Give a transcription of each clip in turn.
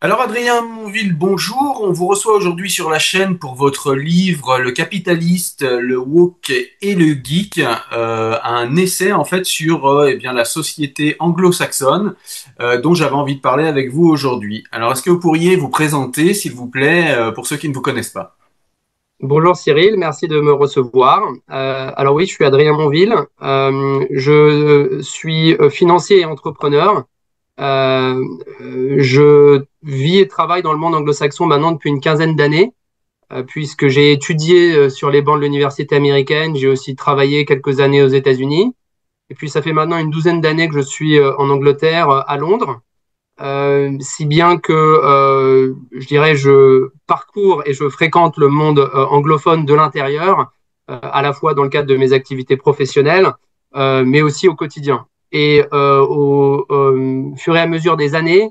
Alors Adrien Monville, bonjour. On vous reçoit aujourd'hui sur la chaîne pour votre livre Le capitaliste, le woke et le geek, un essai en fait sur la société anglo-saxonne dont j'avais envie de parler avec vous aujourd'hui. Alors est-ce que vous pourriez vous présenter, s'il vous plaît, pour ceux qui ne vous connaissent pas? Bonjour Cyril, merci de me recevoir. Alors oui, je suis Adrien Monville. Je suis financier et entrepreneur. Je vis et travaille dans le monde anglo-saxon maintenant depuis une quinzaine d'années, puisque j'ai étudié sur les bancs de l'université américaine. J'ai aussi travaillé quelques années aux États-Unis. Et puis ça fait maintenant une douzaine d'années que je suis en Angleterre, à Londres. Si bien que je dirais je parcours et je fréquente le monde anglophone de l'intérieur, à la fois dans le cadre de mes activités professionnelles, mais aussi au quotidien. Et au fur et à mesure des années,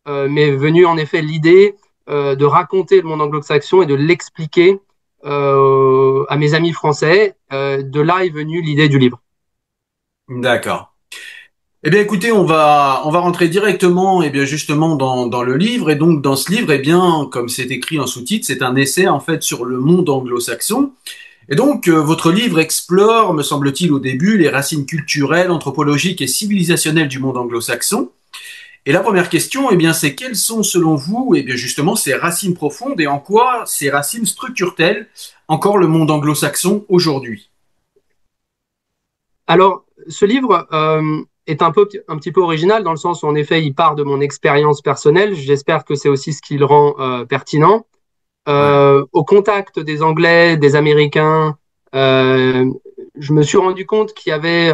m'est venue en effet l'idée de raconter le monde anglo-saxon et de l'expliquer à mes amis français. De là est venue l'idée du livre. D'accord. Eh bien, écoutez, on va rentrer directement, justement, dans le livre. Et donc, dans ce livre, comme c'est écrit en sous-titre, c'est un essai, en fait, sur le monde anglo-saxon. Et donc, votre livre explore, me semble-t-il, au début, les racines culturelles, anthropologiques et civilisationnelles du monde anglo-saxon. Et la première question, c'est quelles sont, selon vous, justement, ces racines profondes et en quoi ces racines structurent-elles encore le monde anglo-saxon aujourd'hui? Alors, ce livre est un petit peu original dans le sens où, en effet, il part de mon expérience personnelle. J'espère que c'est aussi ce qui le rend pertinent. Ouais. Au contact des Anglais, des Américains, euh, je me suis rendu compte qu'il y avait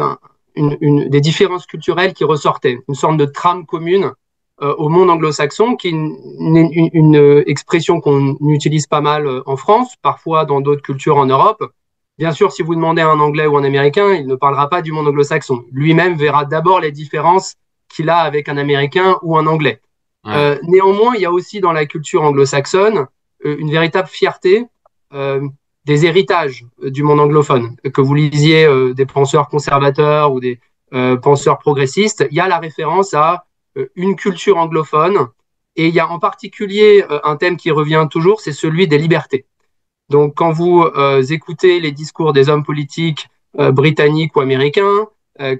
des différences culturelles qui ressortaient, une sorte de trame commune au monde anglo-saxon, qui est une expression qu'on utilise pas mal en France, parfois dans d'autres cultures en Europe. Bien sûr, si vous demandez à un Anglais ou un Américain, il ne parlera pas du monde anglo-saxon. Lui-même verra d'abord les différences qu'il a avec un Américain ou un Anglais. Ouais. Néanmoins, il y a aussi dans la culture anglo-saxonne une véritable fierté euh, des héritages du monde anglophone. Que vous lisiez des penseurs conservateurs ou des penseurs progressistes, il y a la référence à une culture anglophone et il y a en particulier un thème qui revient toujours, c'est celui des libertés. Donc quand vous écoutez les discours des hommes politiques britanniques ou américains,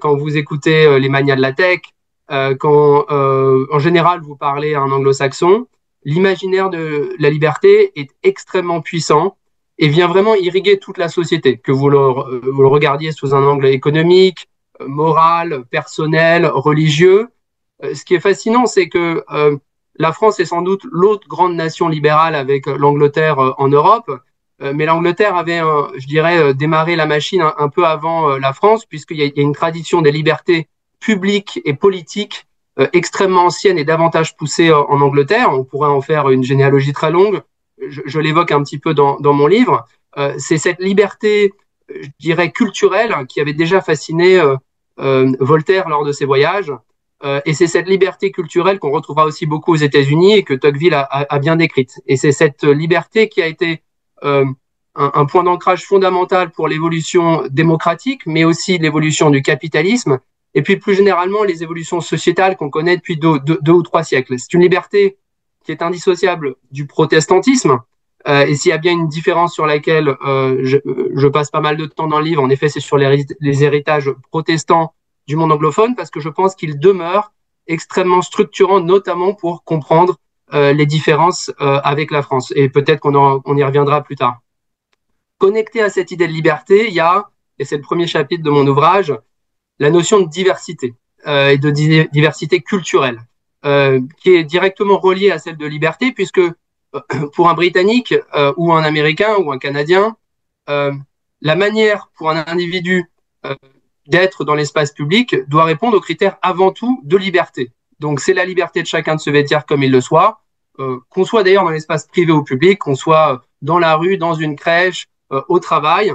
quand vous écoutez les manias de la tech, quand en général vous parlez à un anglo-saxon, l'imaginaire de la liberté est extrêmement puissant et vient vraiment irriguer toute la société, que vous le regardiez sous un angle économique, moral, personnel, religieux. Ce qui est fascinant, c'est que la France est sans doute l'autre grande nation libérale avec l'Angleterre en Europe, mais l'Angleterre avait, je dirais, démarré la machine un peu avant la France, puisqu'il y a une tradition des libertés publiques et politiques extrêmement ancienne et davantage poussée en Angleterre. On pourrait en faire une généalogie très longue. Je l'évoque un petit peu dans mon livre. C'est cette liberté, je dirais, culturelle qui avait déjà fasciné Voltaire lors de ses voyages. Et c'est cette liberté culturelle qu'on retrouvera aussi beaucoup aux États-Unis et que Tocqueville a bien décrite. Et c'est cette liberté qui a été euh, un point d'ancrage fondamental pour l'évolution démocratique, mais aussi l'évolution du capitalisme, et puis plus généralement les évolutions sociétales qu'on connaît depuis deux ou trois siècles. C'est une liberté qui est indissociable du protestantisme. Et s'il y a bien une différence sur laquelle je passe pas mal de temps dans le livre, en effet, c'est sur les héritages protestants du monde anglophone, parce que je pense qu'ils demeurent extrêmement structurants, notamment pour comprendre les différences avec la France. Et peut-être on y reviendra plus tard. Connecté à cette idée de liberté, il y a, et c'est le premier chapitre de mon ouvrage, la notion de diversité et de diversité culturelle, qui est directement reliée à celle de liberté, puisque pour un Britannique ou un Américain ou un Canadien, euh, la manière pour un individu euh, d'être dans l'espace public doit répondre aux critères avant tout de liberté. Donc c'est la liberté de chacun de se vêtir comme il le soit, qu'on soit d'ailleurs dans l'espace privé ou public, qu'on soit dans la rue, dans une crèche, au travail.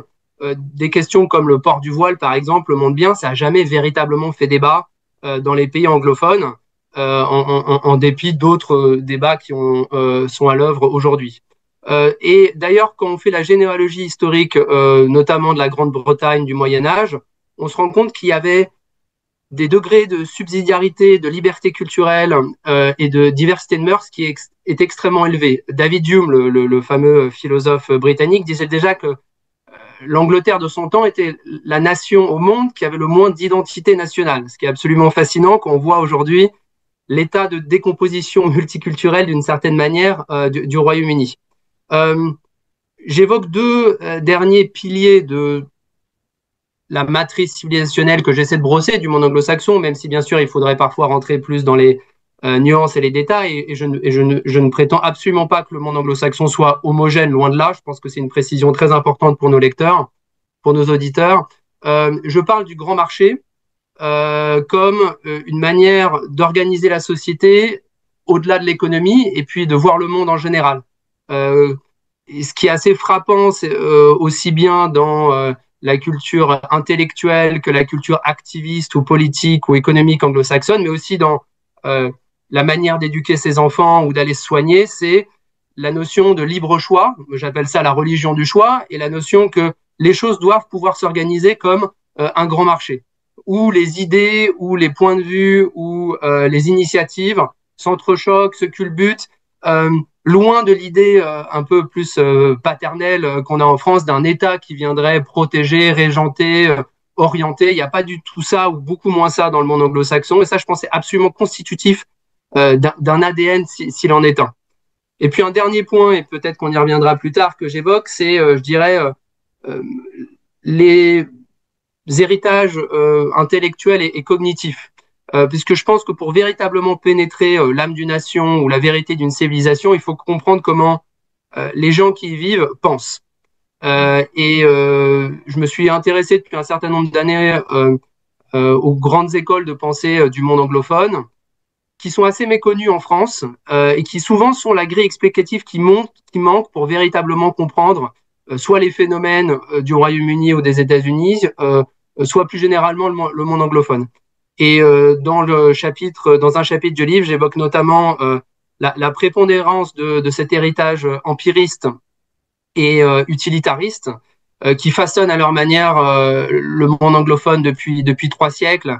Des questions comme le port du voile, par exemple, le montrent bien, ça n'a jamais véritablement fait débat dans les pays anglophones, en dépit d'autres débats qui sont à l'œuvre aujourd'hui. Et d'ailleurs, quand on fait la généalogie historique, notamment de la Grande-Bretagne du Moyen Âge, on se rend compte qu'il y avait des degrés de subsidiarité, de liberté culturelle et de diversité de mœurs qui est est extrêmement élevé. David Hume, le fameux philosophe britannique, disait déjà que l'Angleterre de son temps était la nation au monde qui avait le moins d'identité nationale, ce qui est absolument fascinant quand on voit aujourd'hui l'état de décomposition multiculturelle d'une certaine manière du Royaume-Uni. Euh, J'évoque deux derniers piliers de la matrice civilisationnelle que j'essaie de brosser du monde anglo-saxon, même si bien sûr il faudrait parfois rentrer plus dans les nuances et les détails, et je ne prétends absolument pas que le monde anglo-saxon soit homogène, loin de là, je pense que c'est une précision très importante pour nos lecteurs, pour nos auditeurs. Je parle du grand marché comme une manière d'organiser la société au-delà de l'économie et puis de voir le monde en général. Et ce qui est assez frappant, c'est aussi bien dans la culture intellectuelle que la culture activiste ou politique ou économique anglo-saxonne, mais aussi dans la manière d'éduquer ses enfants ou d'aller se soigner, c'est la notion de libre choix, j'appelle ça la religion du choix, et la notion que les choses doivent pouvoir s'organiser comme un grand marché, où les idées, ou les points de vue, ou les initiatives s'entrechoquent, se culbutent, loin de l'idée un peu plus paternelle qu'on a en France d'un État qui viendrait protéger, régenter, orienter. Il n'y a pas du tout ça, ou beaucoup moins ça dans le monde anglo-saxon. Et ça, je pense, c'est absolument constitutif d'un ADN s'il en est un. Et puis un dernier point, et peut-être qu'on y reviendra plus tard, que j'évoque, c'est, je dirais, les héritages intellectuels et cognitifs. Puisque je pense que pour véritablement pénétrer l'âme d'une nation ou la vérité d'une civilisation, il faut comprendre comment les gens qui y vivent pensent. Je me suis intéressé depuis un certain nombre d'années aux grandes écoles de pensée du monde anglophone, qui sont assez méconnues en France et qui souvent sont la grille explicative qui manque pour véritablement comprendre soit les phénomènes du Royaume-Uni ou des États-Unis, soit plus généralement le monde anglophone. Et dans un chapitre du livre, j'évoque notamment la prépondérance de cet héritage empiriste et utilitariste qui façonnent à leur manière le monde anglophone depuis 3 siècles,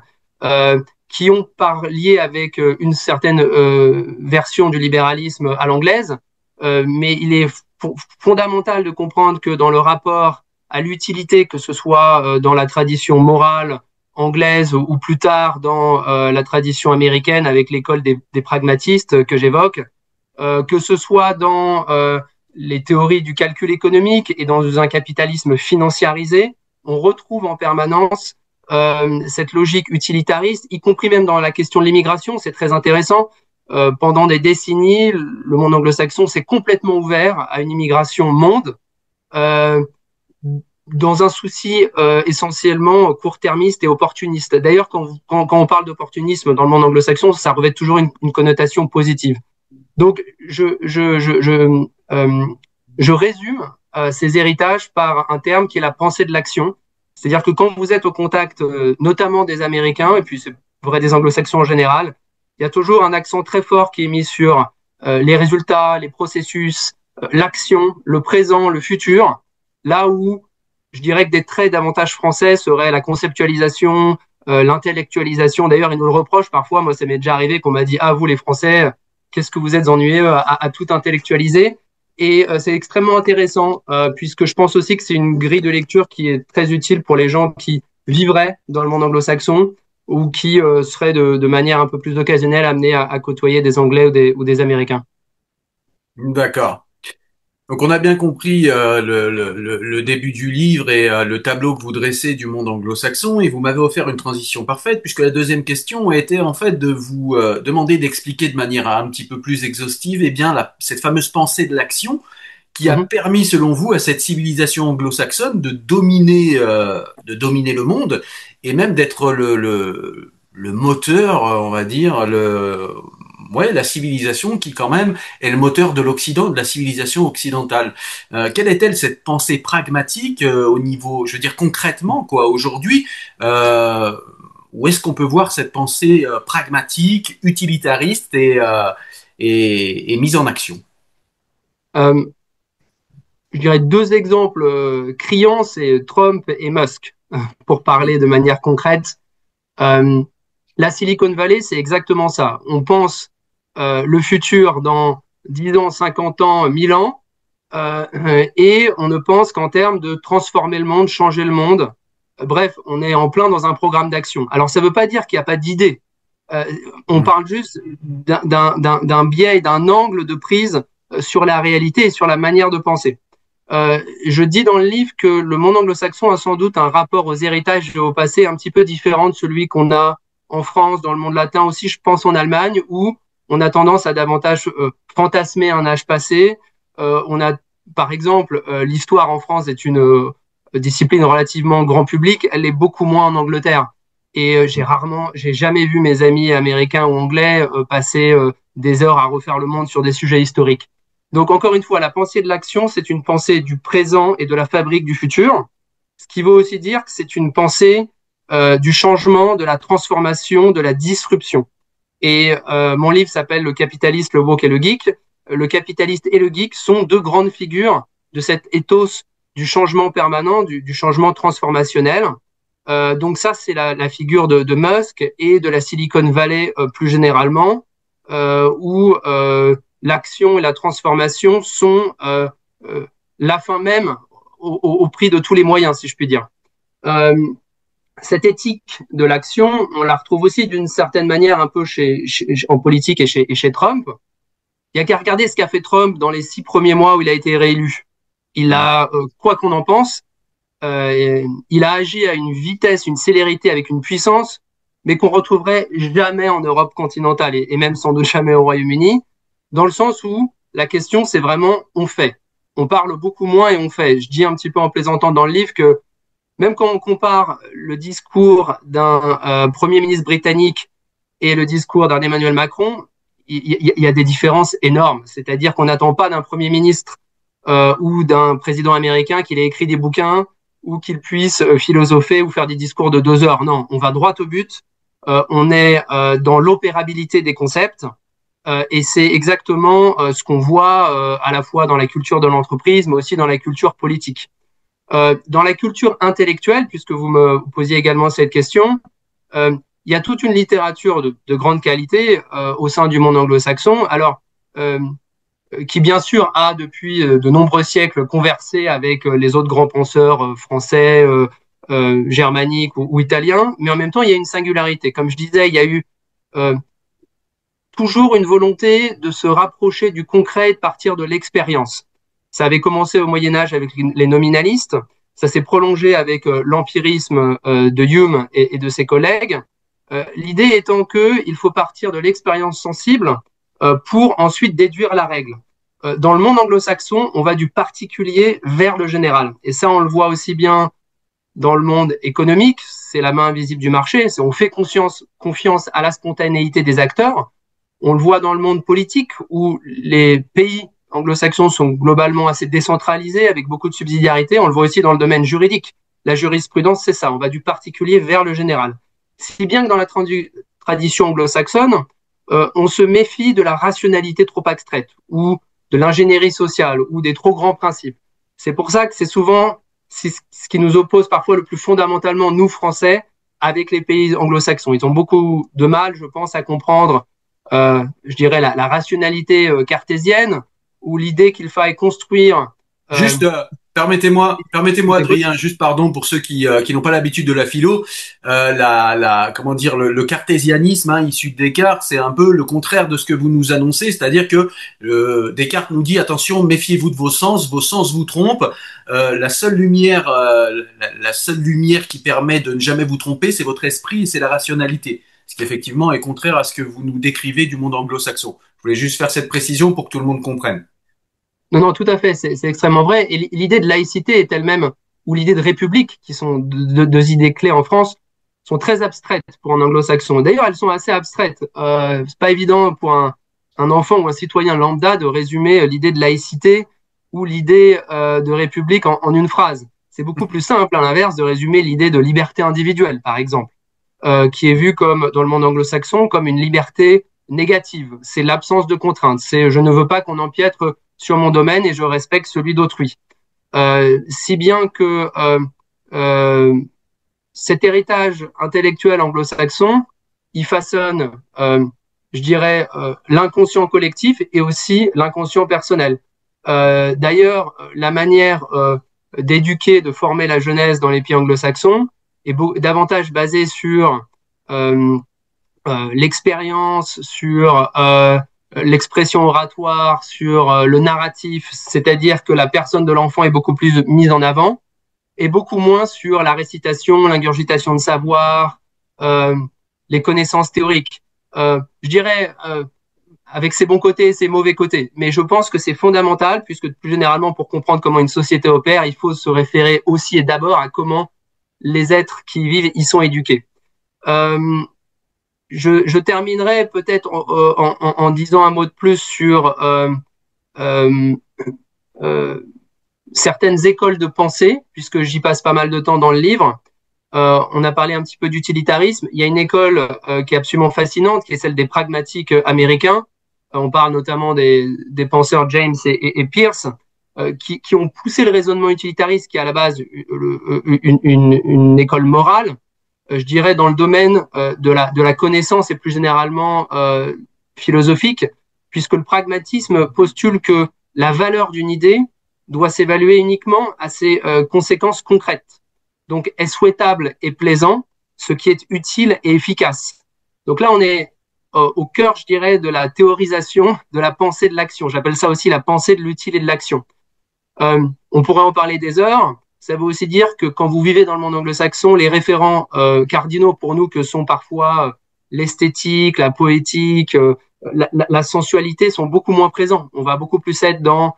qui ont lié avec une certaine version du libéralisme à l'anglaise, mais il est fondamental de comprendre que dans le rapport à l'utilité, que ce soit dans la tradition morale anglaise ou plus tard dans la tradition américaine avec l'école des pragmatistes que j'évoque, que ce soit dans les théories du calcul économique et dans un capitalisme financiarisé, on retrouve en permanence cette logique utilitariste, y compris même dans la question de l'immigration, c'est très intéressant. Pendant des décennies, le monde anglo-saxon s'est complètement ouvert à une immigration monde, dans un souci essentiellement court-termiste et opportuniste. D'ailleurs, quand on parle d'opportunisme dans le monde anglo-saxon, ça revêt toujours une connotation positive. Donc, je résume ces héritages par un terme qui est la pensée de l'action. C'est-à-dire que quand vous êtes au contact notamment des Américains, et puis c'est vrai des Anglo-Saxons en général, il y a toujours un accent très fort qui est mis sur les résultats, les processus, l'action, le présent, le futur, là où je dirais que des traits davantage français seraient la conceptualisation, l'intellectualisation. D'ailleurs, ils nous le reprochent parfois. Moi, ça m'est déjà arrivé qu'on m'a dit « Ah, vous les Français, qu'est-ce que vous êtes ennuyeux à tout intellectualiser ?» Et c'est extrêmement intéressant, puisque je pense aussi que c'est une grille de lecture qui est très utile pour les gens qui vivraient dans le monde anglo-saxon ou qui seraient de manière un peu plus occasionnelle amenés à côtoyer des Anglais ou des Américains. D'accord. Donc on a bien compris le début du livre et le tableau que vous dressez du monde anglo-saxon et vous m'avez offert une transition parfaite puisque la deuxième question était en fait de vous demander d'expliquer de manière un petit peu plus exhaustive bien cette fameuse pensée de l'action qui a Mhm. permis selon vous à cette civilisation anglo-saxonne de dominer le monde et même d'être le moteur, on va dire, ouais, la civilisation qui quand même est le moteur de l'Occident, de la civilisation occidentale. Quelle est-elle cette pensée pragmatique au niveau, je veux dire concrètement, quoi, aujourd'hui, où est-ce qu'on peut voir cette pensée pragmatique, utilitariste et mise en action? Euh, je dirais deux exemples criants, c'est Trump et Musk, pour parler de manière concrète. La Silicon Valley, c'est exactement ça. On pense le futur dans 10 ans, 50 ans, 1000 ans, et on ne pense qu'en termes de transformer le monde, changer le monde. Bref, on est en plein dans un programme d'action. Alors, ça ne veut pas dire qu'il n'y a pas d'idées. Euh, on parle juste d'un biais, d'un angle de prise sur la réalité et sur la manière de penser. Je dis dans le livre que le monde anglo-saxon a sans doute un rapport aux héritages et au passé un petit peu différent de celui qu'on a en France, dans le monde latin aussi, je pense en Allemagne, où on a tendance à davantage fantasmer un âge passé. On a, par exemple, l'histoire en France est une discipline relativement grand public, elle est beaucoup moins en Angleterre. Et j'ai jamais vu mes amis américains ou anglais passer des heures à refaire le monde sur des sujets historiques. Donc encore une fois, la pensée de l'action, c'est une pensée du présent et de la fabrique du futur, ce qui veut aussi dire que c'est une pensée du changement, de la transformation, de la disruption. Et mon livre s'appelle Le capitaliste, le woke et le geek. Le capitaliste et le geek sont deux grandes figures de cet ethos du changement permanent, du changement transformationnel. Donc ça, c'est la figure de Musk et de la Silicon Valley plus généralement, où l'action et la transformation sont la fin même au prix de tous les moyens, si je puis dire. Euh, Cette éthique de l'action, on la retrouve aussi d'une certaine manière un peu en politique et chez Trump. Il n'y a qu'à regarder ce qu'a fait Trump dans les 6 premiers mois où il a été réélu. Il a, quoi qu'on en pense, il a agi à une vitesse, une célérité, avec une puissance, mais qu'on retrouverait jamais en Europe continentale et même sans doute jamais au Royaume-Uni, dans le sens où la question, c'est vraiment on fait. On parle beaucoup moins et on fait. Je dis un petit peu en plaisantant dans le livre que même quand on compare le discours d'un Premier ministre britannique et le discours d'un Emmanuel Macron, il y a des différences énormes. C'est-à-dire qu'on n'attend pas d'un Premier ministre ou d'un président américain qu'il ait écrit des bouquins ou qu'il puisse philosopher ou faire des discours de 2 heures. Non, on va droit au but. On est dans l'opérabilité des concepts. Et c'est exactement ce qu'on voit à la fois dans la culture de l'entreprise, mais aussi dans la culture politique. Dans la culture intellectuelle, puisque vous me posiez également cette question, il y a toute une littérature de grande qualité au sein du monde anglo-saxon. Alors, qui bien sûr a depuis de nombreux siècles conversé avec les autres grands penseurs français, germaniques ou italiens, mais en même temps il y a une singularité. Comme je disais, il y a eu euh, toujours une volonté de se rapprocher du concret et de partir de l'expérience. Ça avait commencé au Moyen Âge avec les nominalistes, ça s'est prolongé avec l'empirisme de Hume et de ses collègues. L'idée étant qu'il faut partir de l'expérience sensible pour ensuite déduire la règle. Dans le monde anglo-saxon, on va du particulier vers le général. Et ça, on le voit aussi bien dans le monde économique, c'est la main invisible du marché, on fait confiance à la spontanéité des acteurs. On le voit dans le monde politique, où les pays anglo-saxons sont globalement assez décentralisés, avec beaucoup de subsidiarité. On le voit aussi dans le domaine juridique. La jurisprudence, c'est ça, on va du particulier vers le général. Si bien que dans la tradition anglo-saxonne, on se méfie de la rationalité trop abstraite, ou de l'ingénierie sociale, ou des trop grands principes. C'est pour ça que c'est souvent ce qui nous oppose parfois le plus fondamentalement, nous, Français, avec les pays anglo-saxons. Ils ont beaucoup de mal, je pense, à comprendre, je dirais, la rationalité cartésienne, ou l'idée qu'il faille construire. Juste, permettez-moi, Adrien, juste pardon pour ceux qui n'ont pas l'habitude de la philo, comment dire, le cartésianisme issu de Descartes, c'est un peu le contraire de ce que vous nous annoncez, c'est-à-dire que Descartes nous dit attention, méfiez-vous de vos sens vous trompent. La seule lumière qui permet de ne jamais vous tromper, c'est votre esprit et c'est la rationalité, ce qui effectivement est contraire à ce que vous nous décrivez du monde anglo-saxon. Je voulais juste faire cette précision pour que tout le monde comprenne. Non, non, tout à fait, c'est extrêmement vrai. Et l'idée de laïcité est elle-même, ou l'idée de république, qui sont deux idées clés en France, sont très abstraites pour un anglo-saxon. D'ailleurs, elles sont assez abstraites. C'est pas évident pour un enfant ou un citoyen lambda de résumer l'idée de laïcité ou l'idée de république en une phrase. C'est beaucoup plus simple, à l'inverse, de résumer l'idée de liberté individuelle, par exemple, qui est vue comme, dans le monde anglo-saxon, comme une liberté négative. C'est l'absence de contraintes. C'est je ne veux pas qu'on empiète sur mon domaine et je respecte celui d'autrui. Si bien que euh, cet héritage intellectuel anglo-saxon, il façonne je dirais, l'inconscient collectif et aussi l'inconscient personnel. D'ailleurs, la manière d'éduquer, de former la jeunesse dans les pays anglo-saxons est davantage basée sur euh, l'expérience, sur l'expression oratoire, sur le narratif, c'est-à-dire que la personne de l'enfant est beaucoup plus mise en avant, et beaucoup moins sur la récitation, l'ingurgitation de savoir, euh, les connaissances théoriques. Je dirais avec ses bons côtés et ses mauvais côtés, mais je pense que c'est fondamental, puisque plus généralement, pour comprendre comment une société opère, il faut se référer aussi et d'abord à comment les êtres qui y vivent y sont éduqués. Euh, je terminerai peut-être en disant un mot de plus sur euh, euh, certaines écoles de pensée, puisque j'y passe pas mal de temps dans le livre. On a parlé un petit peu d'utilitarisme. Il y a une école qui est absolument fascinante, qui est celle des pragmatiques américains. On parle notamment des penseurs James et Peirce, qui ont poussé le raisonnement utilitariste, qui est à la base une école morale, je dirais, dans le domaine de la connaissance et plus généralement philosophique, puisque le pragmatisme postule que la valeur d'une idée doit s'évaluer uniquement à ses conséquences concrètes. Donc, est souhaitable et plaisant ce qui est utile et efficace. Donc là, on est au cœur, je dirais, de la théorisation de la pensée de l'action. J'appelle ça aussi la pensée de l'utile et de l'action. On pourrait en parler des heures. Ça veut aussi dire que quand vous vivez dans le monde anglo-saxon, les référents cardinaux pour nous que sont parfois l'esthétique, la poétique, la sensualité sont beaucoup moins présents. On va beaucoup plus être dans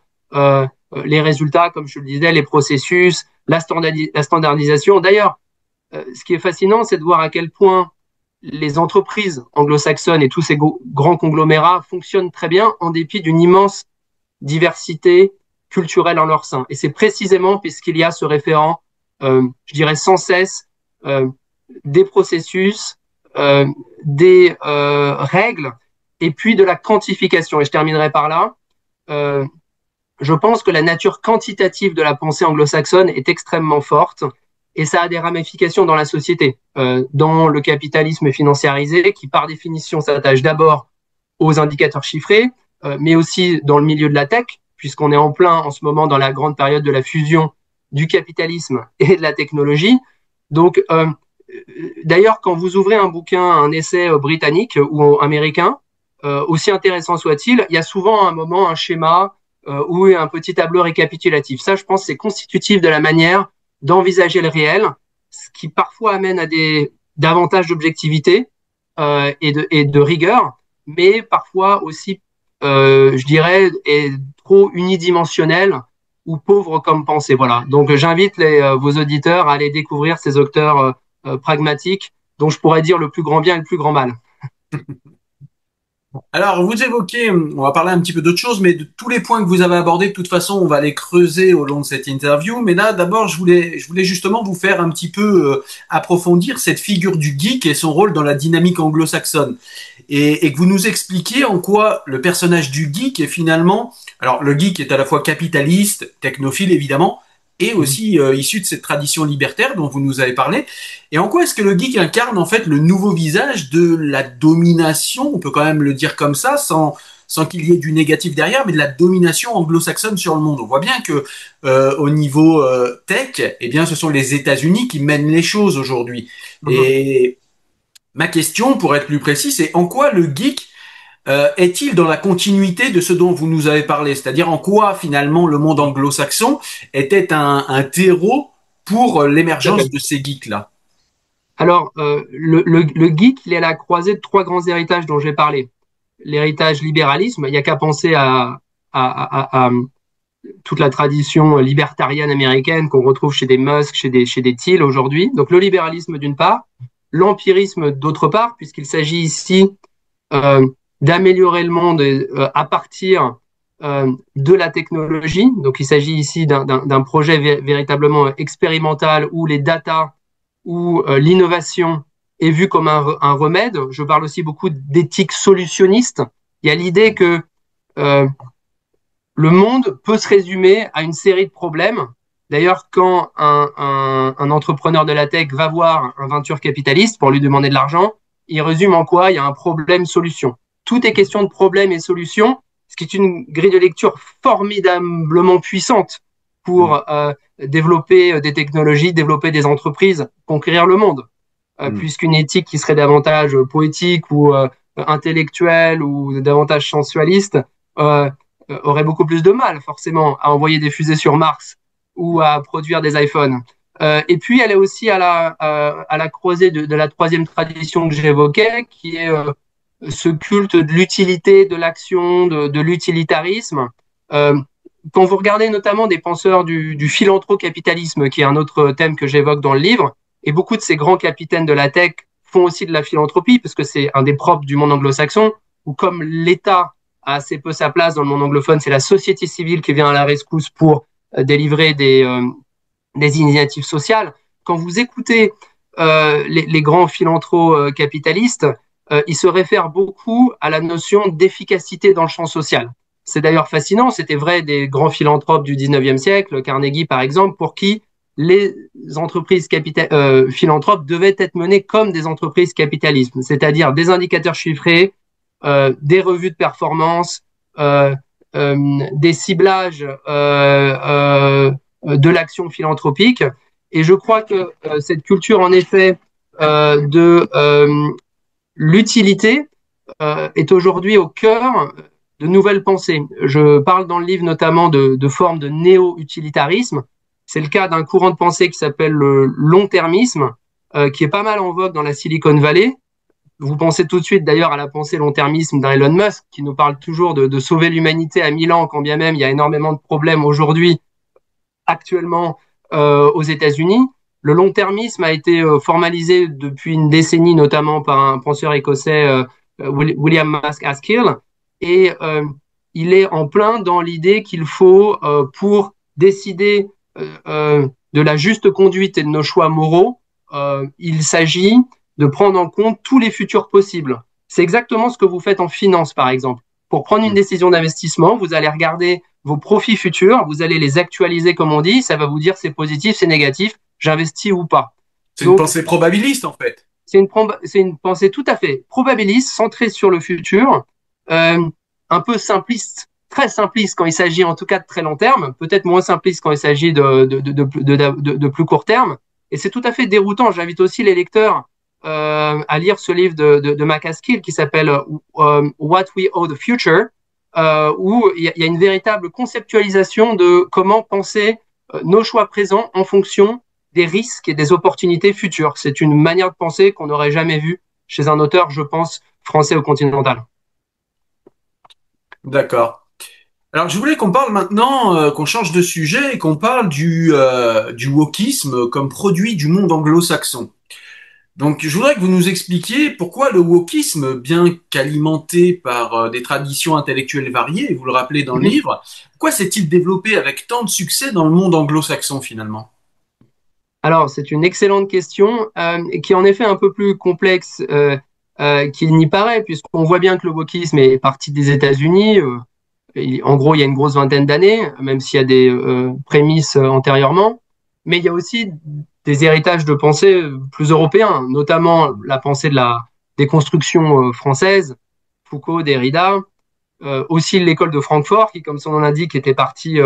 les résultats, comme je le disais, les processus, la standardisation. D'ailleurs, ce qui est fascinant, c'est de voir à quel point les entreprises anglo-saxonnes et tous ces grands conglomérats fonctionnent très bien en dépit d'une immense diversité culturelle en leur sein. Et c'est précisément puisqu'il y a ce référent, je dirais sans cesse, des processus, des règles, et puis de la quantification. Et je terminerai par là. Je pense que la nature quantitative de la pensée anglo-saxonne est extrêmement forte et ça a des ramifications dans la société, dans le capitalisme financiarisé qui par définition s'attache d'abord aux indicateurs chiffrés, mais aussi dans le milieu de la tech, puisqu'on est en plein en ce moment dans la grande période de la fusion du capitalisme et de la technologie. Donc, d'ailleurs, quand vous ouvrez un bouquin, un essai britannique ou américain, aussi intéressant soit-il, il y a souvent un moment, un schéma ou un petit tableau récapitulatif. Ça, je pense, c'est constitutif de la manière d'envisager le réel, ce qui parfois amène à davantage d'objectivité et de rigueur, mais parfois aussi, je dirais, est trop unidimensionnel ou pauvre comme pensée. Voilà. Donc, j'invite vos auditeurs à aller découvrir ces auteurs pragmatiques dont je pourrais dire le plus grand bien et le plus grand mal. Alors, vous évoquez, on va parler un petit peu d'autre chose, mais de tous les points que vous avez abordés, de toute façon, on va les creuser au long de cette interview. Mais là, d'abord, je voulais justement vous faire un petit peu approfondir cette figure du geek et son rôle dans la dynamique anglo-saxonne. Et que vous nous expliquiez en quoi le personnage du geek est finalement, alors le geek est à la fois capitaliste, technophile évidemment, et aussi issu de cette tradition libertaire dont vous nous avez parlé. Et en quoi est-ce que le geek incarne en fait le nouveau visage de la domination, on peut quand même le dire comme ça, sans qu'il y ait du négatif derrière, mais de la domination anglo-saxonne sur le monde. On voit bien que au niveau tech, eh bien, ce sont les États-Unis qui mènent les choses aujourd'hui. Et ma question, pour être plus précis, c'est en quoi le geek est-il dans la continuité de ce dont vous nous avez parlé? C'est-à-dire en quoi finalement le monde anglo-saxon était un terreau pour l'émergence de ces geeks-là? Alors, le geek, il est à la croisée de trois grands héritages dont j'ai parlé. L'héritage libéralisme, il n'y a qu'à penser à toute la tradition libertarienne américaine qu'on retrouve chez des Musk, chez des Thiel aujourd'hui. Donc le libéralisme d'une part, l'empirisme d'autre part, puisqu'il s'agit ici euh, d'améliorer le monde à partir de la technologie. Donc il s'agit ici d'un projet véritablement expérimental où les data, où l'innovation est vue comme un remède. Je parle aussi beaucoup d'éthique solutionniste. Il y a l'idée que euh, le monde peut se résumer à une série de problèmes. D'ailleurs, quand un entrepreneur de la tech va voir un venture capitaliste pour lui demander de l'argent, il résume en quoi il y a un problème-solution. tout est question de problèmes et solutions, ce qui est une grille de lecture formidablement puissante Mm. pour développer des technologies, développer des entreprises, conquérir le monde. Mm. Puisqu'une éthique qui serait davantage poétique ou intellectuelle ou davantage sensualiste euh, aurait beaucoup plus de mal, forcément, à envoyer des fusées sur Mars ou à produire des iPhones. Et puis, elle est aussi à la croisée de la troisième tradition que j'évoquais, qui est ce culte de l'utilité, de l'action, de l'utilitarisme. Euh, Quand vous regardez notamment des penseurs du philanthrocapitalisme, qui est un autre thème que j'évoque dans le livre, et beaucoup de ces grands capitaines de la tech font aussi de la philanthropie, parce que c'est un des propres du monde anglo-saxon, où comme l'État a assez peu sa place dans le monde anglophone, c'est la société civile qui vient à la rescousse pour délivrer des initiatives sociales. Quand vous écoutez les grands philanthrocapitalistes, ils se réfèrent beaucoup à la notion d'efficacité dans le champ social. C'est d'ailleurs fascinant, c'était vrai des grands philanthropes du 19e siècle, Carnegie par exemple, pour qui les entreprises philanthropes devaient être menées comme des entreprises capitalistes, c'est-à-dire des indicateurs chiffrés, des revues de performance, euh, des ciblages de l'action philanthropique. Et je crois que cette culture, en effet, de l'utilité est aujourd'hui au cœur de nouvelles pensées. Je parle dans le livre notamment de formes de néo-utilitarisme. C'est le cas d'un courant de pensée qui s'appelle le long-termisme, qui est pas mal en vogue dans la Silicon Valley. Vous pensez tout de suite d'ailleurs à la pensée long-termisme d'un Elon Musk, qui nous parle toujours de sauver l'humanité à 1000 ans, quand bien même il y a énormément de problèmes aujourd'hui, actuellement, aux États-Unis. Le long-termisme a été formalisé depuis une décennie, notamment par un penseur écossais, William Maskell, et il est en plein dans l'idée qu'il faut, pour décider de la juste conduite et de nos choix moraux, il s'agit de prendre en compte tous les futurs possibles. C'est exactement ce que vous faites en finance, par exemple. Pour prendre une Mm. décision d'investissement, vous allez regarder vos profits futurs, vous allez les actualiser comme on dit, ça va vous dire c'est positif, c'est négatif, j'investis ou pas. C'est une Donc, pensée probabiliste, en fait. c'est une pensée tout à fait probabiliste, centrée sur le futur, euh, un peu simpliste, très simpliste quand il s'agit en tout cas de très long terme, peut-être moins simpliste quand il s'agit de plus court terme. Et c'est tout à fait déroutant. J'invite aussi les lecteurs à lire ce livre de McCaskill qui s'appelle What We Owe the Future, où il y a une véritable conceptualisation de comment penser nos choix présents en fonction des risques et des opportunités futures. C'est une manière de penser qu'on n'aurait jamais vue chez un auteur, je pense, français ou continental. D'accord. Alors, je voulais qu'on parle maintenant, qu'on change de sujet et qu'on parle du wokisme comme produit du monde anglo-saxon. Donc, je voudrais que vous nous expliquiez pourquoi le wokisme, bien qu'alimenté par des traditions intellectuelles variées, et vous le rappelez dans le Mhm. livre, pourquoi s'est-il développé avec tant de succès dans le monde anglo-saxon finalement? Alors, c'est une excellente question qui est en effet un peu plus complexe qu'il n'y paraît, puisqu'on voit bien que le wokisme est parti des États-Unis. En gros, il y a une grosse vingtaine d'années, même s'il y a des prémices antérieurement. Mais il y a aussi des héritages de pensée plus européens, notamment la pensée de la déconstruction française, Foucault, Derrida, aussi l'école de Francfort, qui, comme son nom l'indique, était partie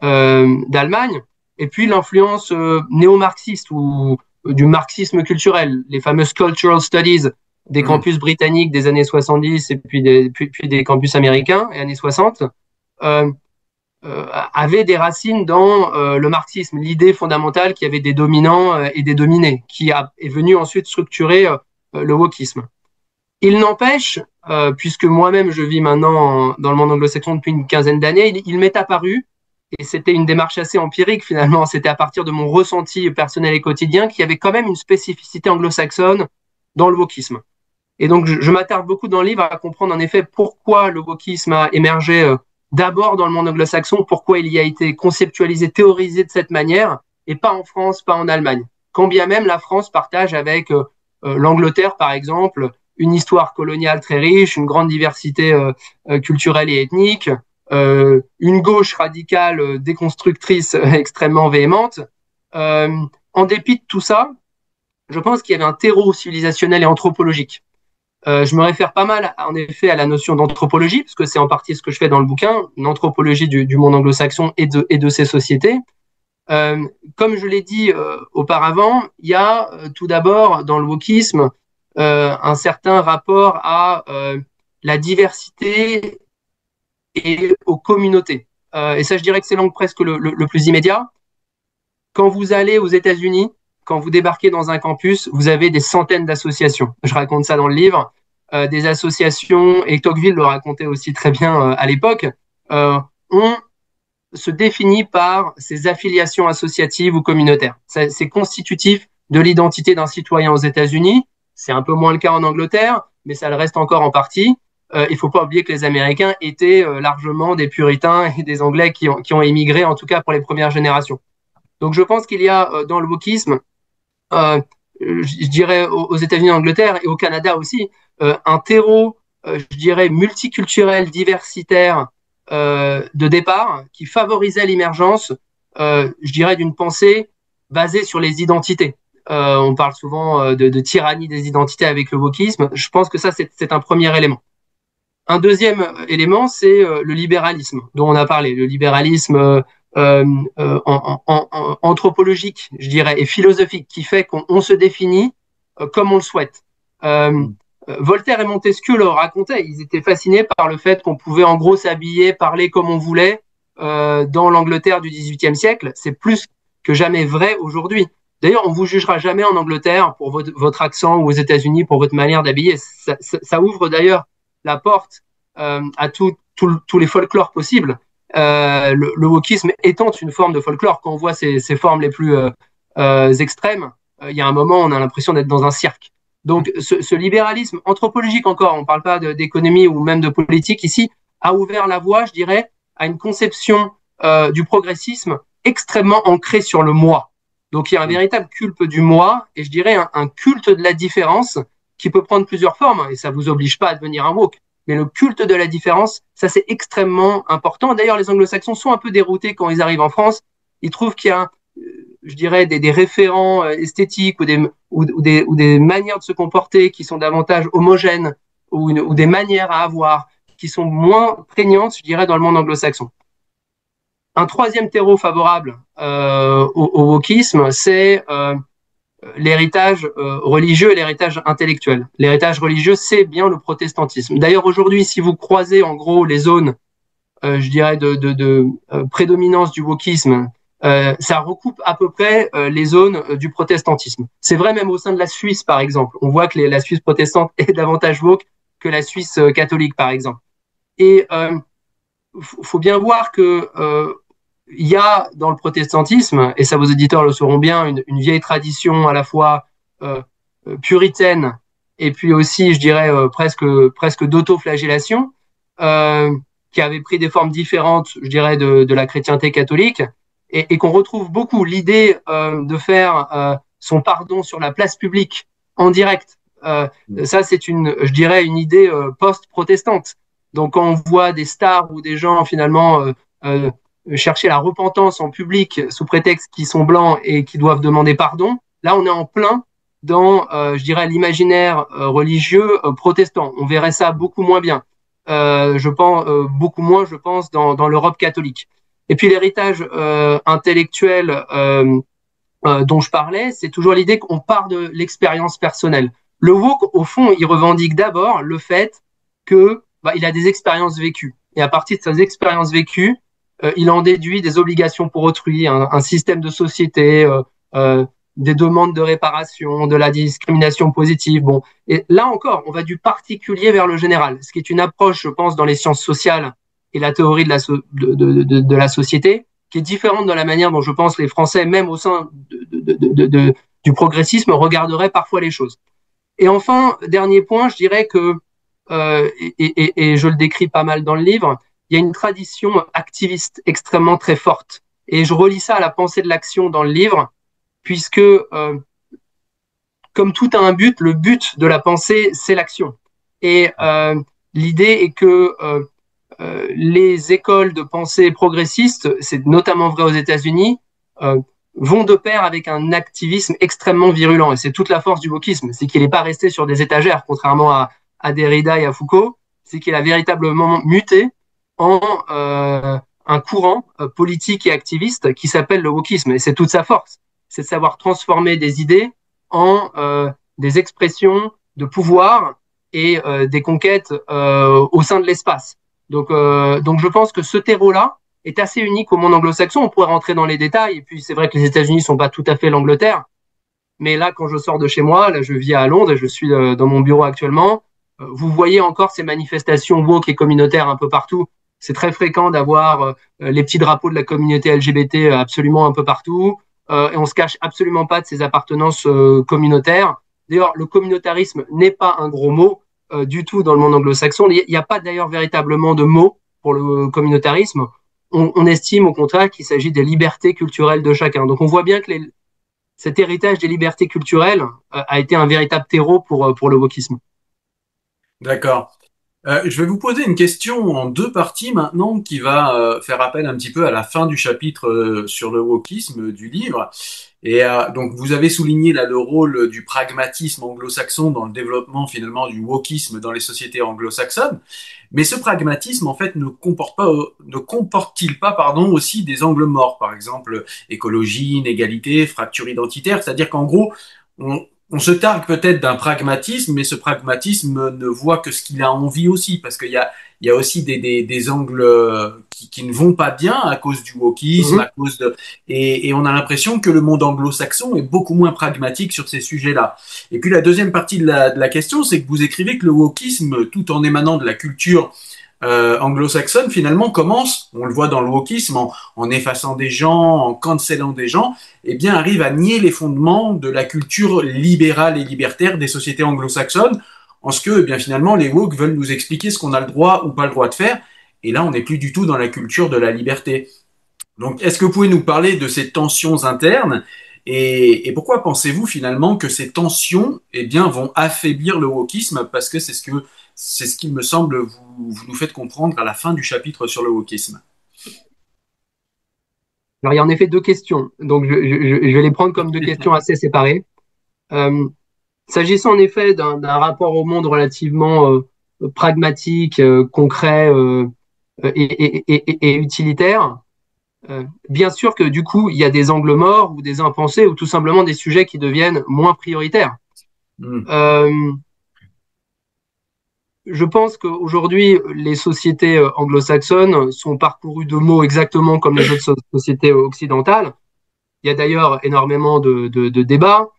d'Allemagne, et puis l'influence néo-marxiste ou du marxisme culturel, les fameuses cultural studies des Hmm. campus britanniques des années 70 et puis des campus américains et années 60, euh, avaient des racines dans le marxisme, l'idée fondamentale qu'il y avait des dominants et des dominés, est venue ensuite structurer le wokisme. Il n'empêche, puisque moi-même je vis maintenant dans le monde anglo-saxon depuis une quinzaine d'années, il m'est apparu, et c'était une démarche assez empirique finalement, c'était à partir de mon ressenti personnel et quotidien, qu'il y avait quand même une spécificité anglo-saxonne dans le wokisme. Et donc je m'attarde beaucoup dans le livre à comprendre en effet pourquoi le wokisme a émergé d'abord dans le monde anglo-saxon, pourquoi il y a été conceptualisé, théorisé de cette manière, et pas en France, pas en Allemagne. Quand bien même la France partage avec l'Angleterre, par exemple, une histoire coloniale très riche, une grande diversité culturelle et ethnique, une gauche radicale déconstructrice extrêmement véhémente. En dépit de tout ça, je pense qu'il y avait un terreau civilisationnel et anthropologique Je me réfère pas mal, en effet, à la notion d'anthropologie, parce que c'est en partie ce que je fais dans le bouquin, une anthropologie du monde anglo-saxon et de ses sociétés. Comme je l'ai dit auparavant, il y a tout d'abord dans le wokisme un certain rapport à la diversité et aux communautés. Et ça, je dirais que c'est l'angle presque le plus immédiat. Quand vous allez aux États-Unis, quand vous débarquez dans un campus, vous avez des centaines d'associations. Je raconte ça dans le livre. Des associations, et Tocqueville le racontait aussi très bien à l'époque, on se définit par ses affiliations associatives ou communautaires. C'est constitutif de l'identité d'un citoyen aux États-Unis. C'est un peu moins le cas en Angleterre, mais ça le reste encore en partie. Il ne faut pas oublier que les Américains étaient largement des puritains et des Anglais qui ont émigré, en tout cas pour les premières générations. Donc je pense qu'il y a dans le wokisme, je dirais aux États-Unis, en Angleterre et au Canada aussi, un terreau, je dirais, multiculturel, diversitaire de départ qui favorisait l'émergence, je dirais, d'une pensée basée sur les identités. On parle souvent de tyrannie des identités avec le wokisme. Je pense que ça, c'est un premier élément. Un deuxième élément, c'est le libéralisme dont on a parlé, le libéralisme anthropologique, je dirais, et philosophique, qui fait qu'on se définit comme on le souhaite. Voltaire et Montesquieu le racontaient, ils étaient fascinés par le fait qu'on pouvait en gros s'habiller, parler comme on voulait dans l'Angleterre du XVIIIe siècle. C'est plus que jamais vrai aujourd'hui. D'ailleurs, on vous jugera jamais en Angleterre pour votre accent ou aux États-Unis pour votre manière d'habiller. Ça ouvre d'ailleurs la porte à tous les folklores possibles. Le wokisme étant une forme de folklore, quand on voit ces formes les plus extrêmes, il y a un moment, on a l'impression d'être dans un cirque. Donc, ce libéralisme anthropologique encore, on ne parle pas d'économie ou même de politique ici, a ouvert la voie, je dirais, à une conception du progressisme extrêmement ancrée sur le moi. Donc, il y a un véritable culte du moi et je dirais un culte de la différence qui peut prendre plusieurs formes, et ça ne vous oblige pas à devenir un woke. Mais le culte de la différence, ça c'est extrêmement important. D'ailleurs, les anglo-saxons sont un peu déroutés quand ils arrivent en France. Ils trouvent qu'il y a, je dirais, des référents esthétiques ou des manières de se comporter qui sont davantage homogènes ou des manières à avoir qui sont moins prégnantes, je dirais, dans le monde anglo-saxon. Un troisième terreau favorable au wokisme, c'est l'héritage religieux et l'héritage intellectuel. L'héritage religieux, c'est bien le protestantisme. D'ailleurs, aujourd'hui, si vous croisez en gros les zones, je dirais, de prédominance du wokisme, ça recoupe à peu près les zones du protestantisme. C'est vrai même au sein de la Suisse, par exemple. On voit que la Suisse protestante est davantage woke que la Suisse catholique, par exemple. Et faut bien voir que il y a dans le protestantisme, et ça vos auditeurs le sauront bien, une vieille tradition à la fois puritaine et puis aussi, je dirais, presque d'autoflagellation, qui avait pris des formes différentes, je dirais, de la chrétienté catholique, et qu'on retrouve beaucoup l'idée de faire son pardon sur la place publique en direct. Ça, c'est je dirais, une idée post-protestante. Donc, quand on voit des stars ou des gens finalement chercher la repentance en public sous prétexte qu'ils sont blancs et qu'ils doivent demander pardon, là on est en plein dans, je dirais, l'imaginaire religieux protestant. On verrait ça beaucoup moins bien. Je pense beaucoup moins, je pense, dans l'Europe catholique. Et puis l'héritage intellectuel dont je parlais, c'est toujours l'idée qu'on part de l'expérience personnelle. Le woke, au fond, il revendique d'abord le fait que il a des expériences vécues. Et à partir de ces expériences vécues, il en déduit des obligations pour autrui, un système de société, des demandes de réparation, de la discrimination positive. Bon, et là encore, on va du particulier vers le général, ce qui est une approche, je pense, dans les sciences sociales et la théorie de la société, qui est différente de la manière dont je pense les Français, même au sein du progressisme, regarderaient parfois les choses. Et enfin, dernier point, je dirais que, et je le décris pas mal dans le livre, il y a une tradition activiste extrêmement très forte. Et je relis ça à la pensée de l'action dans le livre, puisque comme tout a un but, le but de la pensée, c'est l'action. Et l'idée est que les écoles de pensée progressistes, c'est notamment vrai aux États-Unis, vont de pair avec un activisme extrêmement virulent. Et c'est toute la force du wokisme, c'est qu'il n'est pas resté sur des étagères, contrairement à Derrida et à Foucault, c'est qu'il a véritablement muté en un courant politique et activiste qui s'appelle le wokisme. Et c'est toute sa force, c'est de savoir transformer des idées en des expressions de pouvoir et des conquêtes au sein de l'espace. Donc je pense que ce terreau-là est assez unique au monde anglo-saxon. On pourrait rentrer dans les détails. Et puis c'est vrai que les États-Unis sont pas tout à fait l'Angleterre. Mais là, quand je sors de chez moi, là, je vis à Londres et je suis dans mon bureau actuellement. Vous voyez encore ces manifestations woke et communautaires un peu partout. C'est très fréquent d'avoir les petits drapeaux de la communauté LGBT absolument un peu partout. Et on se cache absolument pas de ces appartenances communautaires. D'ailleurs, le communautarisme n'est pas un gros mot du tout dans le monde anglo-saxon. Il n'y a pas d'ailleurs véritablement de mot pour le communautarisme. On estime au contraire qu'il s'agit des libertés culturelles de chacun. Donc on voit bien que cet héritage des libertés culturelles a été un véritable terreau pour le wokisme. D'accord. Je vais vous poser une question en deux parties maintenant qui va faire appel un petit peu à la fin du chapitre sur le wokisme du livre. Et donc vous avez souligné là le rôle du pragmatisme anglo-saxon dans le développement finalement du wokisme dans les sociétés anglo-saxonnes. Mais ce pragmatisme en fait ne comporte-t-il pas pardon aussi des angles morts, par exemple écologie, inégalité, fracture identitaire, c'est-à-dire qu'en gros on se targue peut-être d'un pragmatisme, mais ce pragmatisme ne voit que ce qu'il a envie aussi, parce il y a aussi des angles qui ne vont pas bien à cause du wokisme, Mhm. à cause de, et on a l'impression que le monde anglo-saxon est beaucoup moins pragmatique sur ces sujets-là. Et puis la deuxième partie de de la question, c'est que vous écrivez que le wokisme, tout en émanant de la culture anglo-saxonne, finalement commence, on le voit dans le wokisme, en effaçant des gens, en cancellant des gens, eh bien arrive à nier les fondements de la culture libérale et libertaire des sociétés anglo-saxonnes, en ce que, eh bien finalement, les woke veulent nous expliquer ce qu'on a le droit ou pas le droit de faire, et là on n'est plus du tout dans la culture de la liberté. Donc, est-ce que vous pouvez nous parler de ces tensions internes et pourquoi pensez-vous finalement que ces tensions, eh bien, vont affaiblir le wokisme? Parce que c'est ce qui me semble vous nous faites comprendre à la fin du chapitre sur le wokisme. Alors, il y a en effet deux questions. Donc, je vais les prendre comme deux questions assez séparées. Euh, S'agissant en effet d'un rapport au monde relativement pragmatique, concret et utilitaire, bien sûr que du coup, il y a des angles morts ou des impensés ou tout simplement des sujets qui deviennent moins prioritaires. Hmm. Euh, je pense qu'aujourd'hui, les sociétés anglo-saxonnes sont parcourues de mots exactement comme les autres sociétés occidentales. Il y a d'ailleurs énormément de débats.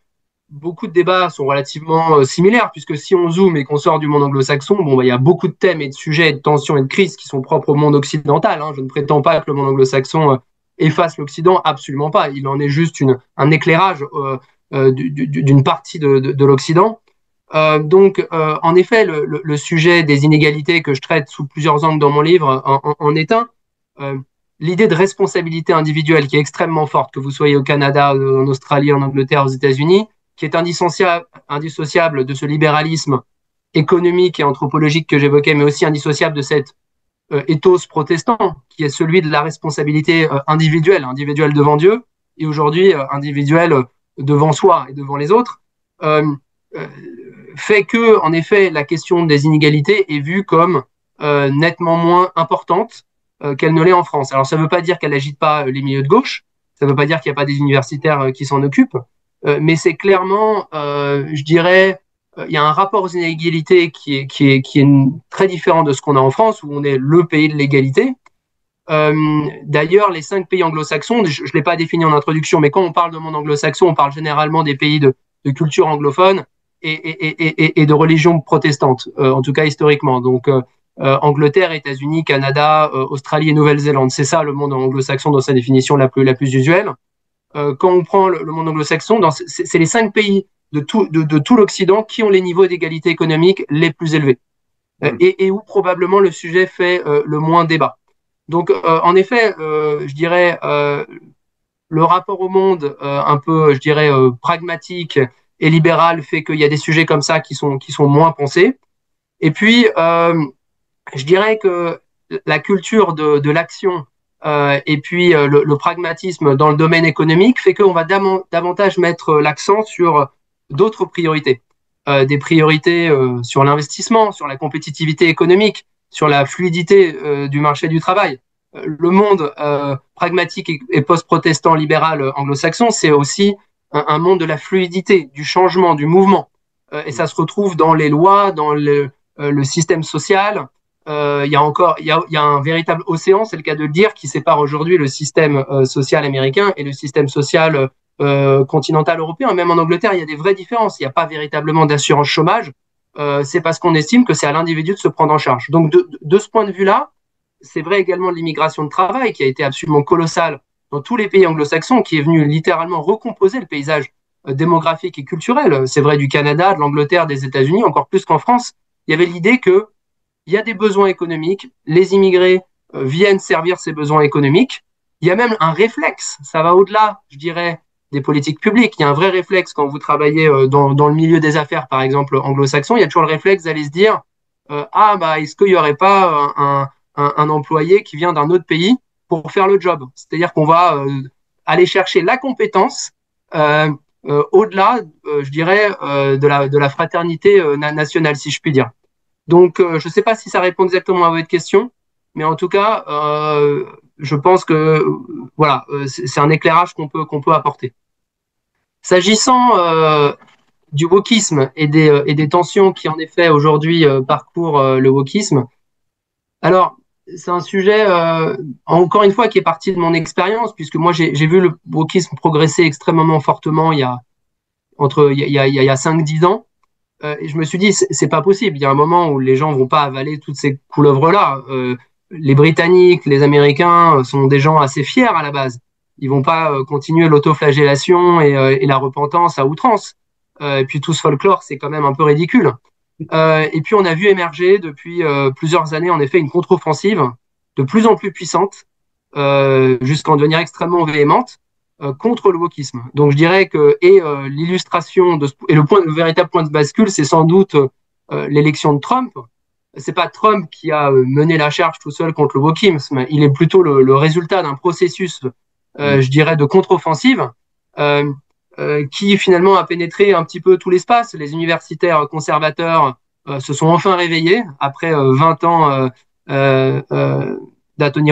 Beaucoup de débats sont relativement similaires, puisque si on zoome et qu'on sort du monde anglo-saxon, bon, bah, il y a beaucoup de thèmes et de sujets, et de tensions et de crises qui sont propres au monde occidental. Hein. Je ne prétends pas que le monde anglo-saxon efface l'Occident, absolument pas. Il en est juste un éclairage d'une partie de l'Occident. Donc, en effet, le sujet des inégalités que je traite sous plusieurs angles dans mon livre en est un. Euh, L'idée de responsabilité individuelle qui est extrêmement forte, que vous soyez au Canada, en Australie, en Angleterre, aux États-Unis, qui est indissociable de ce libéralisme économique et anthropologique que j'évoquais, mais aussi indissociable de cet ethos protestant, qui est celui de la responsabilité individuelle devant Dieu, et aujourd'hui individuelle devant soi et devant les autres. Euh, euh, Fait que, en effet, la question des inégalités est vue comme nettement moins importante qu'elle ne l'est en France. Alors, ça ne veut pas dire qu'elle n'agite pas les milieux de gauche, ça ne veut pas dire qu'il n'y a pas des universitaires qui s'en occupent, mais c'est clairement, je dirais, il y a un rapport aux inégalités qui est très différent de ce qu'on a en France, où on est le pays de l'égalité. D'ailleurs, les 5 pays anglo-saxons, je ne l'ai pas défini en introduction, mais quand on parle de monde anglo-saxon, on parle généralement des pays de culture anglophone et de religion protestante, en tout cas historiquement. Donc, Angleterre, États-Unis, Canada, Australie et Nouvelle-Zélande. C'est ça le monde anglo-saxon dans sa définition la plus usuelle. Quand on prend le monde anglo-saxon, c'est les 5 pays de tout l'Occident qui ont les niveaux d'égalité économique les plus élevés Hmm. et où probablement le sujet fait le moins débat. Donc, en effet, je dirais, le rapport au monde un peu, je dirais, pragmatique et libéral fait qu'il y a des sujets comme ça qui sont moins pensés. Et puis, je dirais que la culture de l'action et puis le pragmatisme dans le domaine économique fait qu'on va davantage mettre l'accent sur d'autres priorités. des priorités sur l'investissement, sur la compétitivité économique, sur la fluidité du marché du travail. Le monde pragmatique et post-protestant libéral anglo-saxon, c'est aussi un monde de la fluidité, du changement, du mouvement. Et ça se retrouve dans les lois, dans le système social. Il y a un véritable océan, c'est le cas de le dire, qui sépare aujourd'hui le système social américain et le système social continental européen. Même en Angleterre, il y a des vraies différences. Il n'y a pas véritablement d'assurance chômage. C'est parce qu'on estime que c'est à l'individu de se prendre en charge. Donc, de ce point de vue-là, c'est vrai également de l'immigration de travail qui a été absolument colossale dans tous les pays anglo-saxons, qui est venu littéralement recomposer le paysage démographique et culturel. C'est vrai du Canada, de l'Angleterre, des États-Unis, encore plus qu'en France. Il y avait l'idée que il y a des besoins économiques, les immigrés viennent servir ces besoins économiques. Il y a même un réflexe, ça va au-delà, je dirais, des politiques publiques. Il y a un vrai réflexe quand vous travaillez dans le milieu des affaires, par exemple anglo-saxon, il y a toujours le réflexe d'aller se dire ah bah est-ce qu'il n'y aurait pas un employé qui vient d'un autre pays pour faire le job. C'est-à-dire qu'on va aller chercher la compétence au-delà, je dirais, de la fraternité nationale, si je puis dire. Donc, je ne sais pas si ça répond exactement à votre question, mais en tout cas, je pense que voilà, c'est un éclairage qu'on peut apporter. S'agissant du wokisme et des tensions qui, en effet, aujourd'hui parcourent le wokisme, alors, c'est un sujet, encore une fois, qui est parti de mon expérience, puisque moi, j'ai vu le wokisme progresser extrêmement fortement il y a 5-10 ans. Et je me suis dit, c'est pas possible. Il y a un moment où les gens vont pas avaler toutes ces couleuvres-là. Les Britanniques, les Américains sont des gens assez fiers à la base. Ils vont pas continuer l'autoflagellation et la repentance à outrance. Et puis tout ce folklore, c'est quand même un peu ridicule. Et puis on a vu émerger depuis plusieurs années, en effet, une contre-offensive de plus en plus puissante, jusqu'à en devenir extrêmement véhémente, contre le wokisme. Donc je dirais que l'illustration et le véritable point de bascule, c'est sans doute l'élection de Trump. C'est pas Trump qui a mené la charge tout seul contre le wokisme, il est plutôt le résultat d'un processus, je dirais, de contre-offensive. Qui finalement a pénétré un petit peu tout l'espace. Les universitaires conservateurs se sont enfin réveillés après 20 ans d'atonie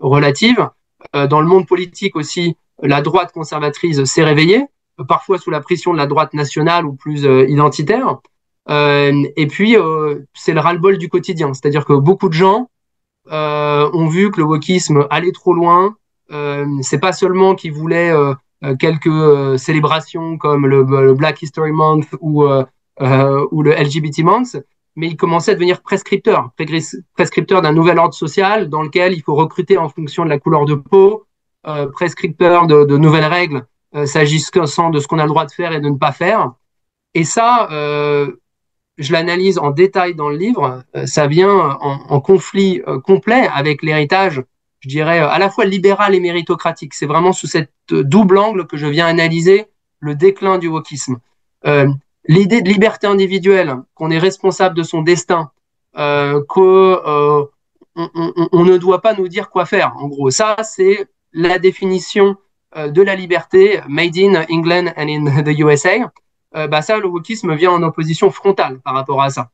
relative. Dans le monde politique aussi, la droite conservatrice s'est réveillée, parfois sous la pression de la droite nationale ou plus identitaire. Et puis, c'est le ras-le-bol du quotidien. C'est-à-dire que beaucoup de gens ont vu que le wokisme allait trop loin. C'est pas seulement qu'ils voulaient quelques célébrations comme le Black History Month ou le LGBT Month, mais il commençait à devenir prescripteur d'un nouvel ordre social dans lequel il faut recruter en fonction de la couleur de peau, prescripteur de nouvelles règles s'agissant de ce qu'on a le droit de faire et de ne pas faire. Et ça, je l'analyse en détail dans le livre, ça vient en conflit complet avec l'héritage, je dirais, à la fois libéral et méritocratique. C'est vraiment sous cette double angle que je viens analyser le déclin du wokisme. L'idée de liberté individuelle, qu'on est responsable de son destin, qu'on ne doit pas nous dire quoi faire. En gros, ça, c'est la définition de la liberté, made in England and in the USA. Ça, le wokisme vient en opposition frontale par rapport à ça.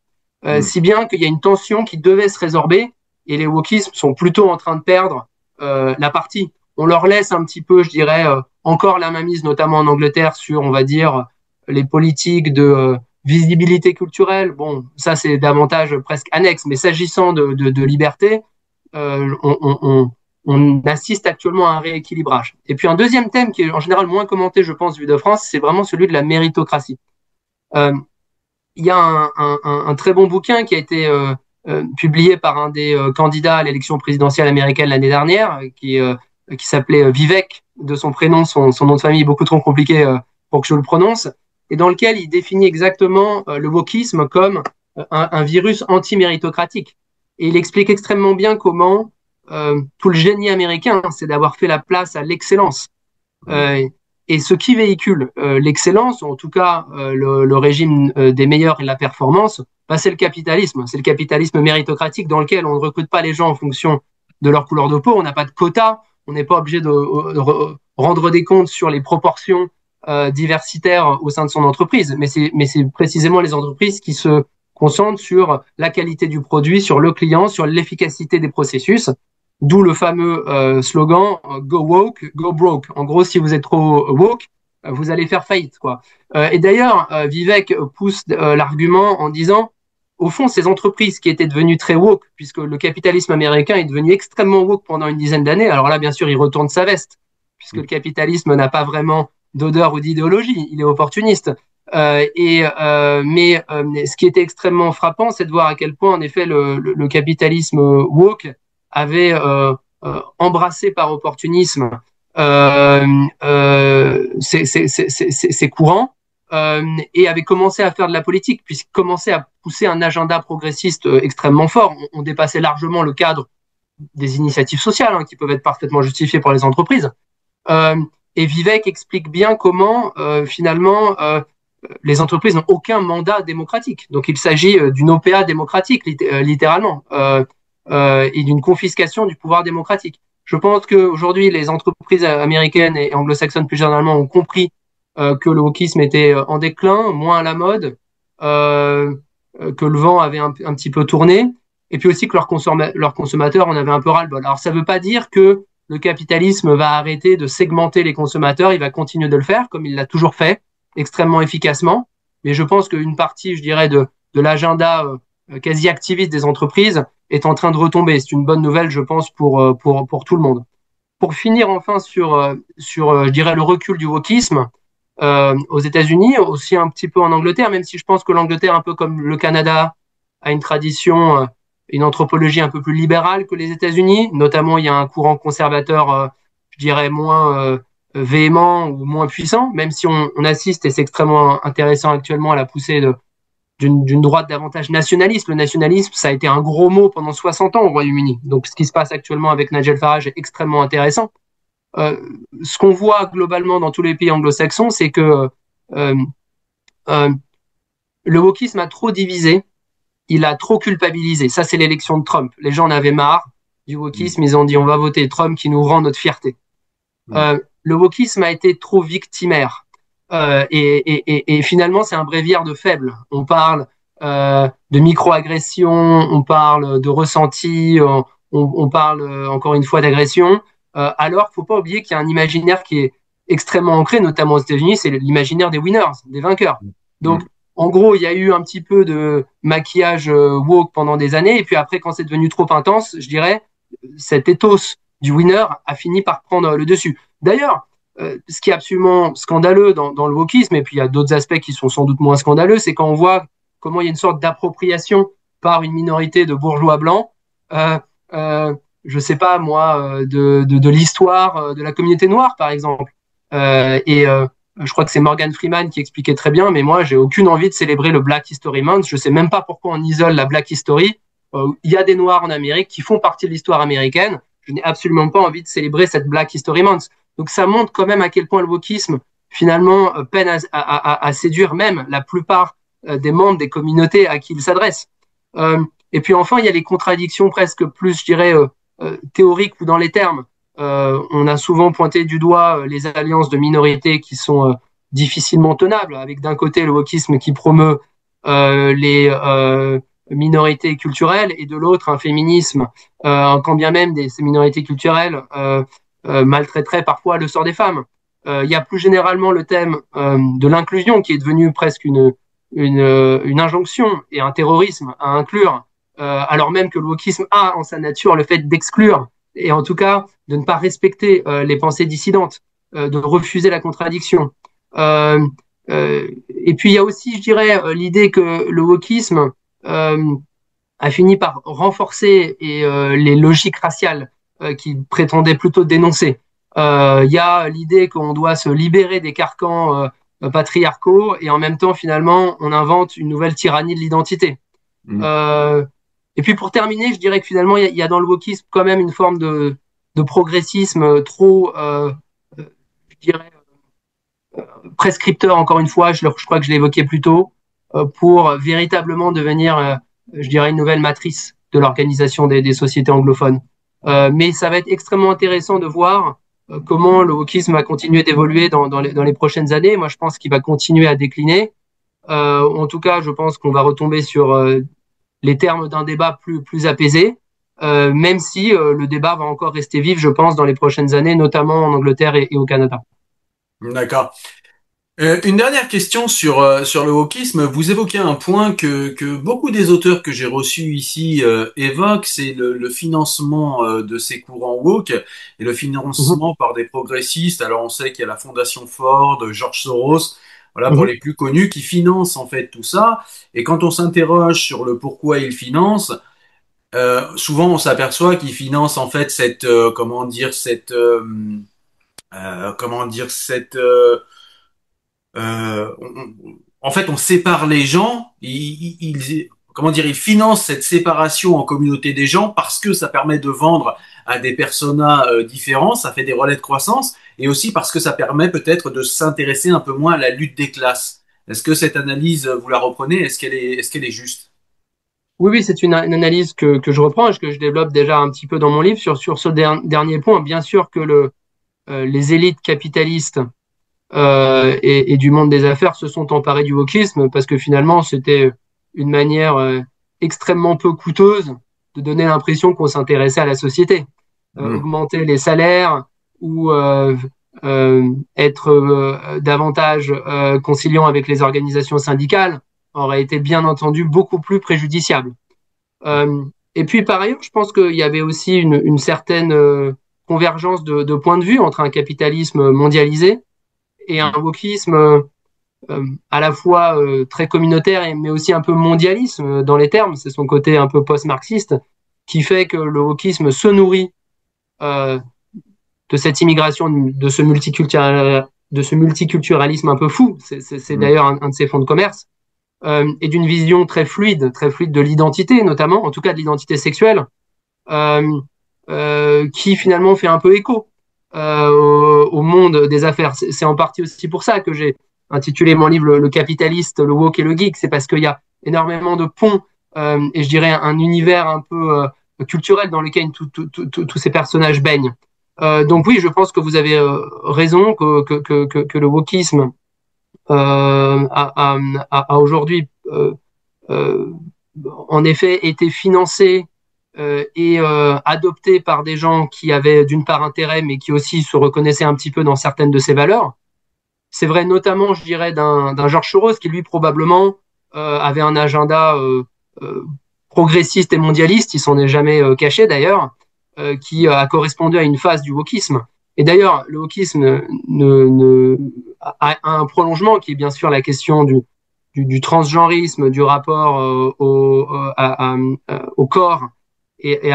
Si bien qu'il y a une tension qui devait se résorber et les wokismes sont plutôt en train de perdre la partie. On leur laisse un petit peu, je dirais, encore la mainmise, notamment en Angleterre, sur, on va dire, les politiques de visibilité culturelle. Bon, ça, c'est davantage presque annexe, mais s'agissant de liberté, on assiste actuellement à un rééquilibrage. Et puis un deuxième thème qui est en général moins commenté, je pense, vu de France, c'est vraiment celui de la méritocratie. Il y a un très bon bouquin qui a été publié par un des candidats à l'élection présidentielle américaine l'année dernière, qui s'appelait Vivek, de son prénom, son nom de famille est beaucoup trop compliqué pour que je le prononce, et dans lequel il définit exactement le wokisme comme un virus anti-méritocratique. Et il explique extrêmement bien comment tout le génie américain, c'est d'avoir fait la place à l'excellence. Et ce qui véhicule l'excellence, ou en tout cas le régime des meilleurs et la performance, c'est le capitalisme. C'est le capitalisme méritocratique dans lequel on ne recrute pas les gens en fonction de leur couleur de peau, on n'a pas de quota, on n'est pas obligé de rendre des comptes sur les proportions diversitaire au sein de son entreprise, mais c'est précisément les entreprises qui se concentrent sur la qualité du produit, sur le client, sur l'efficacité des processus, d'où le fameux slogan Go woke, go broke. En gros, si vous êtes trop woke, vous allez faire faillite, quoi. Et d'ailleurs, Vivek pousse l'argument en disant, au fond, ces entreprises qui étaient devenues très woke, puisque le capitalisme américain est devenu extrêmement woke pendant une dizaine d'années, alors là, bien sûr, il retourne sa veste, puisque le capitalisme n'a pas vraiment d'odeur ou d'idéologie, il est opportuniste. Mais ce qui était extrêmement frappant, c'est de voir à quel point, en effet, le capitalisme woke avait embrassé par opportunisme ces courants et avait commencé à faire de la politique, puisqu'il commençait à pousser un agenda progressiste extrêmement fort. On dépassait largement le cadre des initiatives sociales, qui peuvent être parfaitement justifiées par les entreprises. Et Vivek explique bien comment, finalement, les entreprises n'ont aucun mandat démocratique. Donc, il s'agit d'une OPA démocratique, littéralement, et d'une confiscation du pouvoir démocratique. Je pense qu'aujourd'hui, les entreprises américaines et anglo-saxonnes plus généralement ont compris que le wokisme était en déclin, moins à la mode, que le vent avait un petit peu tourné, et puis aussi que leurs consommateurs en avaient un peu ras-le-bol. Alors, ça ne veut pas dire que le capitalisme va arrêter de segmenter les consommateurs, il va continuer de le faire, comme il l'a toujours fait, extrêmement efficacement. Mais je pense qu'une partie, je dirais, de l'agenda quasi activiste des entreprises est en train de retomber. C'est une bonne nouvelle, je pense, pour tout le monde. Pour finir enfin sur je dirais, le recul du wokisme aux États-Unis, aussi un petit peu en Angleterre, même si je pense que l'Angleterre, un peu comme le Canada, a une tradition, une anthropologie un peu plus libérale que les États-Unis. Notamment, il y a un courant conservateur, je dirais, moins véhément ou moins puissant, même si on assiste, et c'est extrêmement intéressant actuellement, à la poussée d'une droite davantage nationaliste. Le nationalisme, ça a été un gros mot pendant 60 ans au Royaume-Uni. Donc, ce qui se passe actuellement avec Nigel Farage est extrêmement intéressant. Ce qu'on voit globalement dans tous les pays anglo-saxons, c'est que euh, euh, le wokisme a trop divisé, il a trop culpabilisé. Ça, c'est l'élection de Trump. Les gens en avaient marre du wokisme, ils ont dit on va voter Trump qui nous rend notre fierté. Le wokisme a été trop victimaire. Et finalement, c'est un bréviaire de faible. On parle de micro-agression, on parle de ressenti, on parle encore une fois d'agression. Alors, faut pas oublier qu'il y a un imaginaire qui est extrêmement ancré, notamment aux États-Unis, c'est l'imaginaire des winners, des vainqueurs. Donc, en gros, il y a eu un petit peu de maquillage woke pendant des années, et puis après, quand c'est devenu trop intense, je dirais, cet ethos du winner a fini par prendre le dessus. D'ailleurs, ce qui est absolument scandaleux dans le wokisme, et puis il y a d'autres aspects qui sont sans doute moins scandaleux, c'est quand on voit comment il y a une sorte d'appropriation par une minorité de bourgeois blancs, je sais pas moi, de l'histoire de la communauté noire, par exemple. Je crois que c'est Morgan Freeman qui expliquait très bien, mais moi, j'ai aucune envie de célébrer le Black History Month. Je sais même pas pourquoi on isole la Black History. Il y a des Noirs en Amérique qui font partie de l'histoire américaine. Je n'ai absolument pas envie de célébrer cette Black History Month. Donc ça montre quand même à quel point le wokisme, finalement, peine à séduire même la plupart des membres des communautés à qui il s'adresse. Et puis enfin, il y a les contradictions presque plus, je dirais, théoriques ou dans les termes. On a souvent pointé du doigt les alliances de minorités qui sont difficilement tenables, avec d'un côté le wokisme qui promeut les minorités culturelles et de l'autre un féminisme, quand bien même ces minorités culturelles maltraiteraient parfois le sort des femmes. Il y a plus généralement le thème de l'inclusion qui est devenu presque une injonction et un terrorisme à inclure, alors même que le wokisme a en sa nature le fait d'exclure et en tout cas de ne pas respecter les pensées dissidentes, de refuser la contradiction. Et puis il y a aussi, je dirais, l'idée que le wokisme a fini par renforcer les logiques raciales qu'il prétendait plutôt dénoncer. Il y a l'idée qu'on doit se libérer des carcans patriarcaux et en même temps, finalement, on invente une nouvelle tyrannie de l'identité. Et puis pour terminer, je dirais que finalement, il y a dans le wokisme quand même une forme de progressisme trop, je dirais, prescripteur, encore une fois, je crois que je l'ai évoqué plus tôt, pour véritablement devenir, je dirais, une nouvelle matrice de l'organisation des sociétés anglophones. Mais ça va être extrêmement intéressant de voir comment le wokisme va continuer d'évoluer dans les prochaines années. Moi, je pense qu'il va continuer à décliner. En tout cas, je pense qu'on va retomber sur les termes d'un débat plus apaisé, même si le débat va encore rester vif, je pense, dans les prochaines années, notamment en Angleterre et au Canada. D'accord. Une dernière question sur le wokisme. Vous évoquez un point que beaucoup des auteurs que j'ai reçus ici évoquent, c'est le financement de ces courants woke et le Mhm, financement par des progressistes. Alors on sait qu'il y a la Fondation Ford, George Soros, voilà pour mhm. les plus connus qui financent en fait tout ça. Et quand on s'interroge sur le pourquoi ils financent, souvent on s'aperçoit qu'ils financent en fait cette comment dire cette en fait, on sépare les gens. Comment dire, ils financent cette séparation en communauté des gens parce que ça permet de vendre à des personas différents, ça fait des relais de croissance, et aussi parce que ça permet peut-être de s'intéresser un peu moins à la lutte des classes. Est-ce que cette analyse, vous la reprenez? Est-ce qu'elle est juste? Oui, oui, c'est une analyse que je reprends et que je développe déjà un petit peu dans mon livre sur ce dernier point. Bien sûr que les élites capitalistes et du monde des affaires se sont emparés du wokisme parce que finalement, c'était une manière extrêmement peu coûteuse de donner l'impression qu'on s'intéressait à la société. Hmm. Augmenter les salaires ou être davantage conciliant avec les organisations syndicales aurait été bien entendu beaucoup plus préjudiciable. Et puis par ailleurs, je pense qu'il y avait aussi une certaine convergence de points de vue entre un capitalisme mondialisé et un wokisme à la fois très communautaire, mais aussi un peu mondialiste dans les termes. C'est son côté un peu post-marxiste qui fait que le wokisme se nourrit euh, de cette immigration, de ce multiculturalisme un peu fou. C'est Hmm. d'ailleurs un de ses fonds de commerce. Et d'une vision très fluide de l'identité, notamment, en tout cas de l'identité sexuelle, euh, qui finalement fait un peu écho au monde des affaires. C'est en partie aussi pour ça que j'ai intitulé mon livre le capitaliste, le woke et le geek. C'est parce qu'il y a énormément de ponts et je dirais un univers un peu culturel dans lequel tous ces personnages baignent. Donc oui, je pense que vous avez raison que le wokisme a aujourd'hui euh, en effet été financé et adopté par des gens qui avaient d'une part intérêt, mais qui aussi se reconnaissaient un petit peu dans certaines de ces valeurs. C'est vrai notamment, je dirais, d'un George Soros qui, lui, probablement, avait un agenda euh, progressiste et mondialiste, il s'en est jamais caché d'ailleurs, qui a correspondu à une phase du wokisme. Et d'ailleurs, le wokisme a un prolongement qui est bien sûr la question du transgenrisme, du rapport au corps qui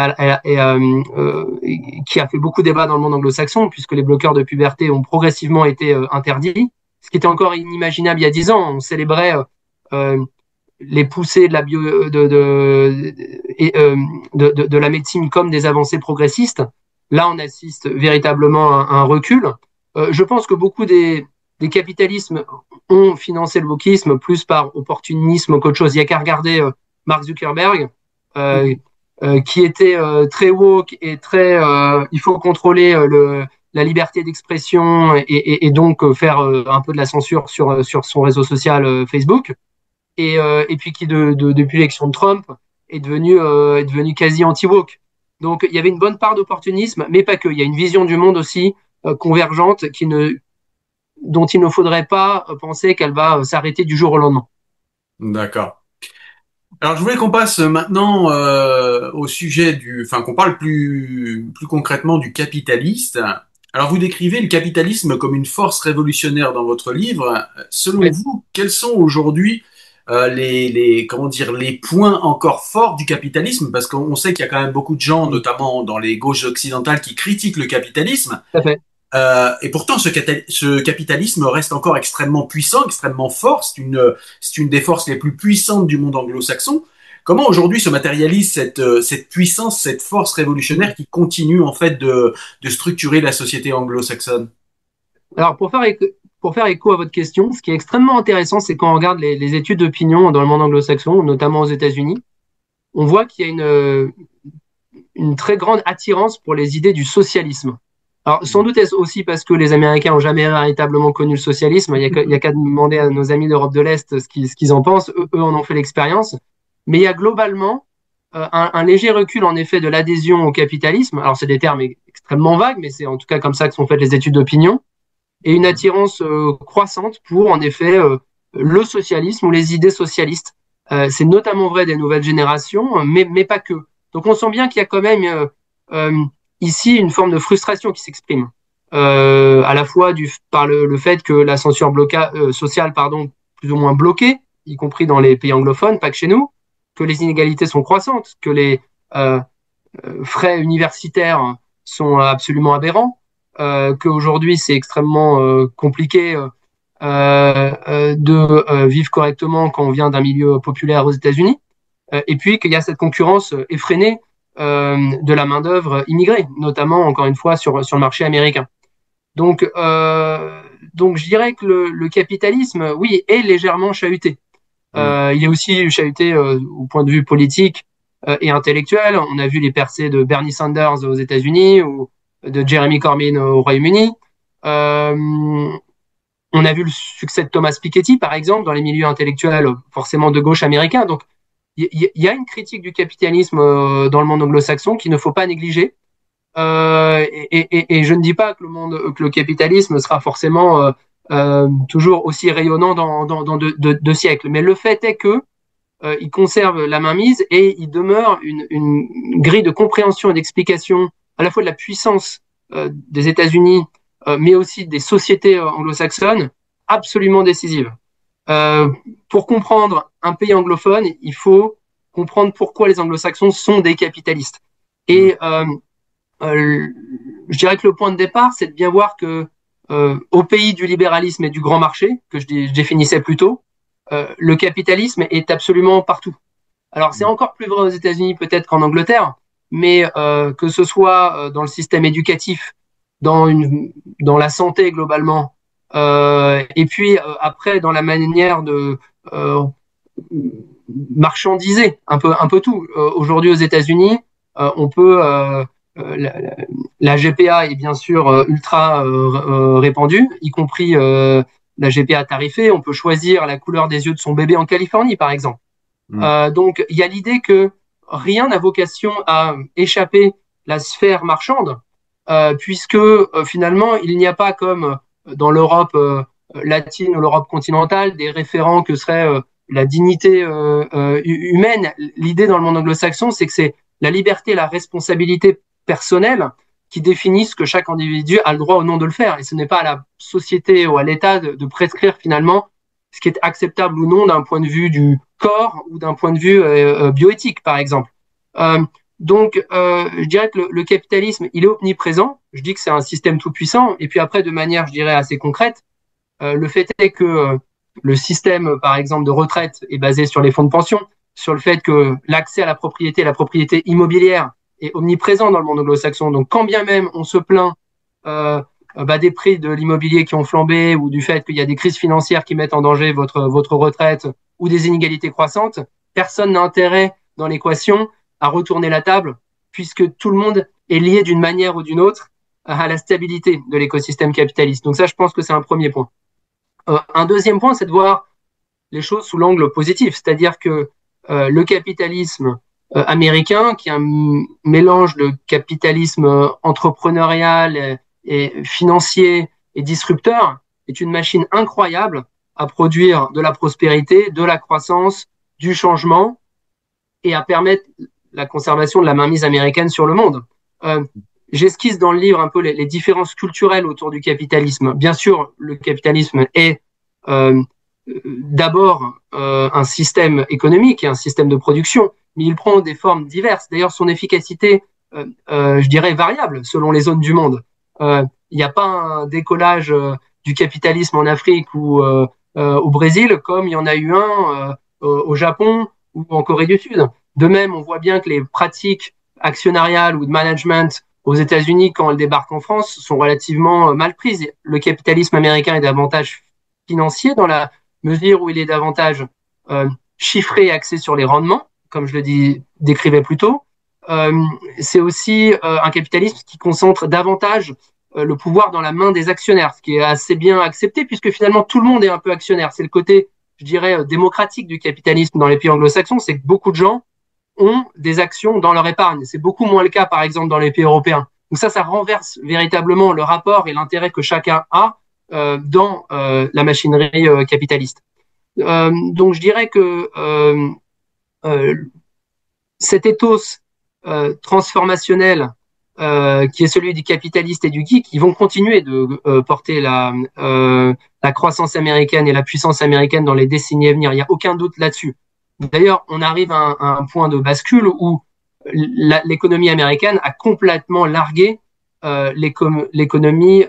a fait beaucoup débat dans le monde anglo-saxon, puisque les bloqueurs de puberté ont progressivement été interdits, ce qui était encore inimaginable il y a 10 ans. On célébrait euh, les poussées de la, bio, de la médecine comme des avancées progressistes. Là, on assiste véritablement à un recul. Je pense que beaucoup des capitalismes ont financé le wokisme plus par opportunisme qu'autre chose. Il n'y a qu'à regarder Mark Zuckerberg, euh, qui était très woke et très il faut contrôler la liberté d'expression et donc faire un peu de la censure sur son réseau social Facebook et puis qui depuis l'élection de Trump est devenu quasi anti-woke. Donc il y avait une bonne part d'opportunisme, mais pas que. Il y a une vision du monde aussi convergente dont il ne faudrait pas penser qu'elle va s'arrêter du jour au lendemain. D'accord. Alors, je voulais qu'on passe maintenant au sujet enfin, qu'on parle plus concrètement du capitaliste. Alors, vous décrivez le capitalisme comme une force révolutionnaire dans votre livre. Selon Oui. vous, quels sont aujourd'hui comment dire, les points encore forts du capitalisme? Parce qu'on sait qu'il y a quand même beaucoup de gens, Tout notamment dans les gauches occidentales, qui critiquent le capitalisme. à fait. Et pourtant, ce capitalisme reste encore extrêmement puissant, extrêmement fort. C'est une des forces les plus puissantes du monde anglo-saxon. Comment aujourd'hui se matérialise cette puissance, cette force révolutionnaire qui continue en fait de structurer la société anglo-saxonne? Alors, pour faire écho à votre question, ce qui est extrêmement intéressant, c'est quand on regarde les études d'opinion dans le monde anglo-saxon, notamment aux États-Unis, on voit qu'il y a une très grande attirance pour les idées du socialisme. Alors, sans doute est-ce aussi parce que les Américains ont jamais véritablement connu le socialisme. Il y a qu'à demander à nos amis d'Europe de l'Est ce qu'ils en pensent. Eux en ont fait l'expérience. Mais il y a globalement un léger recul, en effet, de l'adhésion au capitalisme. Alors, c'est des termes extrêmement vagues, mais c'est en tout cas comme ça que sont faites les études d'opinion. Et une attirance croissante pour, en effet, le socialisme ou les idées socialistes. C'est notamment vrai des nouvelles générations, mais pas que. Donc, on sent bien qu'il y a quand même euh, ici une forme de frustration qui s'exprime, à la fois par le fait que la censure sociale, pardon, plus ou moins bloquée, y compris dans les pays anglophones, pas que chez nous, que les inégalités sont croissantes, que les frais universitaires sont absolument aberrants, qu'aujourd'hui c'est extrêmement compliqué de vivre correctement quand on vient d'un milieu populaire aux États-Unis, et puis qu'il y a cette concurrence effrénée de la main-d'œuvre immigrée, notamment, encore une fois, sur le marché américain. Donc je dirais que le capitalisme, oui, est légèrement chahuté. Il est aussi chahuté au point de vue politique et intellectuel. On a vu les percées de Bernie Sanders aux États-Unis ou de Jeremy Corbyn au Royaume-Uni. On a vu le succès de Thomas Piketty, par exemple, dans les milieux intellectuels forcément de gauche américains. Donc il y a une critique du capitalisme dans le monde anglo-saxon qu'il ne faut pas négliger. Et je ne dis pas que que le capitalisme sera forcément toujours aussi rayonnant dans deux siècles, mais le fait est que il conserve la mainmise et il demeure une grille de compréhension et d'explication à la fois de la puissance des États-Unis, mais aussi des sociétés anglo-saxonnes, absolument décisive. Euh, pour comprendre un pays anglophone, il faut comprendre pourquoi les anglo-saxons sont des capitalistes. Et je dirais que le point de départ, c'est de bien voir que au pays du libéralisme et du grand marché, que je définissais plus tôt, le capitalisme est absolument partout. Alors c'est encore plus vrai aux États-Unis peut-être qu'en Angleterre, mais que ce soit dans le système éducatif, dans la santé globalement, et puis après dans la manière de marchandiser un peu tout. Aujourd'hui aux États-Unis, on peut la GPA est bien sûr ultra répandue, y compris la GPA tarifée. On peut choisir la couleur des yeux de son bébé en Californie, par exemple. Donc, il y a l'idée que rien n'a vocation à échapper la sphère marchande, puisque finalement, il n'y a pas comme dans l'Europe latine ou l'Europe continentale des référents que serait la dignité humaine. L'idée dans le monde anglo-saxon, c'est que c'est la liberté, la responsabilité personnelle qui définissent que chaque individu a le droit ou non de le faire. Et ce n'est pas à la société ou à l'État de prescrire finalement ce qui est acceptable ou non d'un point de vue du corps ou d'un point de vue bioéthique, par exemple. Je dirais que le capitalisme, il est omniprésent. Je dis que c'est un système tout puissant. Et puis après, de manière, je dirais, assez concrète, le fait est que le système, par exemple, de retraite est basé sur les fonds de pension, sur le fait que l'accès à la propriété immobilière est omniprésent dans le monde anglo-saxon. Donc, quand bien même on se plaint des prix de l'immobilier qui ont flambé ou du fait qu'il y a des crises financières qui mettent en danger votre retraite ou des inégalités croissantes, personne n'a intérêt dans l'équation à retourner la table puisque tout le monde est lié d'une manière ou d'une autre à la stabilité de l'écosystème capitaliste. Donc ça, je pense que c'est un premier point. Un deuxième point, c'est de voir les choses sous l'angle positif, c'est-à-dire que le capitalisme américain, qui est un mélange de capitalisme entrepreneurial et financier et disrupteur, est une machine incroyable à produire de la prospérité, de la croissance, du changement et à permettre la conservation de la mainmise américaine sur le monde. J'esquisse dans le livre un peu les différences culturelles autour du capitalisme. Bien sûr, le capitalisme est d'abord un système économique et un système de production, mais il prend des formes diverses. D'ailleurs, son efficacité, je dirais, est variable selon les zones du monde. Il n'y a pas un décollage du capitalisme en Afrique ou au Brésil comme il y en a eu un au Japon ou en Corée du Sud. De même, on voit bien que les pratiques actionnariales ou de management aux États-Unis, quand elles débarquent en France, sont relativement mal prises. Le capitalisme américain est davantage financier dans la mesure où il est davantage chiffré et axé sur les rendements, comme je le décrivais plus tôt. C'est aussi un capitalisme qui concentre davantage le pouvoir dans la main des actionnaires, ce qui est assez bien accepté puisque finalement tout le monde est un peu actionnaire. C'est le côté, je dirais, démocratique du capitalisme dans les pays anglo-saxons, c'est que beaucoup de gens ont des actions dans leur épargne. C'est beaucoup moins le cas, par exemple, dans les pays européens. Donc ça renverse véritablement le rapport et l'intérêt que chacun a dans la machinerie capitaliste. Donc je dirais que euh, cet ethos transformationnel qui est celui du capitaliste et du geek, ils vont continuer de porter la croissance américaine et la puissance américaine dans les décennies à venir. Il n'y a aucun doute là-dessus. D'ailleurs, on arrive à un point de bascule où l'économie américaine a complètement largué l'économie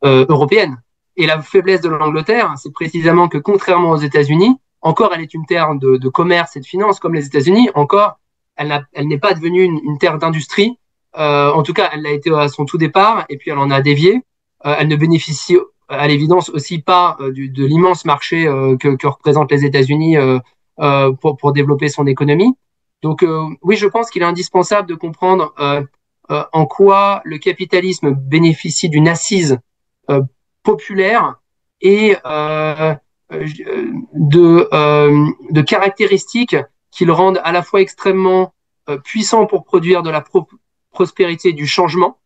européenne. Et la faiblesse de l'Angleterre, c'est précisément que contrairement aux États-Unis, encore elle est une terre de commerce et de finance comme les États-Unis, encore elle n'est pas devenue une terre d'industrie. En tout cas, elle l'a été à son tout départ, et puis elle en a dévié. Elle ne bénéficie à l'évidence aussi pas de l'immense marché que représentent les États-Unis pour développer son économie. Donc oui, je pense qu'il est indispensable de comprendre en quoi le capitalisme bénéficie d'une assise populaire et de caractéristiques qui le rendent à la fois extrêmement puissant pour produire de la prospérité et du changement,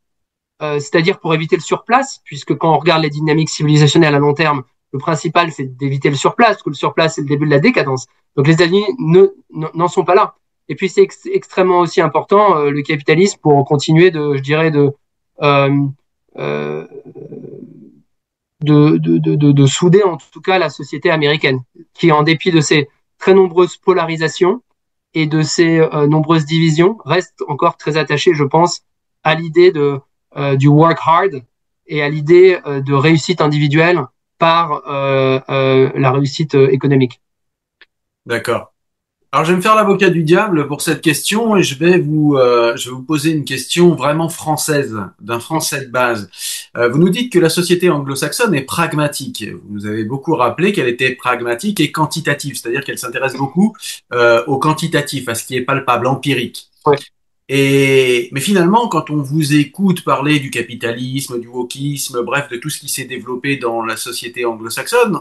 c'est-à-dire pour éviter le surplace, puisque quand on regarde les dynamiques civilisationnelles à long terme, le principal c'est d'éviter le surplace, parce que le surplace c'est le début de la décadence. Donc les États-Unis n'en sont pas là. Et puis c'est extrêmement aussi important le capitalisme pour continuer je dirais, euh, euh, de souder en tout cas la société américaine, qui en dépit de ses très nombreuses polarisations et de ses nombreuses divisions, reste encore très attachée, je pense, à l'idée du work hard et à l'idée de réussite individuelle par la réussite économique. D'accord. Alors, je vais me faire l'avocat du diable pour cette question et je vais vous poser une question vraiment française, d'un Français de base. Vous nous dites que la société anglo-saxonne est pragmatique. Vous nous avez beaucoup rappelé qu'elle était pragmatique et quantitative, c'est-à-dire qu'elle s'intéresse beaucoup au quantitatif, à ce qui est palpable, empirique. Ouais. Mais finalement, quand on vous écoute parler du capitalisme, du wokisme, bref, de tout ce qui s'est développé dans la société anglo-saxonne,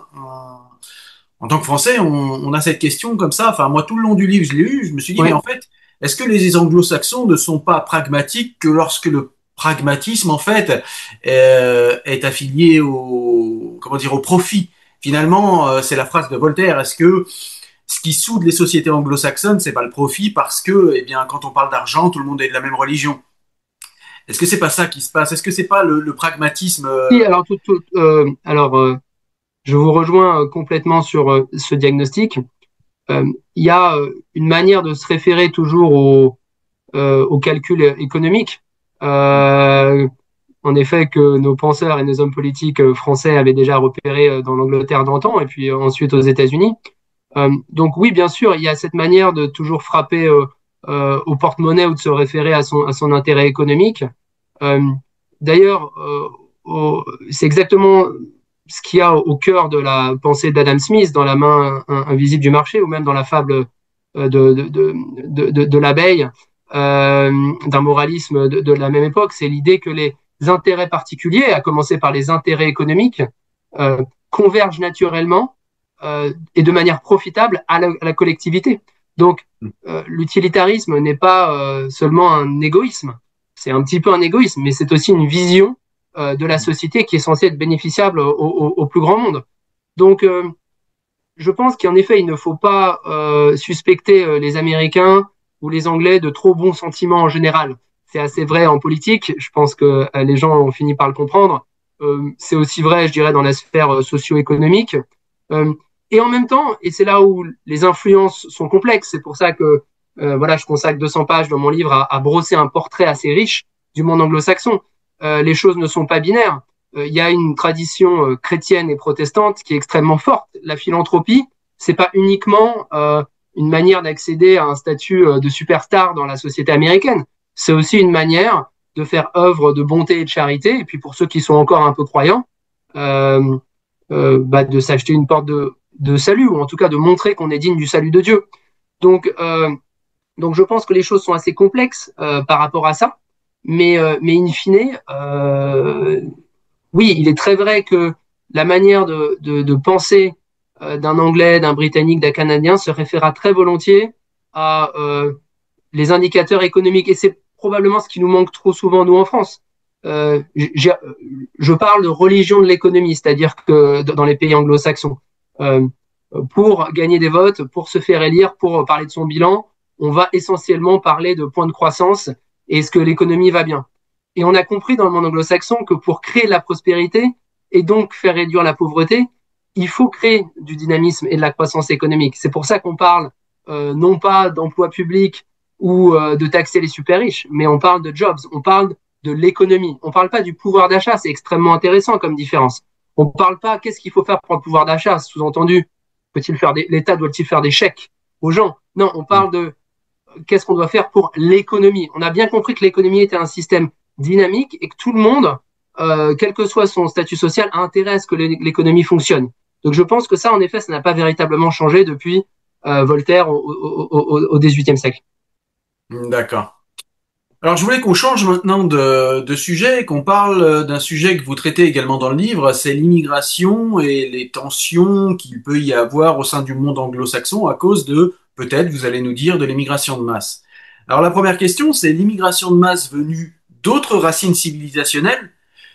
en tant que Français, on a cette question comme ça. Enfin, moi, tout le long du livre, je l'ai eu. Je me suis dit, mais Ouais. en fait, est-ce que les anglo-saxons ne sont pas pragmatiques que lorsque le pragmatisme, en fait, est affilié comment dire, au profit? Finalement, c'est la phrase de Voltaire. Est-ce que ce qui soude les sociétés anglo-saxonnes, c'est pas le profit parce que, eh bien, quand on parle d'argent, tout le monde est de la même religion. Est-ce que c'est pas ça qui se passe? Est-ce que c'est pas le pragmatisme Oui, alors, je vous rejoins complètement sur ce diagnostic. Il y a une manière de se référer toujours au calcul économique. Euh, En effet, que nos penseurs et nos hommes politiques français avaient déjà repéré dans l'Angleterre d'antan et puis ensuite aux États-Unis. Donc oui, bien sûr, il y a cette manière de toujours frapper au porte-monnaie ou de se référer à son intérêt économique. Euh, D'ailleurs, c'est exactement ce qu'il y a au cœur de la pensée d'Adam Smith dans La main invisible du marché ou même dans la fable de l'abeille, d'un moralisme de la même époque. C'est l'idée que les intérêts particuliers, à commencer par les intérêts économiques, convergent naturellement et de manière profitable à la collectivité. Donc, l'utilitarisme n'est pas seulement un égoïsme, c'est un petit peu un égoïsme, mais c'est aussi une vision de la société qui est censée être bénéficiable au plus grand monde. Donc, je pense qu'en effet, il ne faut pas suspecter les Américains ou les Anglais de trop bons sentiments en général. C'est assez vrai en politique, je pense que les gens ont fini par le comprendre. C'est aussi vrai, je dirais, dans la sphère socio-économique. Euh, et en même temps, et c'est là où les influences sont complexes, c'est pour ça que voilà, je consacre 200 pages dans mon livre à brosser un portrait assez riche du monde anglo-saxon. Les choses ne sont pas binaires. Il y a une tradition chrétienne et protestante qui est extrêmement forte. La philanthropie, c'est pas uniquement une manière d'accéder à un statut de superstar dans la société américaine. C'est aussi une manière de faire œuvre de bonté et de charité. Et puis pour ceux qui sont encore un peu croyants, de s'acheter une porte de salut, ou en tout cas de montrer qu'on est digne du salut de Dieu. Donc, donc je pense que les choses sont assez complexes par rapport à ça. mais in fine, oui, il est très vrai que la manière de penser d'un Anglais, d'un Britannique, d'un Canadien se référera très volontiers à les indicateurs économiques. Et c'est probablement ce qui nous manque trop souvent, nous, en France. Je parle de religion de l'économie, c'est-à-dire que dans les pays anglo-saxons, euh, pour gagner des votes, pour se faire élire, pour parler de son bilan, on va essentiellement parler de points de croissance et est-ce que l'économie va bien. Et on a compris dans le monde anglo-saxon que pour créer de la prospérité et donc faire réduire la pauvreté, il faut créer du dynamisme et de la croissance économique. C'est pour ça qu'on parle non pas d'emploi public ou de taxer les super riches, mais on parle de jobs, on parle de l'économie. On ne parle pas du pouvoir d'achat, c'est extrêmement intéressant comme différence. On ne parle pas qu'est-ce qu'il faut faire pour le pouvoir d'achat, sous-entendu, l'État doit-il faire des chèques aux gens? Non, on parle de qu'est-ce qu'on doit faire pour l'économie. On a bien compris que l'économie était un système dynamique et que tout le monde, quel que soit son statut social, a intérêt à ce que l'économie fonctionne. Donc je pense que ça, en effet, ça n'a pas véritablement changé depuis Voltaire au XVIIIe siècle. D'accord. Alors, je voulais qu'on change maintenant de sujet, qu'on parle d'un sujet que vous traitez également dans le livre, c'est l'immigration et les tensions qu'il peut y avoir au sein du monde anglo-saxon à cause de, peut-être, vous allez nous dire, de l'immigration de masse. Alors, la première question, c'est l'immigration de masse venue d'autres racines civilisationnelles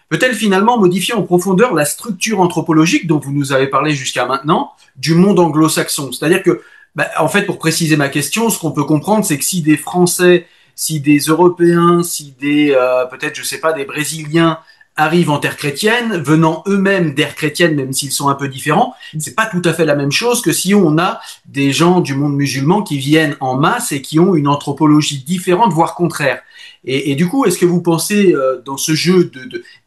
peut-elle finalement modifier en profondeur la structure anthropologique dont vous nous avez parlé jusqu'à maintenant du monde anglo-saxon? C'est-à-dire que, bah, en fait, pour préciser ma question, ce qu'on peut comprendre, c'est que si des Français, si des Européens, si des, peut-être, je sais pas, des Brésiliens arrivent en terre chrétienne, venant eux-mêmes d'air chrétienne, même s'ils sont un peu différents, c'est pas tout à fait la même chose que si on a des gens du monde musulman qui viennent en masse et qui ont une anthropologie différente, voire contraire. Et du coup, est-ce que vous pensez, dans ce jeu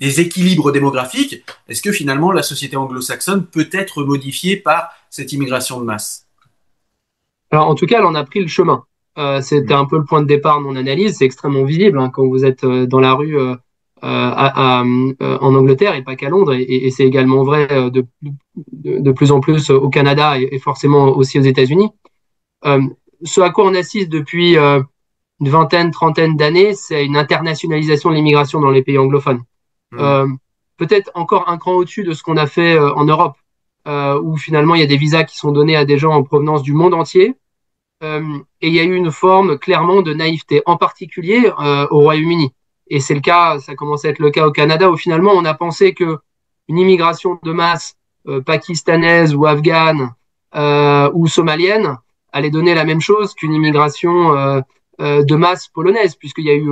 des équilibres démographiques, est-ce que finalement la société anglo-saxonne peut être modifiée par cette immigration de masse? Alors, en tout cas, elle en a pris le chemin. C'était un peu le point de départ de mon analyse. C'est extrêmement visible hein, quand vous êtes dans la rue en Angleterre et pas qu'à Londres. Et c'est également vrai de plus en plus au Canada et forcément aussi aux États-Unis. Euh, Ce à quoi on assiste depuis une vingtaine, trentaine d'années, c'est une internationalisation de l'immigration dans les pays anglophones. Mm. Euh, Peut-être encore un cran au-dessus de ce qu'on a fait en Europe, où finalement il y a des visas qui sont donnés à des gens en provenance du monde entier. Et il y a eu une forme clairement de naïveté, en particulier au Royaume-Uni. Et c'est le cas, ça commence à être le cas au Canada, où finalement on a pensé que une immigration de masse pakistanaise ou afghane ou somalienne allait donner la même chose qu'une immigration de masse polonaise, puisqu'il y a eu,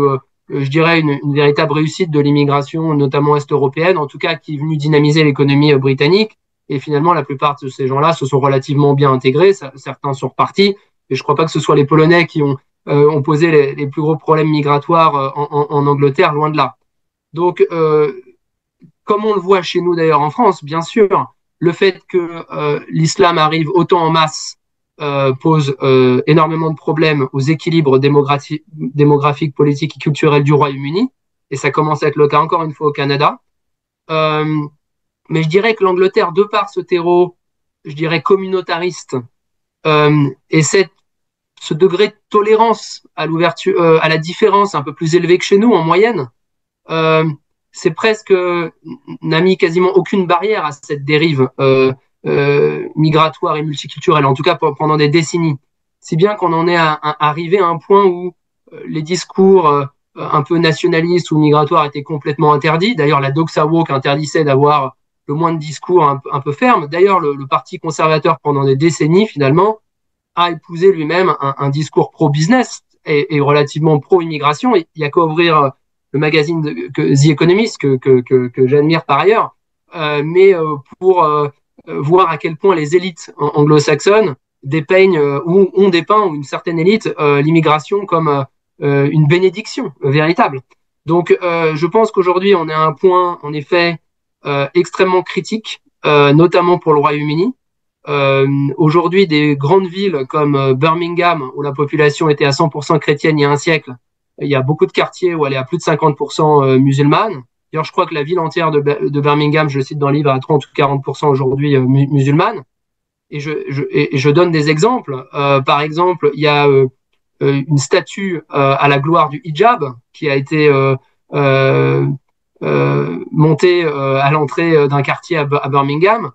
je dirais, une véritable réussite de l'immigration, notamment est-européenne, en tout cas qui est venue dynamiser l'économie britannique. Et finalement, la plupart de ces gens-là se sont relativement bien intégrés. Certains sont repartis. Et je ne crois pas que ce soit les Polonais qui ont posé les plus gros problèmes migratoires en Angleterre, loin de là. Donc, comme on le voit chez nous d'ailleurs en France, bien sûr, le fait que l'islam arrive autant en masse pose énormément de problèmes aux équilibres démographiques, politiques et culturels du Royaume-Uni. Et ça commence à être le cas encore une fois au Canada. Euh, mais je dirais que l'Angleterre, de par ce terreau, je dirais communautariste, et ce degré de tolérance à l'ouverture, à la différence un peu plus élevé que chez nous en moyenne, euh, c'est presque n'a mis quasiment aucune barrière à cette dérive migratoire et multiculturelle, en tout cas pendant des décennies. Si bien qu'on en est arrivé à un point où les discours un peu nationalistes ou migratoires étaient complètement interdits. D'ailleurs, la Doxa Walk interdisait d'avoir le moins de discours un peu fermes. D'ailleurs, le Parti conservateur, pendant des décennies, finalement, a épousé lui-même un discours pro-business et relativement pro-immigration. Il n'y a qu'à ouvrir le magazine The Economist, que j'admire par ailleurs, mais pour voir à quel point les élites anglo-saxonnes dépeignent ou ont dépeint, ou une certaine élite, l'immigration comme une bénédiction véritable. Donc je pense qu'aujourd'hui on est à un point en effet extrêmement critique, notamment pour le Royaume-Uni. Aujourd'hui, des grandes villes comme Birmingham, où la population était à 100% chrétienne il y a un siècle, il y a beaucoup de quartiers où elle est à plus de 50% musulmane. D'ailleurs, je crois que la ville entière de Birmingham, je le cite dans le livre, à 30 ou 40% aujourd'hui musulmane. Et je donne des exemples. Par exemple, il y a une statue à la gloire du hijab qui a été montée à l'entrée d'un quartier à Birmingham.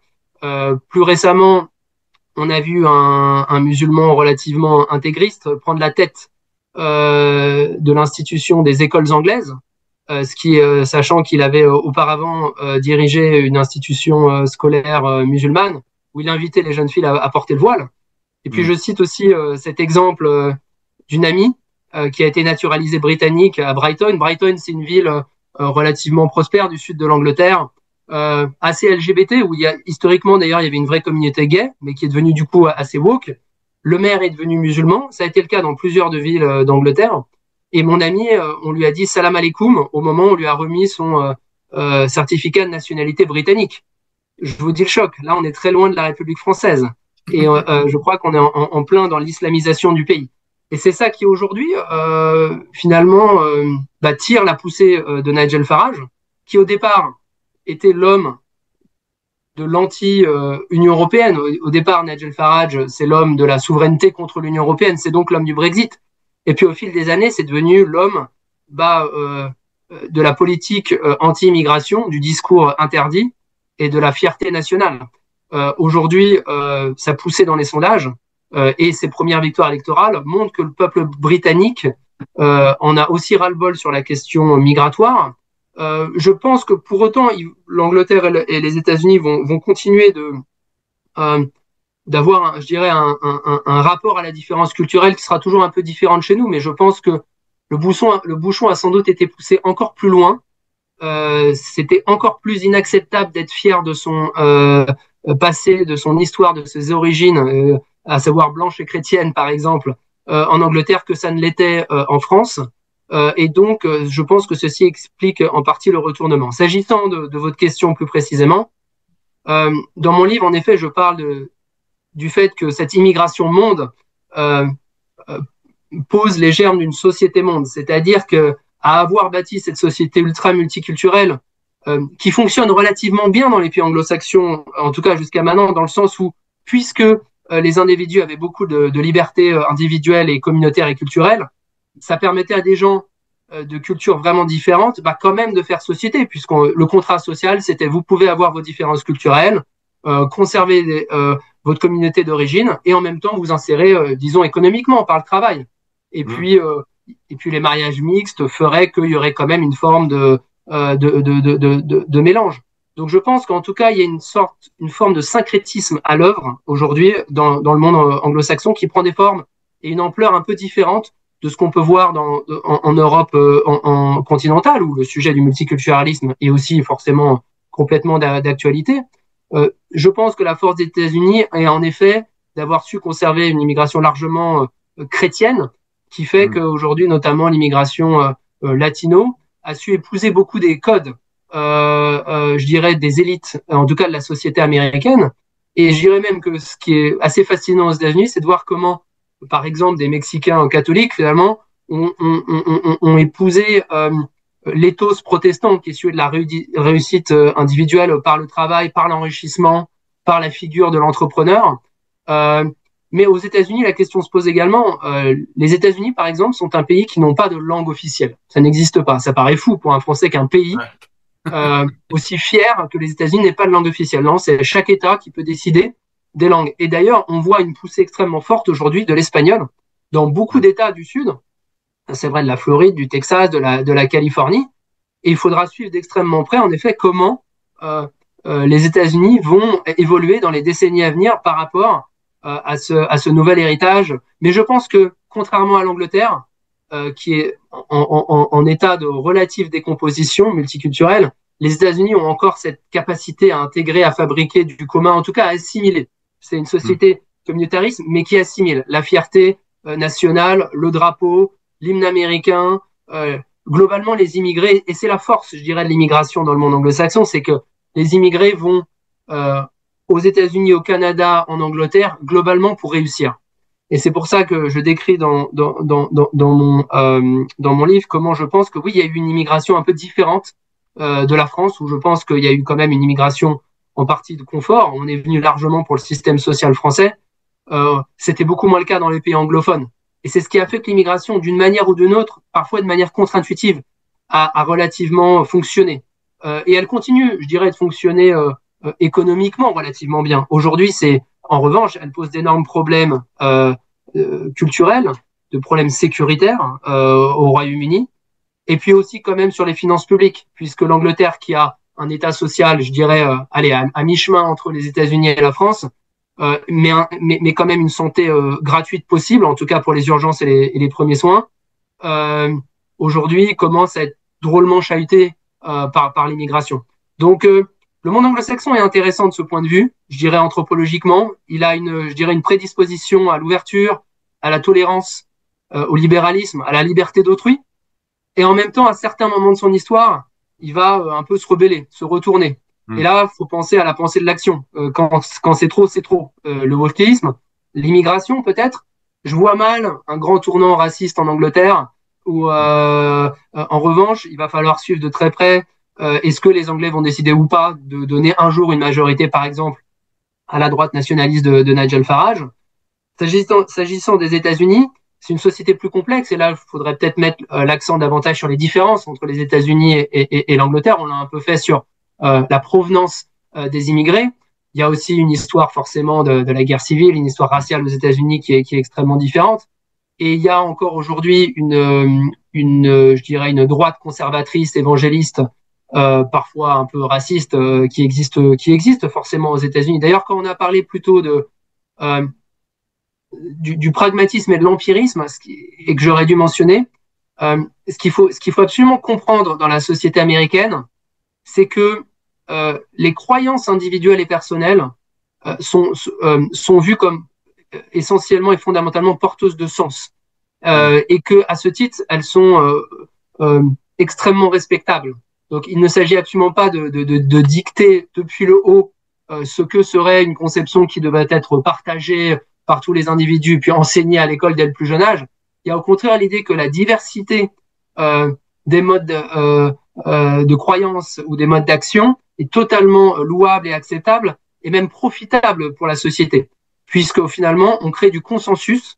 Plus récemment, on a vu un musulman relativement intégriste prendre la tête de l'institution des écoles anglaises, sachant qu'il avait auparavant dirigé une institution scolaire musulmane où il invitait les jeunes filles à porter le voile. Et puis je cite aussi cet exemple d'une amie qui a été naturalisée britannique à Brighton. Brighton, c'est une ville relativement prospère du sud de l'Angleterre, assez LGBT, où il y a historiquement d'ailleurs il y avait une vraie communauté gay, mais qui est devenue du coup assez woke. Le maire est devenu musulman, ça a été le cas dans plusieurs de villes d'Angleterre. Et mon ami, on lui a dit salam alaikum au moment où on lui a remis son certificat de nationalité britannique. Je vous dis le choc, là on est très loin de la République française. Et je crois qu'on est en plein dans l'islamisation du pays. Et c'est ça qui aujourd'hui, finalement, tire la poussée de Nigel Farage, qui au départ était l'homme de l'anti-Union européenne. Au départ, Nigel Farage, c'est l'homme de la souveraineté contre l'Union européenne, c'est donc l'homme du Brexit. Et puis au fil des années, c'est devenu l'homme de la politique anti-immigration, du discours interdit et de la fierté nationale. Aujourd'hui, ça poussait dans les sondages et ses premières victoires électorales montrent que le peuple britannique en a aussi ras-le-bol sur la question migratoire. Je pense que pour autant, l'Angleterre et les États-Unis vont continuer d'avoir, je dirais, un rapport à la différence culturelle qui sera toujours un peu différent de chez nous, mais je pense que le bouchon a sans doute été poussé encore plus loin. C'était encore plus inacceptable d'être fier de son passé, de son histoire, de ses origines, à savoir blanche et chrétienne, par exemple, en Angleterre, que ça ne l'était en France. Et donc, je pense que ceci explique en partie le retournement. S'agissant de votre question plus précisément, dans mon livre, en effet, je parle du fait que cette immigration monde pose les germes d'une société monde. C'est-à-dire que à avoir bâti cette société ultra multiculturelle qui fonctionne relativement bien dans les pays anglo-saxons, en tout cas jusqu'à maintenant, dans le sens où, puisque les individus avaient beaucoup de liberté individuelle et communautaire et culturelle, ça permettait à des gens de cultures vraiment différentes quand même de faire société, puisque le contrat social, c'était vous pouvez avoir vos différences culturelles, conserver votre communauté d'origine et en même temps vous insérer, disons, économiquement par le travail. Et puis les mariages mixtes feraient qu'il y aurait quand même une forme de mélange. Donc je pense qu'en tout cas, il y a une forme de syncrétisme à l'œuvre aujourd'hui dans le monde anglo-saxon qui prend des formes et une ampleur un peu différente de ce qu'on peut voir en Europe en continentale, où le sujet du multiculturalisme est aussi forcément complètement d'actualité. Je pense que la force des États-Unis est en effet d'avoir su conserver une immigration largement chrétienne, qui fait qu'aujourd'hui, notamment l'immigration latino, a su épouser beaucoup des codes, je dirais, des élites, en tout cas de la société américaine. Et je dirais même que ce qui est assez fascinant aux États-Unis, c'est de voir comment, par exemple, des Mexicains catholiques, finalement, ont épousé l'éthos protestant, qui est celui de la réussite individuelle par le travail, par l'enrichissement, par la figure de l'entrepreneur. Mais aux États-Unis, la question se pose également. Les États-Unis, par exemple, sont un pays qui n'ont pas de langue officielle. Ça n'existe pas. Ça paraît fou pour un Français qu'un pays aussi fier que les États-Unis n'ait pas de langue officielle. Non, c'est chaque État qui peut décider des langues. Et d'ailleurs, on voit une poussée extrêmement forte aujourd'hui de l'espagnol dans beaucoup d'États du Sud. C'est vrai de la Floride, du Texas, de la Californie. Et il faudra suivre d'extrêmement près, en effet, comment les États-Unis vont évoluer dans les décennies à venir par rapport à ce nouvel héritage. Mais je pense que, contrairement à l'Angleterre, qui est en état de relative décomposition multiculturelle, les États-Unis ont encore cette capacité à intégrer, à fabriquer du commun, en tout cas à assimiler. C'est une société communautariste, mais qui assimile la fierté nationale, le drapeau, l'hymne américain, globalement les immigrés, et c'est la force, je dirais, de l'immigration dans le monde anglo-saxon, c'est que les immigrés vont aux États-Unis, au Canada, en Angleterre, globalement pour réussir. Et c'est pour ça que je décris dans mon livre comment je pense que oui, il y a eu une immigration un peu différente de la France, où je pense qu'il y a eu quand même une immigration en partie de confort. On est venu largement pour le système social français. C'était beaucoup moins le cas dans les pays anglophones. Et c'est ce qui a fait que l'immigration, d'une manière ou d'une autre, parfois de manière contre-intuitive, a relativement fonctionné. Et elle continue, je dirais, de fonctionner économiquement relativement bien. Aujourd'hui, en revanche, elle pose d'énormes problèmes culturels, de problèmes sécuritaires au Royaume-Uni, et puis aussi quand même sur les finances publiques, puisque l'Angleterre, qui a un État social, je dirais, allez, à mi-chemin entre les États-Unis et la France, mais quand même une santé gratuite possible, en tout cas pour les urgences et les premiers soins, euh, aujourd'hui commence à être drôlement chahuté par l'immigration. Donc, le monde anglo-saxon est intéressant de ce point de vue, je dirais anthropologiquement. Il a je dirais une prédisposition à l'ouverture, à la tolérance, au libéralisme, à la liberté d'autrui. Et en même temps, à certains moments de son histoire, il va un peu se rebeller, se retourner. Et Hmm. là, il faut penser à la pensée de l'action. Quand c'est trop, c'est trop. Le wokisme, l'immigration peut-être. Je vois mal un grand tournant raciste en Angleterre où, en revanche, il va falloir suivre de très près est-ce que les Anglais vont décider ou pas de donner un jour une majorité, par exemple, à la droite nationaliste de Nigel Farage. S'agissant des États-Unis, c'est une société plus complexe et là, il faudrait peut-être mettre l'accent davantage sur les différences entre les États-Unis et l'Angleterre. On l'a un peu fait sur la provenance des immigrés. Il y a aussi une histoire forcément de la guerre civile, une histoire raciale aux États-Unis qui est extrêmement différente. Et il y a encore aujourd'hui je dirais, une droite conservatrice, évangéliste, parfois un peu raciste, qui existe forcément aux États-Unis. D'ailleurs, quand on a parlé plutôt euh, du pragmatisme et de l'empirisme, et que j'aurais dû mentionner, ce qu'il faut absolument comprendre dans la société américaine, c'est que les croyances individuelles et personnelles sont vues comme essentiellement et fondamentalement porteuses de sens. Hmm. Et que à ce titre, elles sont euh, extrêmement respectables. Donc, il ne s'agit absolument pas de dicter depuis le haut ce que serait une conception qui devrait être partagée par tous les individus, puis enseignée à l'école dès le plus jeune âge. Il y a au contraire l'idée que la diversité des modes de croyance ou des modes d'action est totalement louable et acceptable, et même profitable pour la société, puisque finalement, on crée du consensus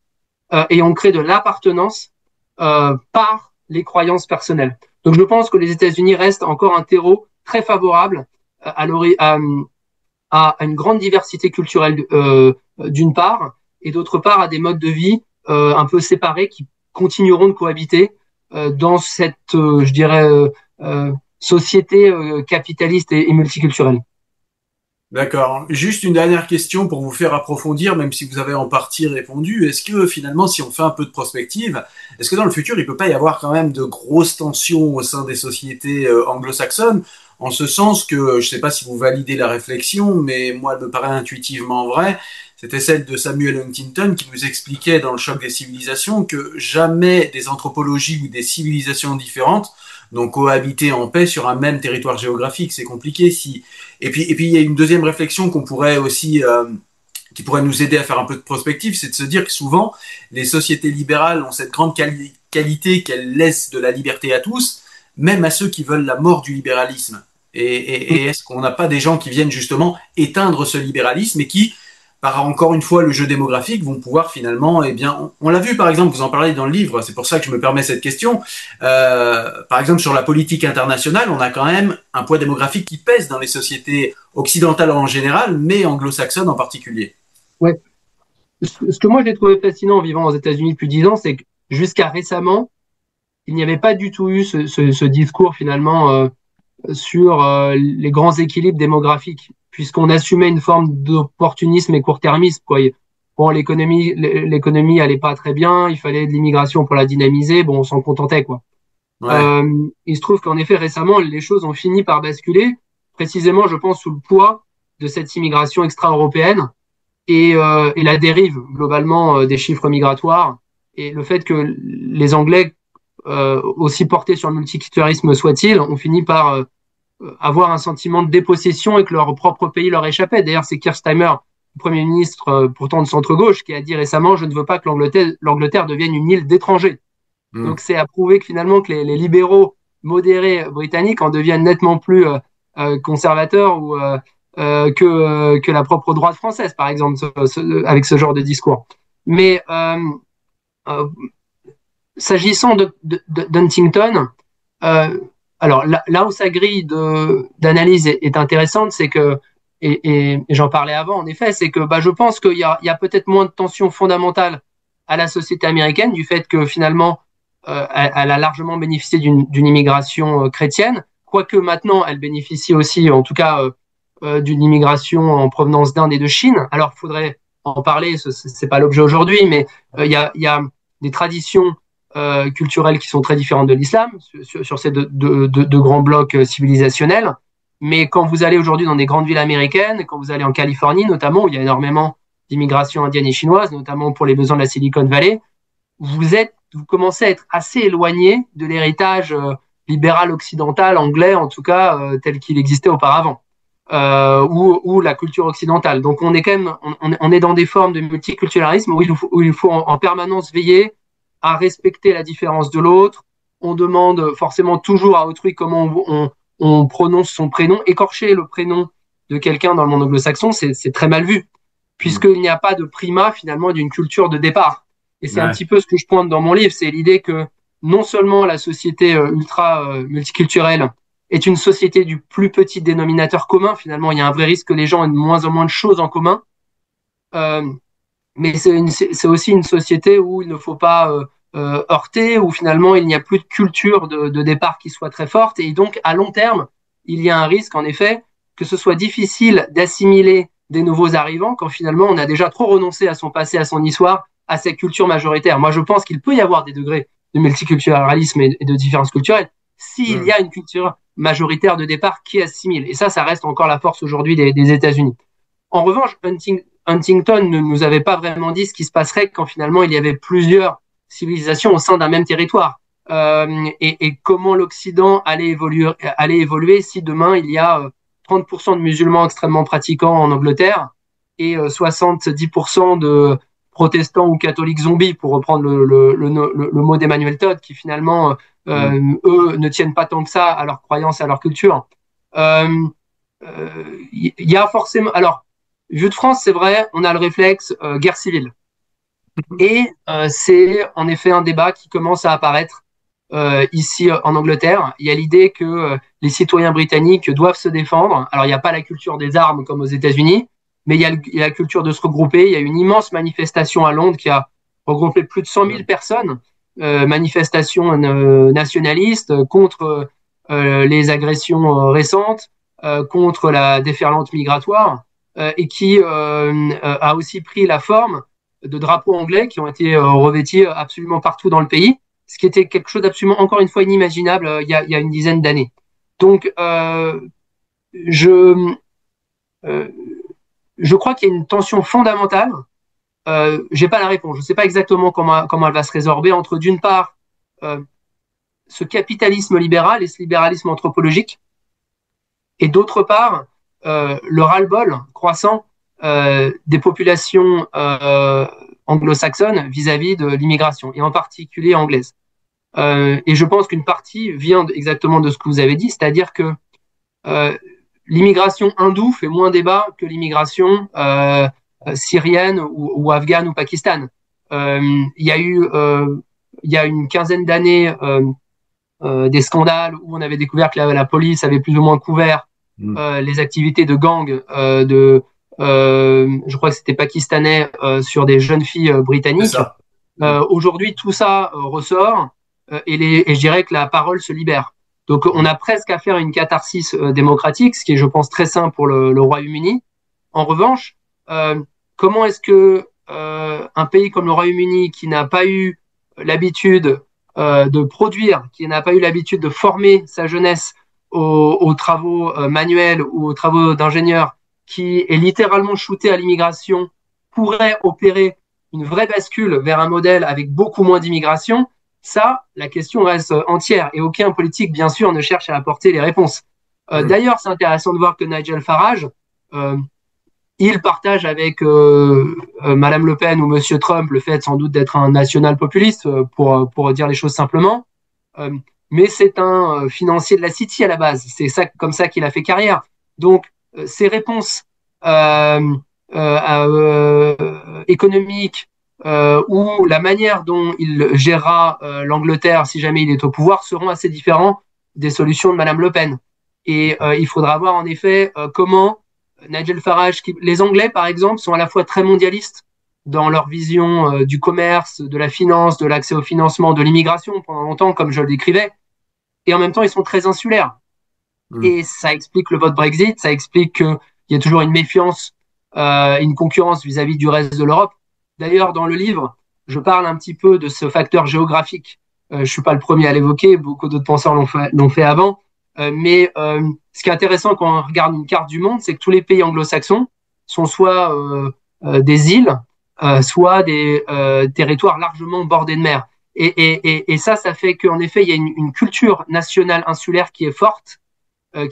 et on crée de l'appartenance par les croyances personnelles. Donc je pense que les États-Unis restent encore un terreau très favorable à une grande diversité culturelle d'une part, et d'autre part à des modes de vie un peu séparés qui continueront de cohabiter dans cette, je dirais, société capitaliste et multiculturelle. D'accord. Juste une dernière question pour vous faire approfondir, même si vous avez en partie répondu. Est-ce que finalement, si on fait un peu de prospective, est-ce que dans le futur, il peut pas y avoir quand même de grosses tensions au sein des sociétés anglo-saxonnes, en ce sens que, je sais pas si vous validez la réflexion, mais moi, elle me paraît intuitivement vraie. C'était celle de Samuel Huntington qui nous expliquait dans Le choc des civilisations que jamais des anthropologies ou des civilisations différentes n'ont cohabité en paix sur un même territoire géographique. C'est compliqué si et puis, il y a une deuxième réflexion qu'on pourrait aussi, qui pourrait nous aider à faire un peu de prospective, c'est de se dire que souvent, les sociétés libérales ont cette grande qualité qu'elles laissent de la liberté à tous, même à ceux qui veulent la mort du libéralisme. Et est-ce qu'on n'a pas des gens qui viennent justement éteindre ce libéralisme et qui, par encore une fois le jeu démographique, vont pouvoir finalement, eh bien, on l'a vu par exemple, vous en parlez dans le livre, c'est pour ça que je me permets cette question. Par exemple, sur la politique internationale, on a quand même un poids démographique qui pèse dans les sociétés occidentales en général, mais anglo-saxonnes en particulier. Ouais. Ce que moi j'ai trouvé fascinant en vivant aux États-Unis depuis 10 ans, c'est que jusqu'à récemment, il n'y avait pas du tout eu ce discours finalement sur les grands équilibres démographiques, puisqu'on assumait une forme d'opportunisme et court-termisme, quoi. Bon, l'économie allait pas très bien, il fallait de l'immigration pour la dynamiser, bon, on s'en contentait, quoi. Ouais. Il se trouve qu'en effet, récemment, les choses ont fini par basculer, précisément, je pense, sous le poids de cette immigration extra-européenne et la dérive, globalement, des chiffres migratoires, et le fait que les Anglais, aussi portés sur le multiculturalisme soit-il, ont fini par avoir un sentiment de dépossession et que leur propre pays leur échappait. D'ailleurs, c'est Keir Starmer, le Premier ministre pourtant de centre-gauche, qui a dit récemment « Je ne veux pas que l'Angleterre devienne une île d'étrangers ». Mm. Donc c'est à prouver que finalement que les libéraux modérés britanniques en deviennent nettement plus conservateurs que la propre droite française, par exemple, avec ce genre de discours. Mais S'agissant d'Huntington, alors là où sa grille d'analyse est intéressante, c'est que, et j'en parlais avant, en effet, c'est que je pense qu'il y a peut-être moins de tensions fondamentales à la société américaine du fait que finalement, elle a largement bénéficié d'une immigration chrétienne, quoique maintenant, elle bénéficie aussi, en tout cas, d'une immigration en provenance d'Inde et de Chine. Alors, il faudrait en parler, c'est pas l'objet aujourd'hui, mais il y a des traditions culturelles qui sont très différentes de l'islam sur ces deux grands blocs civilisationnels. Mais quand vous allez aujourd'hui dans des grandes villes américaines, quand vous allez en Californie notamment, où il y a énormément d'immigration indienne et chinoise, notamment pour les besoins de la Silicon Valley, vous commencez à être assez éloigné de l'héritage libéral occidental, anglais en tout cas, tel qu'il existait auparavant. Ou la culture occidentale. Donc on est quand même, on est dans des formes de multiculturalisme où il faut en permanence veiller à respecter la différence de l'autre. On demande forcément toujours à autrui comment on prononce son prénom. Écorcher le prénom de quelqu'un dans le monde anglo-saxon, c'est très mal vu, puisqu'il n'y a pas de primat finalement d'une culture de départ. Et c'est un Ouais. petit peu ce que je pointe dans mon livre, c'est l'idée que non seulement la société ultra multiculturelle est une société du plus petit dénominateur commun, finalement, il y a un vrai risque que les gens aient de moins en moins de choses en commun, euh, mais c'est aussi une société où il ne faut pas heurter, où finalement il n'y a plus de culture de départ qui soit très forte, et donc à long terme, il y a un risque en effet que ce soit difficile d'assimiler des nouveaux arrivants quand finalement on a déjà trop renoncé à son passé, à son histoire, à sa culture majoritaire. Moi je pense qu'il peut y avoir des degrés de multiculturalisme et de différence culturelle s'il y Mm. a une culture majoritaire de départ qui assimile. Et ça reste encore la force aujourd'hui des États-Unis. En revanche, Huntington ne nous avait pas vraiment dit ce qui se passerait quand finalement il y avait plusieurs civilisations au sein d'un même territoire. Et comment l'Occident allait évoluer si demain il y a 30% de musulmans extrêmement pratiquants en Angleterre et 70% de protestants ou catholiques zombies, pour reprendre le mot d'Emmanuel Todd, qui finalement, Mm. eux, ne tiennent pas tant que ça à leurs croyances, à leur culture. Il y a forcément... Alors, Vue de France, c'est vrai, on a le réflexe guerre civile. Et c'est en effet un débat qui commence à apparaître ici en Angleterre. Il y a l'idée que les citoyens britanniques doivent se défendre. Alors, il n'y a pas la culture des armes comme aux États-Unis, mais il y a la culture de se regrouper. Il y a une immense manifestation à Londres qui a regroupé plus de 100 000 personnes, manifestation nationaliste contre les agressions récentes, contre la déferlante migratoire, et qui a aussi pris la forme de drapeaux anglais qui ont été revêtis absolument partout dans le pays, ce qui était quelque chose d'absolument, encore une fois, inimaginable il y a une dizaine d'années. Donc, je, euh, je crois qu'il y a une tension fondamentale. J'ai pas la réponse. Je ne sais pas exactement comment elle va se résorber entre, d'une part, euh, ce capitalisme libéral et ce libéralisme anthropologique, et d'autre part, le ras-le-bol croissant des populations anglo-saxonnes vis-à-vis de l'immigration, et en particulier anglaise. Et je pense qu'une partie vient exactement de ce que vous avez dit, c'est-à-dire que euh, l'immigration hindoue fait moins débat que l'immigration syrienne ou afghane ou pakistane. Il y a une quinzaine d'années des scandales où on avait découvert que la police avait plus ou moins couvert Mm. les activités de gang je crois que c'était pakistanais, sur des jeunes filles C'est britanniques. ça. Mm. Aujourd'hui, tout ça ressort et je dirais que la parole se libère. Donc, on a presque à faire une catharsis démocratique, ce qui est, je pense, très sain pour le Royaume-Uni. En revanche, comment est-ce que un pays comme le Royaume-Uni, qui n'a pas eu l'habitude de produire, qui n'a pas eu l'habitude de former sa jeunesse aux travaux manuels ou aux travaux d'ingénieur, qui est littéralement shooté à l'immigration, pourrait opérer une vraie bascule vers un modèle avec beaucoup moins d'immigration, ça, la question reste entière. Et aucun politique, bien sûr, ne cherche à apporter les réponses. Mm. D'ailleurs, c'est intéressant de voir que Nigel Farage, euh, il partage avec Madame Le Pen ou Monsieur Trump le fait sans doute d'être un national populiste, pour dire les choses simplement. Euh, mais c'est un financier de la City à la base. C'est ça, comme ça qu'il a fait carrière. Donc, ses réponses économiques ou la manière dont il gérera l'Angleterre si jamais il est au pouvoir seront assez différents des solutions de Madame Le Pen. Et il faudra voir en effet comment Nigel Farage, les Anglais par exemple, sont à la fois très mondialistes dans leur vision du commerce, de la finance, de l'accès au financement, de l'immigration pendant longtemps, comme je le décrivais, et en même temps ils sont très insulaires. Mm. Et ça explique le vote Brexit, ça explique qu'il y a toujours une méfiance, une concurrence vis-à-vis du reste de l'Europe. D'ailleurs, dans le livre, je parle un petit peu de ce facteur géographique. Je suis pas le premier à l'évoquer, beaucoup d'autres penseurs l'ont fait avant. Ce qui est intéressant quand on regarde une carte du monde, c'est que tous les pays anglo-saxons sont soit des îles, soit des territoires largement bordés de mer. Et ça fait qu'en effet, il y a une culture nationale insulaire qui est forte,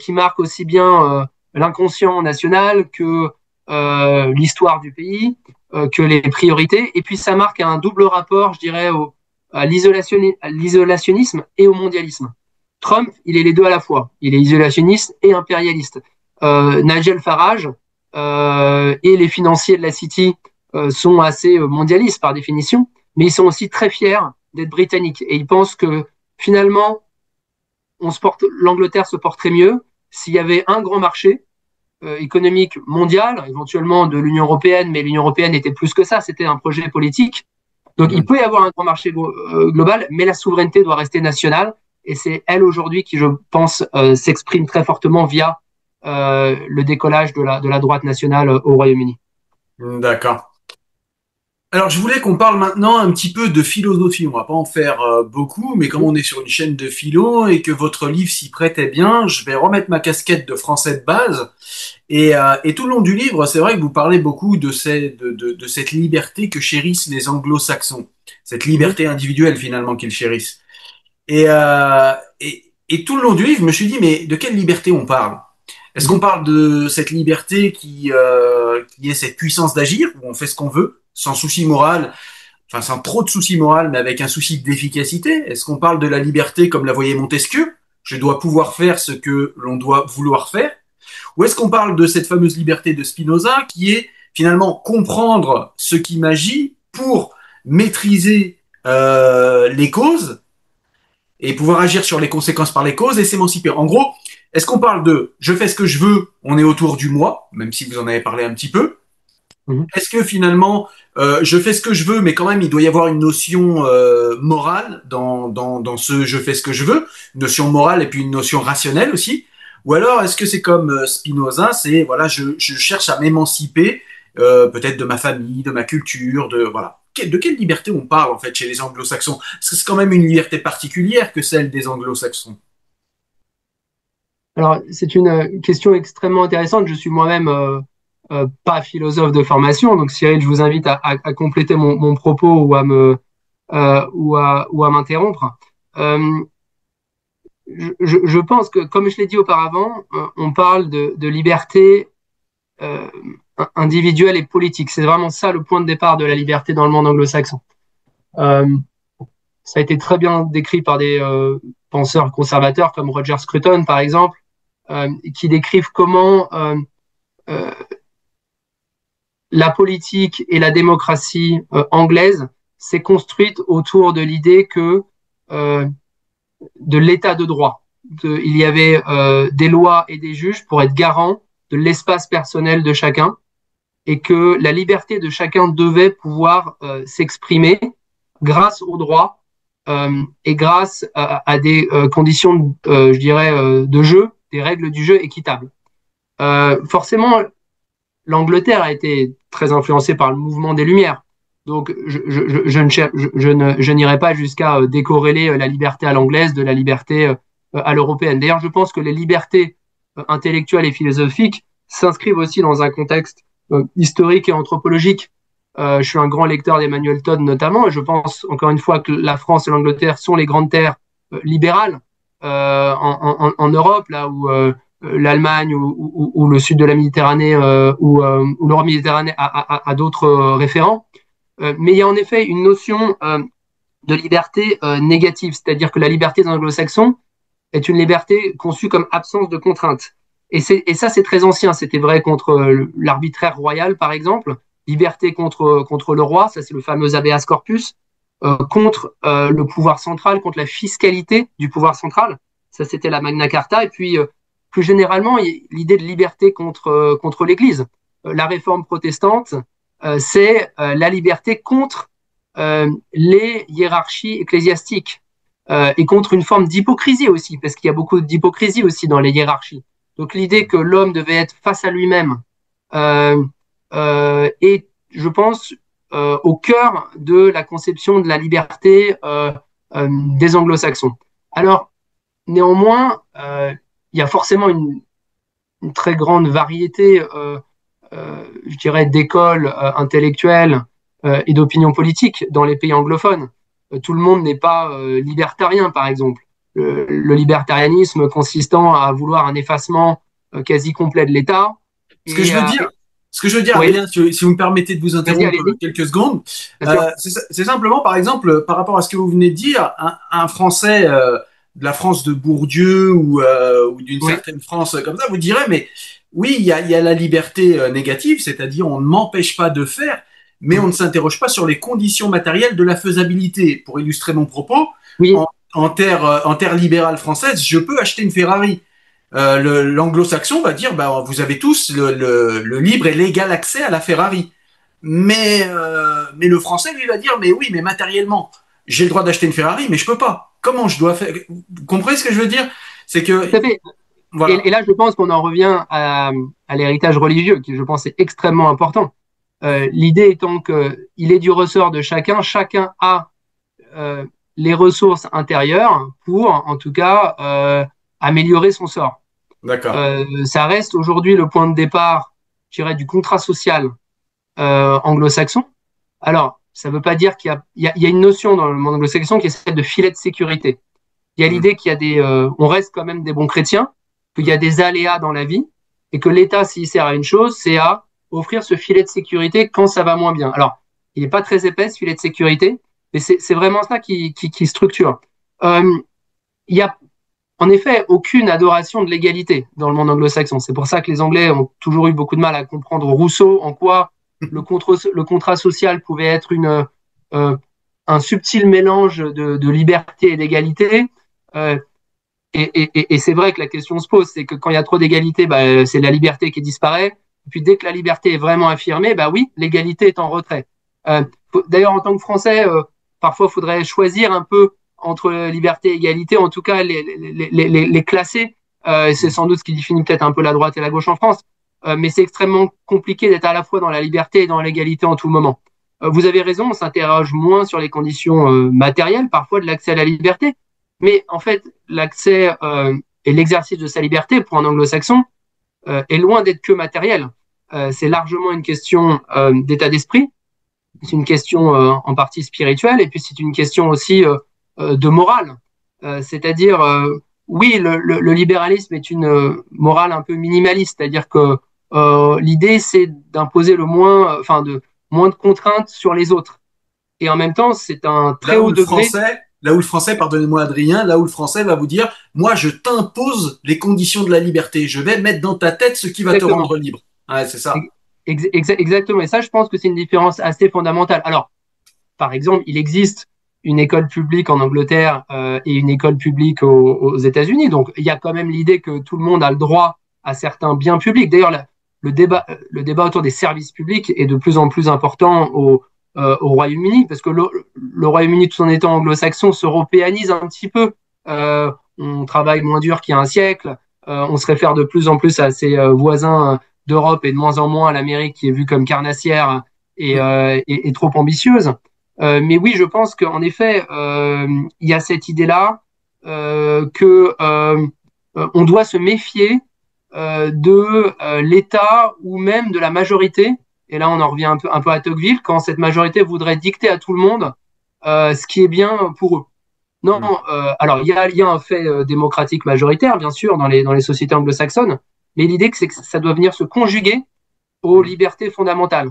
qui marque aussi bien l'inconscient national que l'histoire du pays, que les priorités. Et puis ça marque un double rapport, je dirais, à l'isolationnisme et au mondialisme. Trump, il est les deux à la fois. Il est isolationniste et impérialiste. Nigel Farage et les financiers de la City sont assez mondialistes par définition, mais ils sont aussi très fiers d'être britanniques. Et ils pensent que finalement, l'Angleterre se porterait mieux s'il y avait un grand marché économique mondial, éventuellement de l'Union européenne, mais l'Union européenne était plus que ça, c'était un projet politique. Donc il Mm. peut y avoir un grand marché global, mais la souveraineté doit rester nationale, et c'est elle aujourd'hui qui, je pense, s'exprime très fortement via le décollage de la droite nationale au Royaume-Uni. D'accord. Alors, je voulais qu'on parle maintenant un petit peu de philosophie. On va pas en faire beaucoup, mais comme on est sur une chaîne de philo et que votre livre s'y prêtait bien, je vais remettre ma casquette de français de base. Et tout le long du livre, c'est vrai que vous parlez beaucoup de cette liberté que chérissent les anglo-saxons, cette Mhm. liberté individuelle finalement qu'ils chérissent. Et tout le long du livre, je me suis dit, mais de quelle liberté on parle? Est-ce qu'on Mhm. parle de cette liberté qui est cette puissance d'agir, où on fait ce qu'on veut, sans souci moral, enfin sans trop de souci moral, mais avec un souci d'efficacité? Est-ce qu'on parle de la liberté comme la voyait Montesquieu? Je dois pouvoir faire ce que l'on doit vouloir faire. Ou est-ce qu'on parle de cette fameuse liberté de Spinoza qui est finalement comprendre ce qui m'agit pour maîtriser les causes et pouvoir agir sur les conséquences par les causes et s'émanciper. En gros, est-ce qu'on parle de je fais ce que je veux, on est autour du moi, même si vous en avez parlé un petit peu? Mhm. Est-ce que finalement, je fais ce que je veux, mais quand même, il doit y avoir une notion morale dans ce je fais ce que je veux, une notion morale et puis une notion rationnelle aussi? Ou alors, est-ce que c'est comme Spinoza, c'est voilà, je cherche à m'émanciper peut-être de ma famille, de ma culture, de voilà. De quelle liberté on parle en fait chez les anglo-saxons? Parce que c'est quand même une liberté particulière que celle des anglo-saxons. Alors, c'est une question extrêmement intéressante. Je suis moi-même pas philosophe de formation, donc Cyril, je vous invite à compléter mon propos ou ou à m'interrompre. Euh, je pense que, comme je l'ai dit auparavant, on parle de liberté euh, individuelle et politique. C'est vraiment ça le point de départ de la liberté dans le monde anglo-saxon. Euh, Ça a été très bien décrit par des penseurs conservateurs comme Roger Scruton, par exemple, qui décrivent comment euh, la politique et la démocratie anglaise s'est construite autour de l'idée que euh, de l'état de droit. Il y avait des lois et des juges pour être garants de l'espace personnel de chacun et que la liberté de chacun devait pouvoir s'exprimer grâce au droit et grâce à des conditions, je dirais, de jeu, des règles du jeu équitables. Forcément, l'Angleterre a été très influencée par le mouvement des Lumières. Donc, je n'irai pas jusqu'à décorréler la liberté à l'anglaise de la liberté à l'européenne. D'ailleurs, je pense que les libertés intellectuelles et philosophiques s'inscrivent aussi dans un contexte historique et anthropologique. Je suis un grand lecteur d'Emmanuel Todd notamment, et je pense encore une fois que la France et l'Angleterre sont les grandes terres libérales en Europe, là où l'Allemagne ou le sud de la Méditerranée ou l'Europe méditerranée a d'autres référents. Mais il y a en effet une notion de liberté négative, c'est-à-dire que la liberté des anglo-saxons est une liberté conçue comme absence de contrainte. Et ça, c'est très ancien. C'était vrai contre l'arbitraire royal, par exemple, liberté contre le roi, ça c'est le fameux habeas corpus, contre le pouvoir central, contre la fiscalité du pouvoir central, ça c'était la Magna Carta, et puis plus généralement l'idée de liberté contre l'Église. La réforme protestante, c'est la liberté contre les hiérarchies ecclésiastiques et contre une forme d'hypocrisie aussi, parce qu'il y a beaucoup d'hypocrisie aussi dans les hiérarchies. Donc l'idée que l'homme devait être face à lui-même est, je pense, au cœur de la conception de la liberté des anglo-saxons. Alors, néanmoins, il y a forcément une très grande variété, je dirais, d'écoles intellectuelles et d'opinions politiques dans les pays anglophones. Tout le monde n'est pas libertarien, par exemple. Le libertarianisme consistant à vouloir un effacement quasi complet de l'État. Ce que je veux dire, ce que je veux dire, Oui, Adrien, si vous me permettez de vous vas-y, interrompre allez-y, quelques secondes, bien sûr. c'est simplement, par exemple, par rapport à ce que vous venez de dire, un Français de la France de Bourdieu ou d'une Oui, certaine France comme ça, vous direz, mais oui, il y a la liberté négative, c'est-à-dire on ne m'empêche pas de faire, mais on ne s'interroge pas sur les conditions matérielles de la faisabilité. Pour illustrer mon propos, oui, en, en terre libérale française, je peux acheter une Ferrari. L'anglo-saxon va dire bah, vous avez tous le libre et légal accès à la Ferrari. Mais le français, lui, va dire mais oui, mais matériellement, j'ai le droit d'acheter une Ferrari, mais je peux pas. Comment je dois faire? Vous comprenez ce que je veux dire? C'est que, tout à fait. Et voilà. là, je pense qu'on en revient à l'héritage religieux, qui, je pense, est extrêmement important. L'idée étant que il est du ressort de chacun, chacun a euh, les ressources intérieures pour, en tout cas, améliorer son sort. D'accord. Ça reste aujourd'hui le point de départ, je dirais, du contrat social anglo-saxon. Alors, ça ne veut pas dire qu'il y a une notion dans le monde anglo-saxon qui est celle de filet de sécurité. Il y a Mm. l'idée qu'il y a on reste quand même des bons chrétiens, qu'il y a des aléas dans la vie, et que l'État, s'il sert à une chose, c'est à offrir ce filet de sécurité quand ça va moins bien. Alors, il n'est pas très épais, ce filet de sécurité, mais c'est vraiment ça qui structure. Il y a en effet aucune adoration de l'égalité dans le monde anglo-saxon. C'est pour ça que les Anglais ont toujours eu beaucoup de mal à comprendre Rousseau, en quoi le contrat social pouvait être euh, un subtil mélange de liberté et d'égalité. Euh, et c'est vrai que la question se pose, c'est que quand il y a trop d'égalité, bah, c'est la liberté qui disparaît. Et puis dès que la liberté est vraiment affirmée, bah oui, l'égalité est en retrait. D'ailleurs, en tant que Français, parfois, il faudrait choisir un peu entre liberté et égalité, en tout cas les classer. C'est sans doute ce qui définit peut-être un peu la droite et la gauche en France. Mais c'est extrêmement compliqué d'être à la fois dans la liberté et dans l'égalité en tout moment. Vous avez raison, on s'interroge moins sur les conditions matérielles, parfois de l'accès à la liberté. Mais en fait, l'accès et l'exercice de sa liberté pour un anglo-saxon est loin d'être que matériel. C'est largement une question d'état d'esprit, c'est une question en partie spirituelle, et puis c'est une question aussi de morale. C'est-à-dire, oui, le libéralisme est une morale un peu minimaliste, c'est-à-dire que l'idée c'est d'imposer le moins, enfin de moins de contraintes sur les autres. Et en même temps, c'est un très haut degré. Là où le français, pardonnez-moi Adrien, là où le français va vous dire, moi je t'impose les conditions de la liberté, je vais mettre dans ta tête ce qui va te Exactement. rendre libre. Ouais, c'est ça. Exactement. Et ça, je pense que c'est une différence assez fondamentale. Alors, par exemple, il existe une école publique en Angleterre et une école publique aux États-Unis. Donc, il y a quand même l'idée que tout le monde a le droit à certains biens publics. D'ailleurs, le débat autour des services publics est de plus en plus important au Royaume-Uni, parce que le Royaume-Uni, tout en étant anglo-saxon, s'européanise un petit peu. On travaille moins dur qu'il y a un siècle. On se réfère de plus en plus à ses voisins d'Europe et de moins en moins à l'Amérique qui est vue comme carnassière et trop ambitieuse. Mais oui, je pense qu'en effet, il y a cette idée-là que on doit se méfier de l'État ou même de la majorité. Et là, on en revient un peu à Tocqueville, quand cette majorité voudrait dicter à tout le monde ce qui est bien pour eux. Non, alors il y a un fait démocratique majoritaire, bien sûr, dans les sociétés anglo-saxonnes, mais l'idée, c'est que ça doit venir se conjuguer aux libertés fondamentales.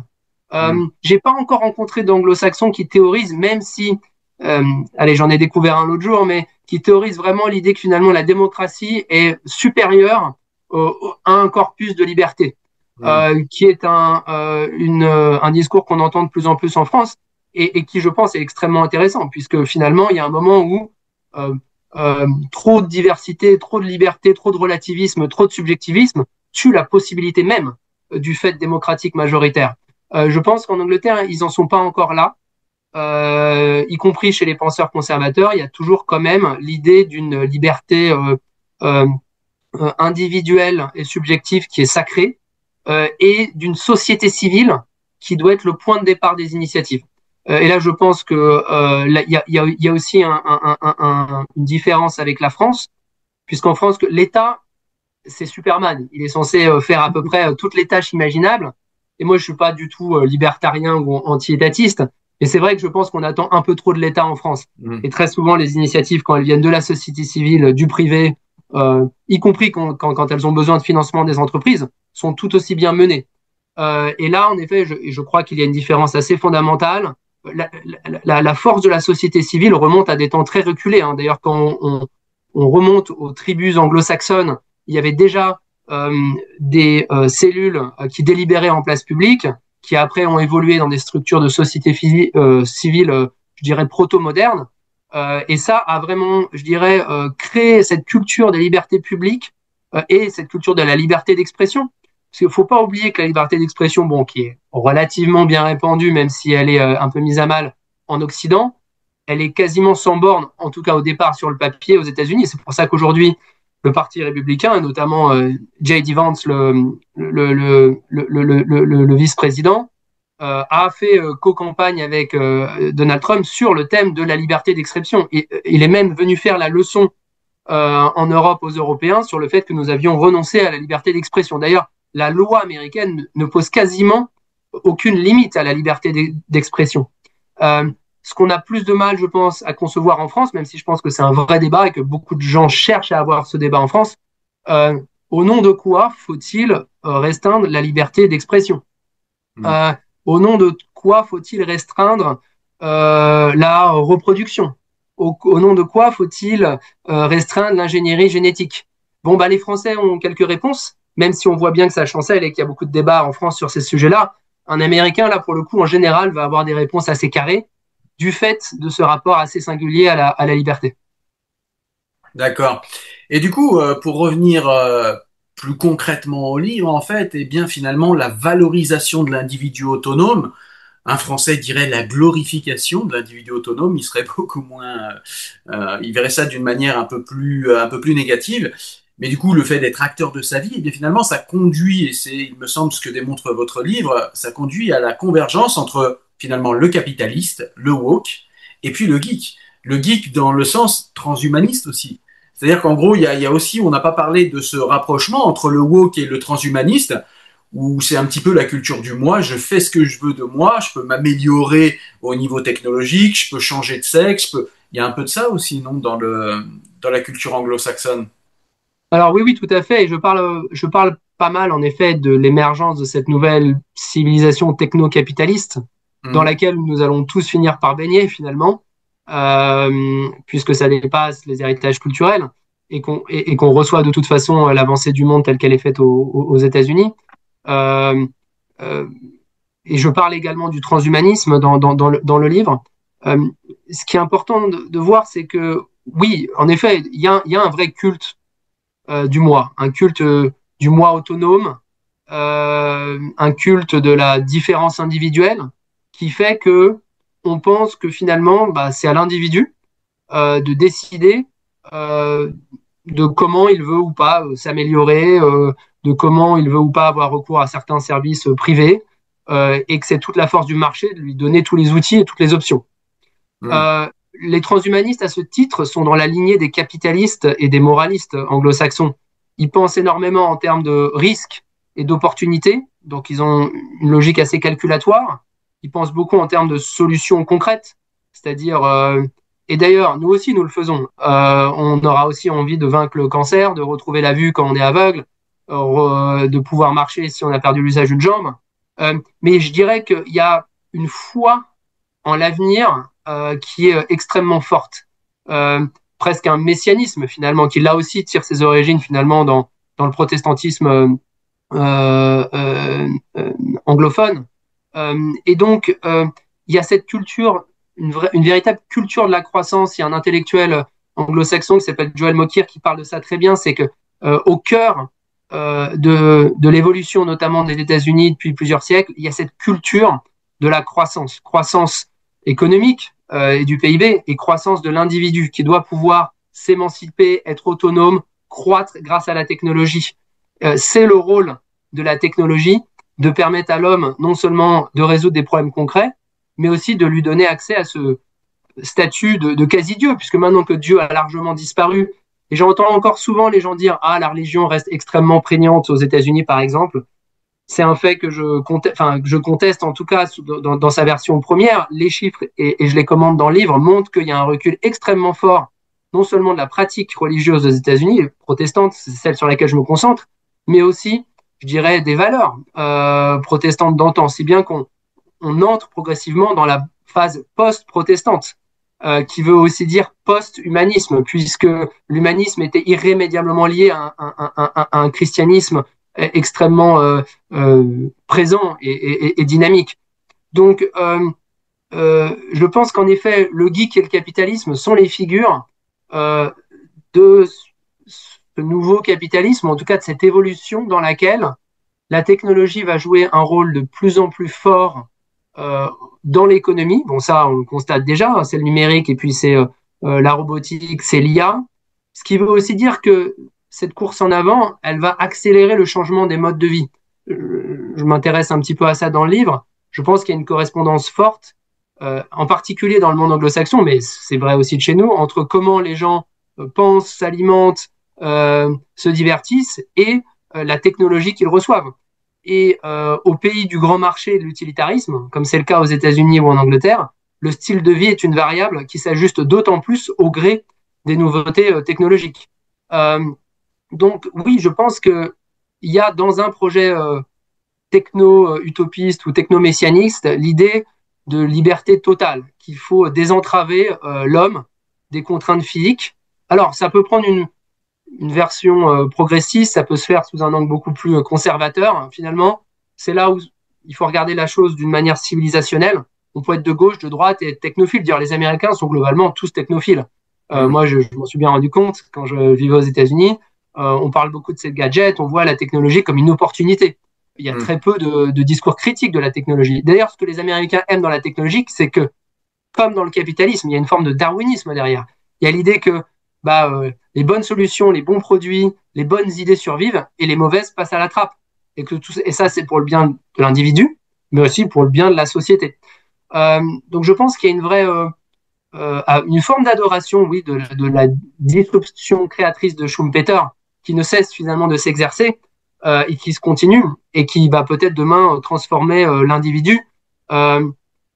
J'ai pas encore rencontré d'anglo-saxons qui théorisent, même si, allez, j'en ai découvert un l'autre jour, mais qui théorisent vraiment l'idée que finalement la démocratie est supérieure à un corpus de liberté. Mm. qui est un discours qu'on entend de plus en plus en France et qui, je pense, est extrêmement intéressant, puisque finalement, il y a un moment où euh, trop de diversité, trop de liberté, trop de relativisme, trop de subjectivisme tue la possibilité même du fait démocratique majoritaire. Je pense qu'en Angleterre, ils en sont pas encore là, y compris chez les penseurs conservateurs. Il y a toujours quand même l'idée d'une liberté euh, individuelle et subjective qui est sacrée, et d'une société civile qui doit être le point de départ des initiatives. Et là, je pense que il y a aussi une différence avec la France, puisqu'en France, l'État, c'est Superman. Il est censé faire à peu près toutes les tâches imaginables. Et moi, je suis pas du tout libertarien ou anti-étatiste. Et c'est vrai que je pense qu'on attend un peu trop de l'État en France. Mm. Et très souvent, les initiatives, quand elles viennent de la société civile, du privé, y compris quand elles ont besoin de financement des entreprises, sont tout aussi bien menées. Et là, en effet, je crois qu'il y a une différence assez fondamentale. La force de la société civile remonte à des temps très reculés, hein. D'ailleurs, quand on remonte aux tribus anglo-saxonnes, il y avait déjà des cellules qui délibéraient en place publique, qui après ont évolué dans des structures de société civile, je dirais, proto-modernes. Et ça a vraiment, je dirais, créé cette culture des libertés publiques et cette culture de la liberté d'expression. Parce qu'il ne faut pas oublier que la liberté d'expression, bon, qui est relativement bien répandue, même si elle est un peu mise à mal en Occident, elle est quasiment sans borne, en tout cas au départ sur le papier aux États-Unis. C'est pour ça qu'aujourd'hui, le Parti républicain, et notamment J.D. Vance, le vice-président, a fait co-campagne avec Donald Trump sur le thème de la liberté d'expression. Et il est même venu faire la leçon en Europe aux Européens sur le fait que nous avions renoncé à la liberté d'expression. D'ailleurs, la loi américaine ne pose quasiment aucune limite à la liberté d'expression. Ce qu'on a plus de mal, je pense, à concevoir en France, même si je pense que c'est un vrai débat et que beaucoup de gens cherchent à avoir ce débat en France, euh, au nom de quoi faut-il restreindre la liberté d'expression? Mm. euh, Au nom de quoi faut-il restreindre la reproduction? Au nom de quoi faut-il restreindre l'ingénierie génétique? Bon, bah, les Français ont quelques réponses, même si on voit bien que ça chancelle et qu'il y a beaucoup de débats en France sur ces sujets-là. Un Américain, là, pour le coup, en général, va avoir des réponses assez carrées du fait de ce rapport assez singulier à la liberté. D'accord. Et du coup, pour revenir plus concrètement au livre, en fait, eh bien finalement, la valorisation de l'individu autonome, un Français dirait la glorification de l'individu autonome, il serait beaucoup moins, il verrait ça d'une manière un peu plus négative. Mais du coup, le fait d'être acteur de sa vie, eh bien finalement, ça conduit, et c'est, il me semble, ce que démontre votre livre, ça conduit à la convergence entre finalement le capitaliste, le woke, et puis le geek. Le geek dans le sens transhumaniste aussi. C'est-à-dire qu'en gros, il y a aussi, on n'a pas parlé de ce rapprochement entre le woke et le transhumaniste, où c'est un petit peu la culture du moi, je fais ce que je veux de moi, je peux m'améliorer au niveau technologique, je peux changer de sexe, il y a un peu de ça aussi, non, dans la culture anglo-saxonne. Alors oui, oui, tout à fait. Et je parle pas mal, en effet, de l'émergence de cette nouvelle civilisation techno-capitaliste dans Mhm. laquelle nous allons tous finir par baigner finalement, puisque ça dépasse les héritages culturels et qu'on reçoit de toute façon l'avancée du monde telle qu'elle est faite aux États-Unis. Euh, euh, et je parle également du transhumanisme dans le livre. Euh, Ce qui est important de voir, c'est que oui, en effet, il y a un vrai culte du moi, un culte du moi autonome, un culte de la différence individuelle, qui fait que on pense que finalement, bah, c'est à l'individu de décider euh, de comment il veut ou pas s'améliorer, de comment il veut ou pas avoir recours à certains services privés, et que c'est toute la force du marché de lui donner tous les outils et toutes les options. Mhm. Euh, les transhumanistes, à ce titre, sont dans la lignée des capitalistes et des moralistes anglo-saxons. Ils pensent énormément en termes de risques et d'opportunités, donc ils ont une logique assez calculatoire. Ils pensent beaucoup en termes de solutions concrètes, c'est-à-dire, et d'ailleurs, nous aussi, nous le faisons. On aura aussi envie de vaincre le cancer, de retrouver la vue quand on est aveugle, de pouvoir marcher si on a perdu l'usage d'une jambe. Mais je dirais qu'il y a une foi en l'avenir qui est extrêmement forte. Presque un messianisme finalement, qui là aussi tire ses origines finalement dans le protestantisme euh, euh, euh, anglophones. Et donc, il y a cette culture, une véritable culture de la croissance. Il y a un intellectuel anglo-saxon qui s'appelle Joel Mokyr qui parle de ça très bien. C'est que au cœur de l'évolution, notamment des États-Unis depuis plusieurs siècles, il y a cette culture de la croissance, croissance économique et du PIB, et croissance de l'individu qui doit pouvoir s'émanciper, être autonome, croître grâce à la technologie. C'est le rôle de la technologie de permettre à l'homme non seulement de résoudre des problèmes concrets, mais aussi de lui donner accès à ce statut de quasi-dieu, puisque maintenant que Dieu a largement disparu, et j'entends encore souvent les gens dire ah, la religion reste extrêmement prégnante aux États-Unis, par exemple. C'est un fait que je conteste en tout cas dans sa version première. Les chiffres, et je les commande dans le livre, montrent qu'il y a un recul extrêmement fort, non seulement de la pratique religieuse aux États-Unis, protestante, c'est celle sur laquelle je me concentre, mais aussi, je dirais, des valeurs protestantes d'antan, si bien qu'on entre progressivement dans la phase post-protestante, qui veut aussi dire post-humanisme, puisque l'humanisme était irrémédiablement lié à un christianisme extrêmement présent et dynamique. Donc, je pense qu'en effet, le geek et le capitalisme sont les figures de ce nouveau capitalisme, en tout cas de cette évolution dans laquelle la technologie va jouer un rôle de plus en plus fort euh, dans l'économie. Bon, ça, on le constate déjà, hein, c'est le numérique et puis c'est la robotique, c'est l'IA. Ce qui veut aussi dire que cette course en avant, elle va accélérer le changement des modes de vie. Je m'intéresse un petit peu à ça dans le livre. Je pense qu'il y a une correspondance forte, en particulier dans le monde anglo-saxon, mais c'est vrai aussi de chez nous, entre comment les gens pensent, s'alimentent, se divertissent et la technologie qu'ils reçoivent. Et au pays du grand marché et de l'utilitarisme, comme c'est le cas aux États-Unis ou en Angleterre, le style de vie est une variable qui s'ajuste d'autant plus au gré des nouveautés technologiques. Euh, donc oui, je pense qu'il y a dans un projet techno-utopiste ou techno-messianiste l'idée de liberté totale, qu'il faut désentraver l'homme des contraintes physiques. Alors, ça peut prendre une version progressiste, ça peut se faire sous un angle beaucoup plus conservateur. Finalement, c'est là où il faut regarder la chose d'une manière civilisationnelle. On peut être de gauche, de droite et être technophile. Dire les Américains sont globalement tous technophiles. Mhm. Moi, je m'en suis bien rendu compte quand je vivais aux États-Unis. On parle beaucoup de ces gadgets, on voit la technologie comme une opportunité. Il y a Mhm. très peu de discours critiques de la technologie. D'ailleurs, ce que les Américains aiment dans la technologie, c'est que, comme dans le capitalisme, il y a une forme de darwinisme derrière. Il y a l'idée que les bonnes solutions, les bons produits, les bonnes idées survivent et les mauvaises passent à la trappe. Et ça, c'est pour le bien de l'individu, mais aussi pour le bien de la société. Donc, je pense qu'il y a une forme d'adoration, oui, de la disruption créatrice de Schumpeter, qui ne cesse finalement de s'exercer et qui se continue et qui va peut-être demain transformer l'individu. Euh,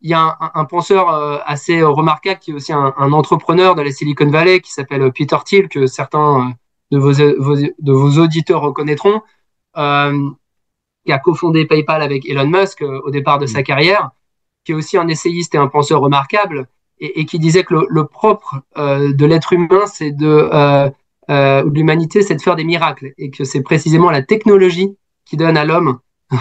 il y a un penseur assez remarquable qui est aussi un entrepreneur de la Silicon Valley qui s'appelle Peter Thiel, que certains de vos auditeurs reconnaîtront, euh, qui a cofondé PayPal avec Elon Musk au départ de sa carrière, qui est aussi un essayiste et un penseur remarquable, et qui disait que le propre de l'être humain, c'est de l'humanité, c'est de faire des miracles, et que c'est précisément la technologie qui donne à l'homme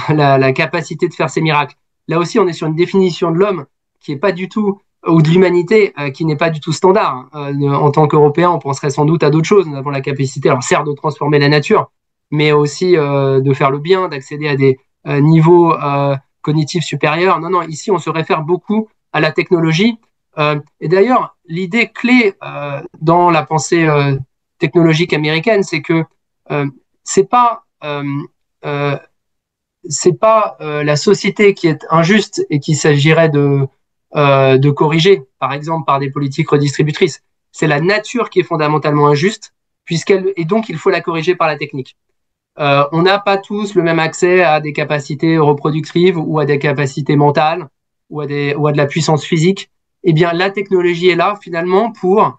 la capacité de faire ces miracles. Là aussi, on est sur une définition de l'homme qui est pas du tout, ou de l'humanité qui n'est pas du tout standard. En tant qu'Européens, on penserait sans doute à d'autres choses. Nous avons la capacité, alors certes, de transformer la nature, mais aussi de faire le bien, d'accéder à des niveaux cognitifs supérieurs. Non, non, ici, on se réfère beaucoup à la technologie. Et d'ailleurs, l'idée clé dans la pensée technologique américaine, c'est que euh, c'est pas euh, c'est pas la société qui est injuste et qu'il s'agirait de corriger, par exemple par des politiques redistributrices. C'est la nature qui est fondamentalement injuste, puisqu'elle et donc il faut la corriger par la technique. On n'a pas tous le même accès à des capacités reproductives ou à des capacités mentales ou à de la puissance physique. Eh bien, la technologie est là finalement pour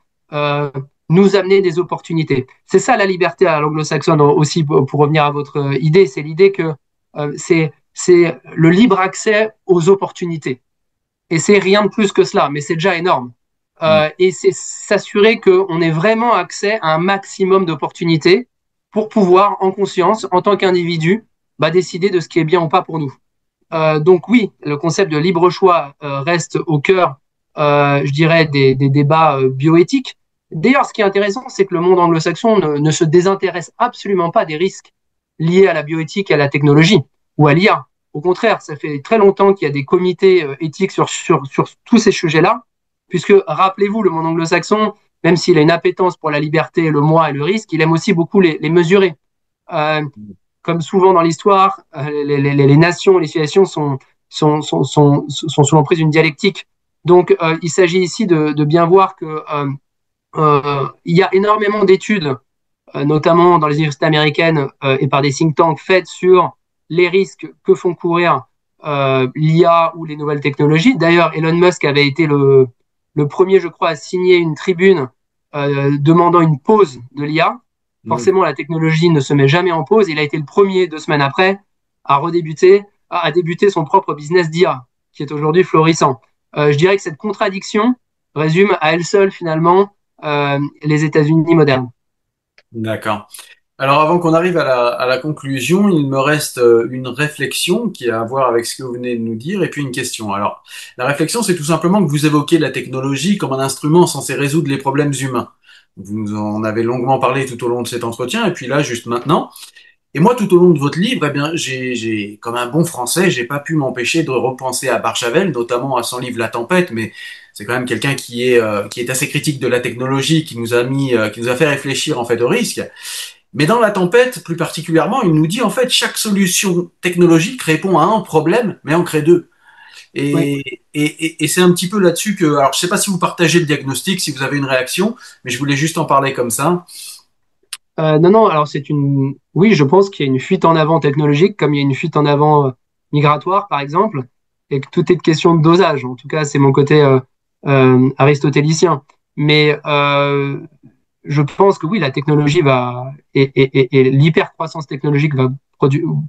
nous amener des opportunités. C'est ça la liberté à l'anglo-saxonne aussi, pour revenir à votre idée, c'est l'idée que c'est le libre accès aux opportunités. Et c'est rien de plus que cela, mais c'est déjà énorme. Mhm. Et c'est s'assurer qu'on ait vraiment accès à un maximum d'opportunités pour pouvoir, en conscience, en tant qu'individu, décider de ce qui est bien ou pas pour nous. Donc oui, le concept de libre choix reste au cœur, je dirais, des débats bioéthiques. D'ailleurs, ce qui est intéressant, c'est que le monde anglo-saxon ne se désintéresse absolument pas des risques liés à la bioéthique et à la technologie ou à l'IA. Au contraire, ça fait très longtemps qu'il y a des comités éthiques sur tous ces sujets-là, puisque rappelez-vous, le monde anglo-saxon, même s'il a une appétence pour la liberté, le moi et le risque, il aime aussi beaucoup les mesurer. Euh, Comme souvent dans l'histoire, les nations, les civilisations sont sous l'emprise d'une dialectique. Donc, il s'agit ici de bien voir que il y a énormément d'études, notamment dans les universités américaines et par des think tanks, faites sur les risques que font courir l'IA ou les nouvelles technologies. D'ailleurs, Elon Musk avait été le premier, je crois, à signer une tribune demandant une pause de l'IA. Forcément, la technologie ne se met jamais en pause. Il a été le premier, 2 semaines après, à débuter son propre business d'IA, qui est aujourd'hui florissant. Je dirais que cette contradiction résume à elle seule, finalement, les États-Unis modernes. D'accord. Alors avant qu'on arrive à la conclusion, il me reste une réflexion qui a à voir avec ce que vous venez de nous dire et puis une question. Alors la réflexion, c'est tout simplement que vous évoquez la technologie comme un instrument censé résoudre les problèmes humains. Vous nous en avez longuement parlé tout au long de cet entretien et puis là, juste maintenant. Et moi, tout au long de votre livre, eh bien, comme un bon Français, j'ai pas pu m'empêcher de repenser à Barjavel, notamment à son livre La Tempête, mais c'est quand même quelqu'un qui est assez critique de la technologie, qui nous a fait réfléchir en fait au risque. Mais dans La Tempête, plus particulièrement, il nous dit en fait chaque solution technologique répond à un problème, mais en crée deux. Oui. Et c'est un petit peu là-dessus que, alors je sais pas si vous partagez le diagnostic, si vous avez une réaction, mais je voulais juste en parler comme ça. Non, non, alors oui, je pense qu'il y a une fuite en avant technologique, comme il y a une fuite en avant migratoire, par exemple, et que tout est de question de dosage. En tout cas, c'est mon côté aristotélicien. Mais je pense que oui, la technologie et l'hypercroissance technologique va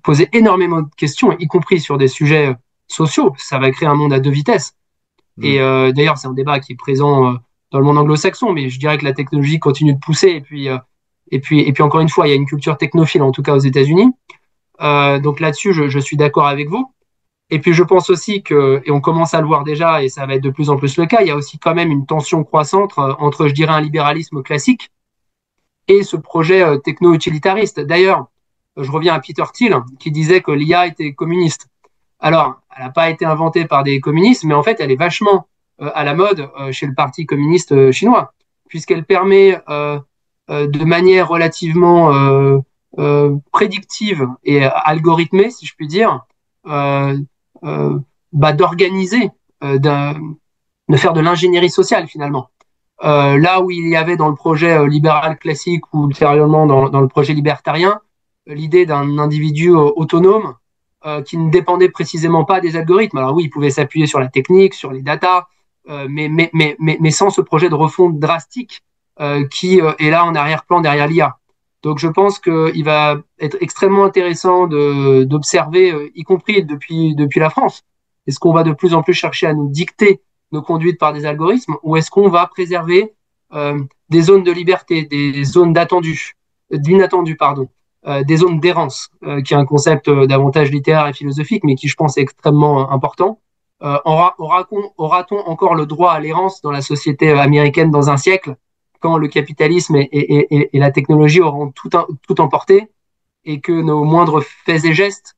poser énormément de questions, y compris sur des sujets sociaux. Ça va créer un monde à deux vitesses. Et Hmm. d'ailleurs, c'est un débat qui est présent dans le monde anglo-saxon, mais je dirais que la technologie continue de pousser. Et puis encore une fois, il y a une culture technophile, en tout cas aux États-Unis. Donc là-dessus, je suis d'accord avec vous. Et puis je pense aussi que, et on commence à le voir déjà, et ça va être de plus en plus le cas, il y a aussi quand même une tension croissante entre, je dirais, un libéralisme classique et ce projet techno-utilitariste. D'ailleurs, je reviens à Peter Thiel, qui disait que l'IA était communiste. Alors, elle n'a pas été inventée par des communistes, mais en fait, elle est vachement à la mode chez le Parti communiste chinois, puisqu'elle permet de manière relativement prédictive et algorithmée, si je puis dire, euh, euh, d'organiser, de faire de l'ingénierie sociale finalement. Là où il y avait dans le projet libéral classique ou ultérieurement dans le projet libertarien, l'idée d'un individu autonome qui ne dépendait précisément pas des algorithmes. Alors oui, il pouvait s'appuyer sur la technique, sur les datas, mais sans ce projet de refonte drastique qui est là en arrière-plan derrière l'IA. Donc je pense qu'il va être extrêmement intéressant d'observer, y compris depuis la France. Est-ce qu'on va de plus en plus chercher à nous dicter nos conduites par des algorithmes ou est-ce qu'on va préserver des zones de liberté, des zones d'inattendu, pardon, des zones d'errance, qui est un concept davantage littéraire et philosophique, mais qui je pense est extrêmement important. Aura-t-on encore le droit à l'errance dans la société américaine dans un siècle, quand le capitalisme et la technologie auront tout emporté et que nos moindres faits et gestes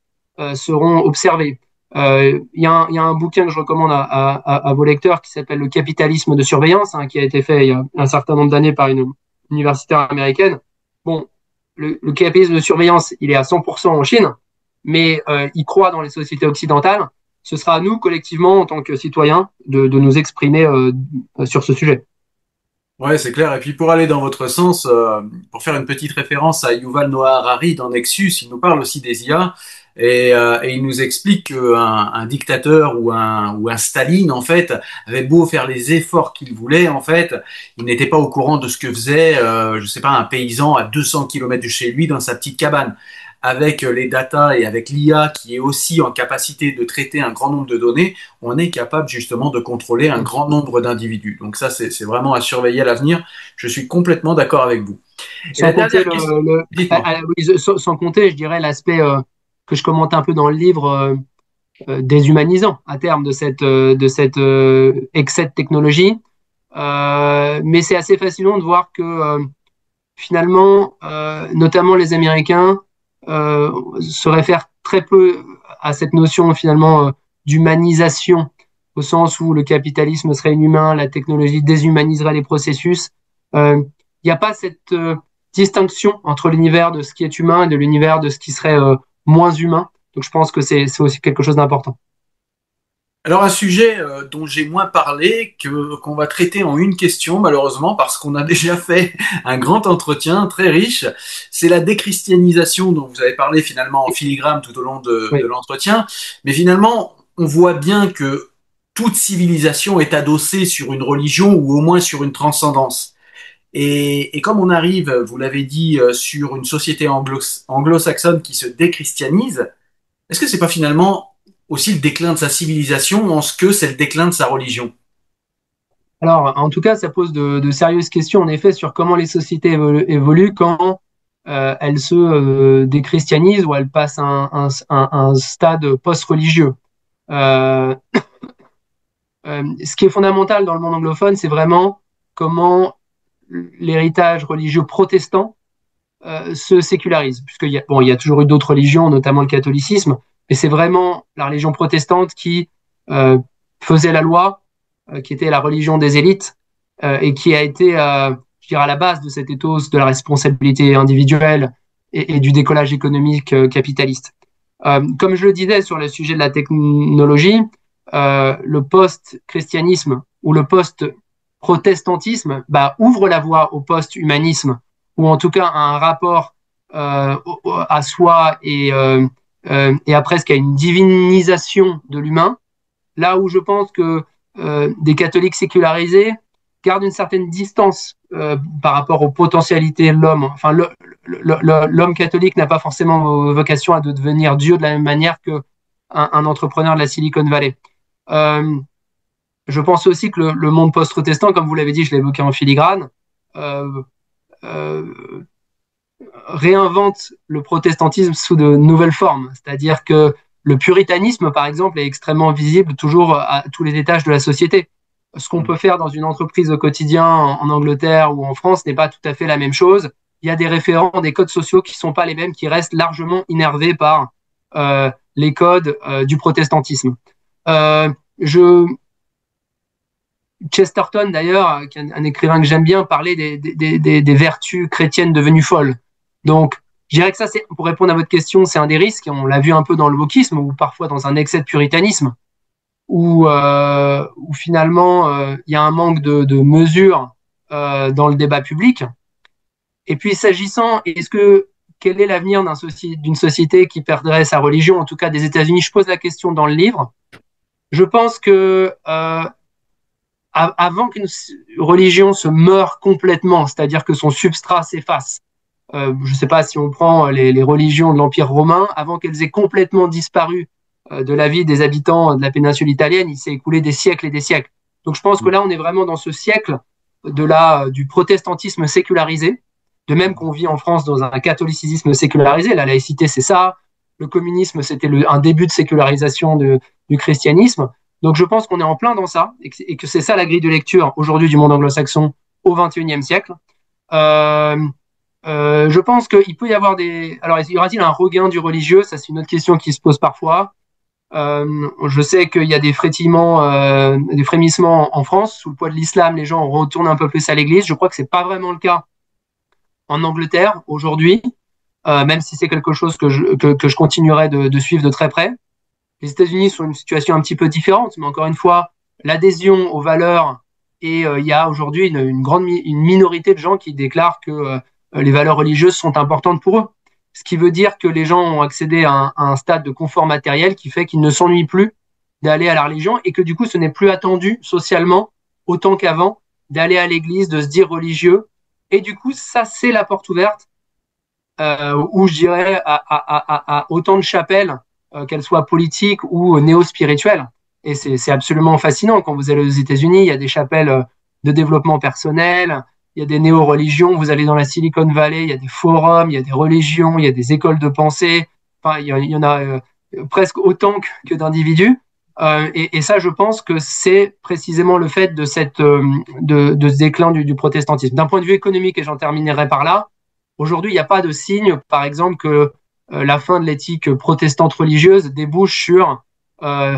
seront observés? Il y a un bouquin que je recommande à vos lecteurs qui s'appelle Le capitalisme de surveillance, hein, qui a été fait il y a un certain nombre d'années par une universitaire américaine. Bon, le capitalisme de surveillance, il est à 100% en Chine, mais il croit dans les sociétés occidentales. Ce sera à nous, collectivement, en tant que citoyens, de nous exprimer sur ce sujet. Ouais, c'est clair. Et puis pour aller dans votre sens, pour faire une petite référence à Yuval Noah Harari dans Nexus, il nous parle aussi des IA et il nous explique qu'un un dictateur ou un Staline en fait avait beau faire les efforts qu'il voulait, en fait, il n'était pas au courant de ce que faisait, je sais pas, un paysan à 200 kilomètres de chez lui dans sa petite cabane. Avec les data et avec l'IA qui est aussi en capacité de traiter un grand nombre de données, on est capable justement de contrôler un grand nombre d'individus. Donc ça, c'est vraiment à surveiller à l'avenir. Je suis complètement d'accord avec vous. Et Sans la compter dernière question, dites-moi. oui, sans compter, je dirais, l'aspect que je commente un peu dans le livre, déshumanisant à terme de cette excès de technologie. Mais c'est assez fascinant de voir que finalement, notamment les Américains se réfèrent très peu à cette notion finalement d'humanisation, au sens où le capitalisme serait inhumain, la technologie déshumaniserait les processus. Il n'y a pas cette distinction entre l'univers de ce qui est humain et de l'univers de ce qui serait moins humain. Donc je pense que c'est aussi quelque chose d'important. Alors un sujet dont j'ai moins parlé, que qu'on va traiter en une question malheureusement parce qu'on a déjà fait un grand entretien très riche, c'est la déchristianisation dont vous avez parlé finalement en filigrane tout au long de Oui. l'entretien. Mais finalement, on voit bien que toute civilisation est adossée sur une religion ou au moins sur une transcendance. Et comme on arrive, vous l'avez dit, sur une société anglo-saxonne qui se déchristianise, est-ce que c'est pas finalement aussi le déclin de sa civilisation en ce que c'est le déclin de sa religion? Alors, en tout cas, ça pose de sérieuses questions, en effet, sur comment les sociétés évoluent quand elles se déchristianisent ou elles passent un stade post-religieux. Euh, Ce qui est fondamental dans le monde anglophone, c'est vraiment comment l'héritage religieux protestant se sécularise. Puisqu'il y a, bon, il y a toujours eu d'autres religions, notamment le catholicisme, mais c'est vraiment la religion protestante qui euh, faisait la loi, qui était la religion des élites, et qui a été, je dirais, à la base de cet ethos de la responsabilité individuelle et du décollage économique capitaliste. Comme je le disais sur le sujet de la technologie, le post-christianisme ou le post-protestantisme bah, ouvre la voie au post-humanisme, ou en tout cas à un rapport à soi et à presque à une divinisation de l'humain, là où je pense que des catholiques sécularisés gardent une certaine distance par rapport aux potentialités de l'homme. Enfin, l'homme catholique n'a pas forcément vocation à devenir Dieu de la même manière que un entrepreneur de la Silicon Valley. Euh, je pense aussi que le monde post-protestant, comme vous l'avez dit, je l'ai évoqué en filigrane, euh, euh, réinvente le protestantisme sous de nouvelles formes. C'est-à-dire que le puritanisme, par exemple, est extrêmement visible toujours à tous les étages de la société. Ce qu'on peut faire dans une entreprise au quotidien en Angleterre ou en France n'est pas tout à fait la même chose. Il y a des référents, des codes sociaux qui ne sont pas les mêmes, qui restent largement innervés par les codes du protestantisme. Euh, je, Chesterton, d'ailleurs, qui est un écrivain que j'aime bien, parlait des vertus chrétiennes devenues folles. Donc, je dirais que ça, c'est, pour répondre à votre question, c'est un des risques. On l'a vu un peu dans le wokisme ou parfois dans un excès de puritanisme, où finalement, il y a un manque de mesure dans le débat public. Et puis, s'agissant, quel est l'avenir d'une société qui perdrait sa religion, en tout cas des États-Unis? Je pose la question dans le livre. Je pense que avant qu'une religion se meure complètement, c'est-à-dire que son substrat s'efface. Je ne sais pas si on prend les religions de l'Empire romain, avant qu'elles aient complètement disparu de la vie des habitants de la péninsule italienne, il s'est écoulé des siècles et des siècles. Donc je pense que là, on est vraiment dans ce siècle du protestantisme sécularisé, de même qu'on vit en France dans un catholicisme sécularisé. La laïcité, c'est ça. Le communisme, c'était un début de sécularisation du christianisme. Donc je pense qu'on est en plein dans ça et que c'est ça la grille de lecture aujourd'hui du monde anglo-saxon au XXIe siècle. Euh, je pense qu'il peut y avoir des. Alors, y aura-t-il un regain du religieux? Ça, c'est une autre question qui se pose parfois. Je sais qu'il y a des frétillements, des frémissements en France. Sous le poids de l'islam, les gens retournent un peu plus à l'église. Je crois que c'est pas vraiment le cas en Angleterre aujourd'hui, même si c'est quelque chose que je continuerai de suivre de très près. Les États-Unis sont une situation un petit peu différente, mais encore une fois, l'adhésion aux valeurs et il y a aujourd'hui une minorité de gens qui déclarent que les valeurs religieuses sont importantes pour eux. Ce qui veut dire que les gens ont accédé à un stade de confort matériel qui fait qu'ils ne s'ennuient plus d'aller à la religion et que du coup, ce n'est plus attendu socialement autant qu'avant d'aller à l'église, de se dire religieux. Et du coup, ça, c'est la porte ouverte où je dirais à autant de chapelles, qu'elles soient politiques ou néo-spirituelles. Et c'est absolument fascinant. Quand vous allez aux États-Unis, il y a des chapelles de développement personnel, il y a des néo-religions. Vous allez dans la Silicon Valley, il y a des forums, il y a des religions, il y a des écoles de pensée. Enfin, il y en a presque autant que d'individus. Et ça, je pense que c'est précisément le fait de ce déclin du protestantisme. D'un point de vue économique, et j'en terminerai par là, aujourd'hui, il n'y a pas de signe, par exemple, que la fin de l'éthique protestante religieuse débouche sur, euh,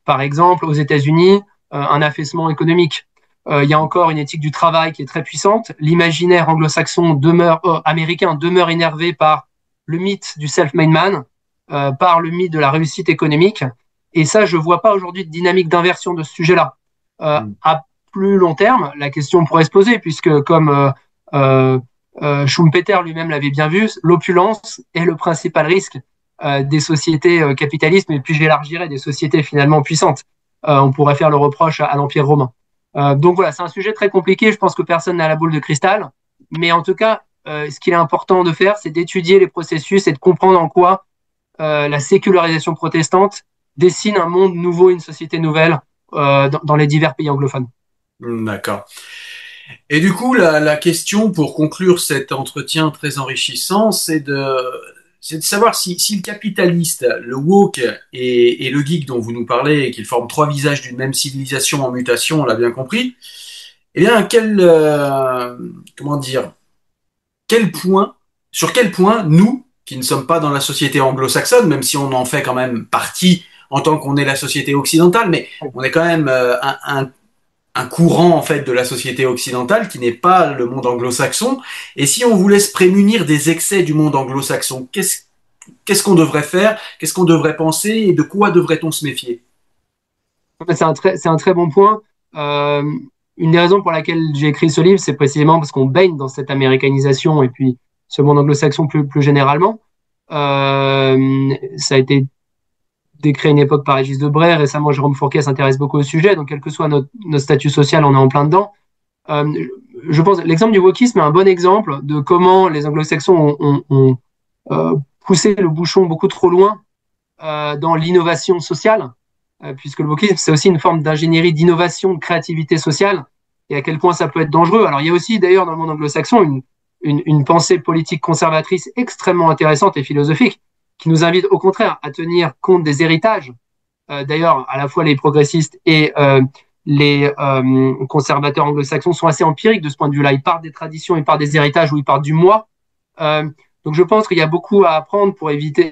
par exemple, aux États-Unis, un affaissement économique. Il y a encore une éthique du travail qui est très puissante. L'imaginaire anglo-saxon américain demeure énervé par le mythe du self-made man, par le mythe de la réussite économique. Et ça, je ne vois pas aujourd'hui de dynamique d'inversion de ce sujet-là. Mm. À plus long terme, la question pourrait se poser, puisque comme Schumpeter lui-même l'avait bien vu, l'opulence est le principal risque des sociétés capitalistes, mais puis j'élargirais des sociétés finalement puissantes. On pourrait faire le reproche à l'Empire romain. Donc voilà, c'est un sujet très compliqué. Je pense que personne n'a la boule de cristal. Mais en tout cas, ce qu'il est important de faire, c'est d'étudier les processus et de comprendre en quoi la sécularisation protestante dessine un monde nouveau, une société nouvelle dans les divers pays anglophones. D'accord. Et du coup, la question pour conclure cet entretien très enrichissant, c'est de savoir si le capitaliste, le woke et le geek dont vous nous parlez, qu'ils forment trois visages d'une même civilisation en mutation, on l'a bien compris, eh bien, comment dire, quel point, sur quel point nous, qui ne sommes pas dans la société anglo-saxonne, même si on en fait quand même partie en tant qu'on est la société occidentale, mais on est quand même un courant en fait de la société occidentale qui n'est pas le monde anglo-saxon. Et si on voulait se prémunir des excès du monde anglo-saxon, qu'est-ce qu'on devrait faire? Qu'est-ce qu'on devrait penser? Et de quoi devrait-on se méfier? C'est un très bon point. Euh, une des raisons pour laquelle j'ai écrit ce livre, c'est précisément parce qu'on baigne dans cette américanisation et puis ce monde anglo-saxon plus généralement. Ça a été décrit à une époque par Régis Debray. Récemment, Jérôme Fourquet s'intéresse beaucoup au sujet. Donc, quel que soit notre statut social, on est en plein dedans. Euh, je pense l'exemple du wokisme est un bon exemple de comment les anglo-saxons ont poussé le bouchon beaucoup trop loin dans l'innovation sociale, puisque le wokisme, c'est aussi une forme d'ingénierie, d'innovation, de créativité sociale, et à quel point ça peut être dangereux. Alors, il y a aussi, d'ailleurs, dans le monde anglo-saxon, une pensée politique conservatrice extrêmement intéressante et philosophique, qui nous invite au contraire à tenir compte des héritages. D'ailleurs, à la fois les progressistes et les conservateurs anglo-saxons sont assez empiriques de ce point de vue-là. Ils partent des traditions, ils partent des héritages ou ils partent du moi. Euh, donc je pense qu'il y a beaucoup à apprendre pour éviter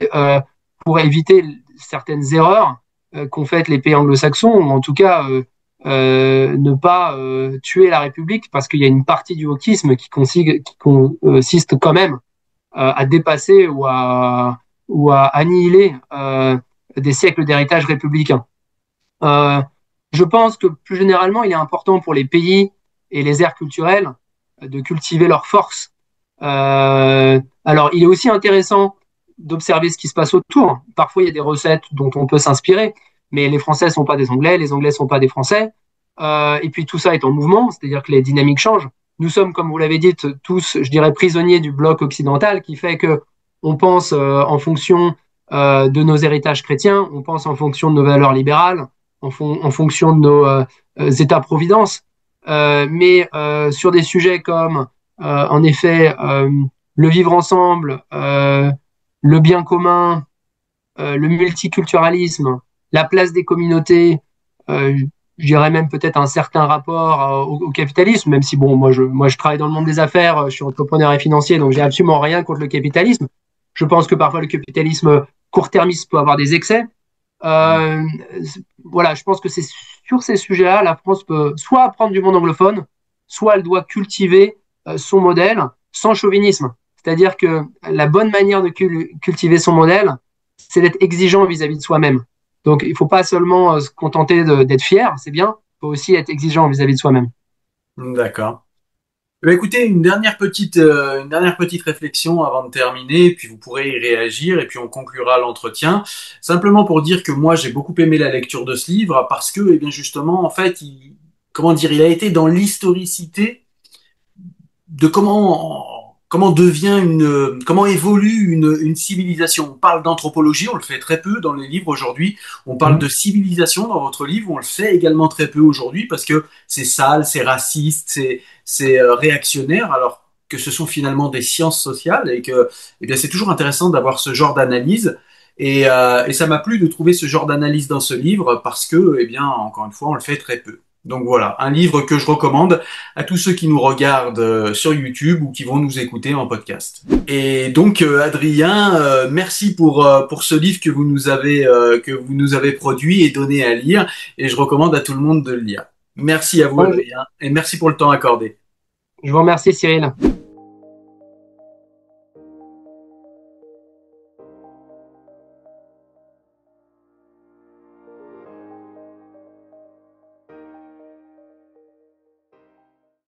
certaines erreurs qu'ont faites les pays anglo-saxons, ou en tout cas ne pas tuer la République, parce qu'il y a une partie du wokisme qui consiste quand même à dépasser ou à annihiler des siècles d'héritage républicain. Euh, je pense que plus généralement, il est important pour les pays et les aires culturelles de cultiver leurs forces. Alors, il est aussi intéressant d'observer ce qui se passe autour. Parfois, il y a des recettes dont on peut s'inspirer, mais les Français ne sont pas des Anglais, les Anglais ne sont pas des Français. Et puis tout ça est en mouvement, c'est-à-dire que les dynamiques changent. Nous sommes, comme vous l'avez dit, tous, je dirais, prisonniers du bloc occidental qui fait que on pense en fonction de nos héritages chrétiens, on pense en fonction de nos valeurs libérales, en fonction de nos États-providence. Mais sur des sujets comme, en effet, le vivre ensemble, le bien commun, le multiculturalisme, la place des communautés, euh, je dirais même peut-être un certain rapport au capitalisme, même si bon, moi je travaille dans le monde des affaires, je suis entrepreneur et financier, donc j'ai absolument rien contre le capitalisme. Je pense que parfois le capitalisme court-termiste peut avoir des excès. Euh, voilà, je pense que c'est sur ces sujets-là, la France peut soit apprendre du monde anglophone, soit elle doit cultiver son modèle sans chauvinisme. C'est-à-dire que la bonne manière de cultiver son modèle, c'est d'être exigeant vis-à-vis de soi-même. Donc, il ne faut pas seulement se contenter d'être fier, c'est bien, il faut aussi être exigeant vis-à-vis de soi-même. D'accord. Eh bien, écoutez, une dernière petite réflexion avant de terminer, puis vous pourrez y réagir, et puis on conclura l'entretien. Simplement pour dire que moi, j'ai beaucoup aimé la lecture de ce livre, parce que, eh bien, justement, en fait, comment dire, il a été dans l'historicité de comment évolue une civilisation. On parle d'anthropologie, on le fait très peu dans les livres aujourd'hui. On parle Mhm. de civilisation dans votre livre, on le fait également très peu aujourd'hui parce que c'est sale, c'est raciste, c'est réactionnaire, alors que ce sont finalement des sciences sociales et que, eh bien, c'est toujours intéressant d'avoir ce genre d'analyse. Et ça m'a plu de trouver ce genre d'analyse dans ce livre parce que, eh bien, encore une fois, on le fait très peu. Donc voilà, un livre que je recommande à tous ceux qui nous regardent sur YouTube ou qui vont nous écouter en podcast. Et donc Adrien, merci pour ce livre que vous nous avez produit et donné à lire, et je recommande à tout le monde de le lire. Merci à vous Ouais, Adrien et merci pour le temps accordé. je vous remercie, Cyril.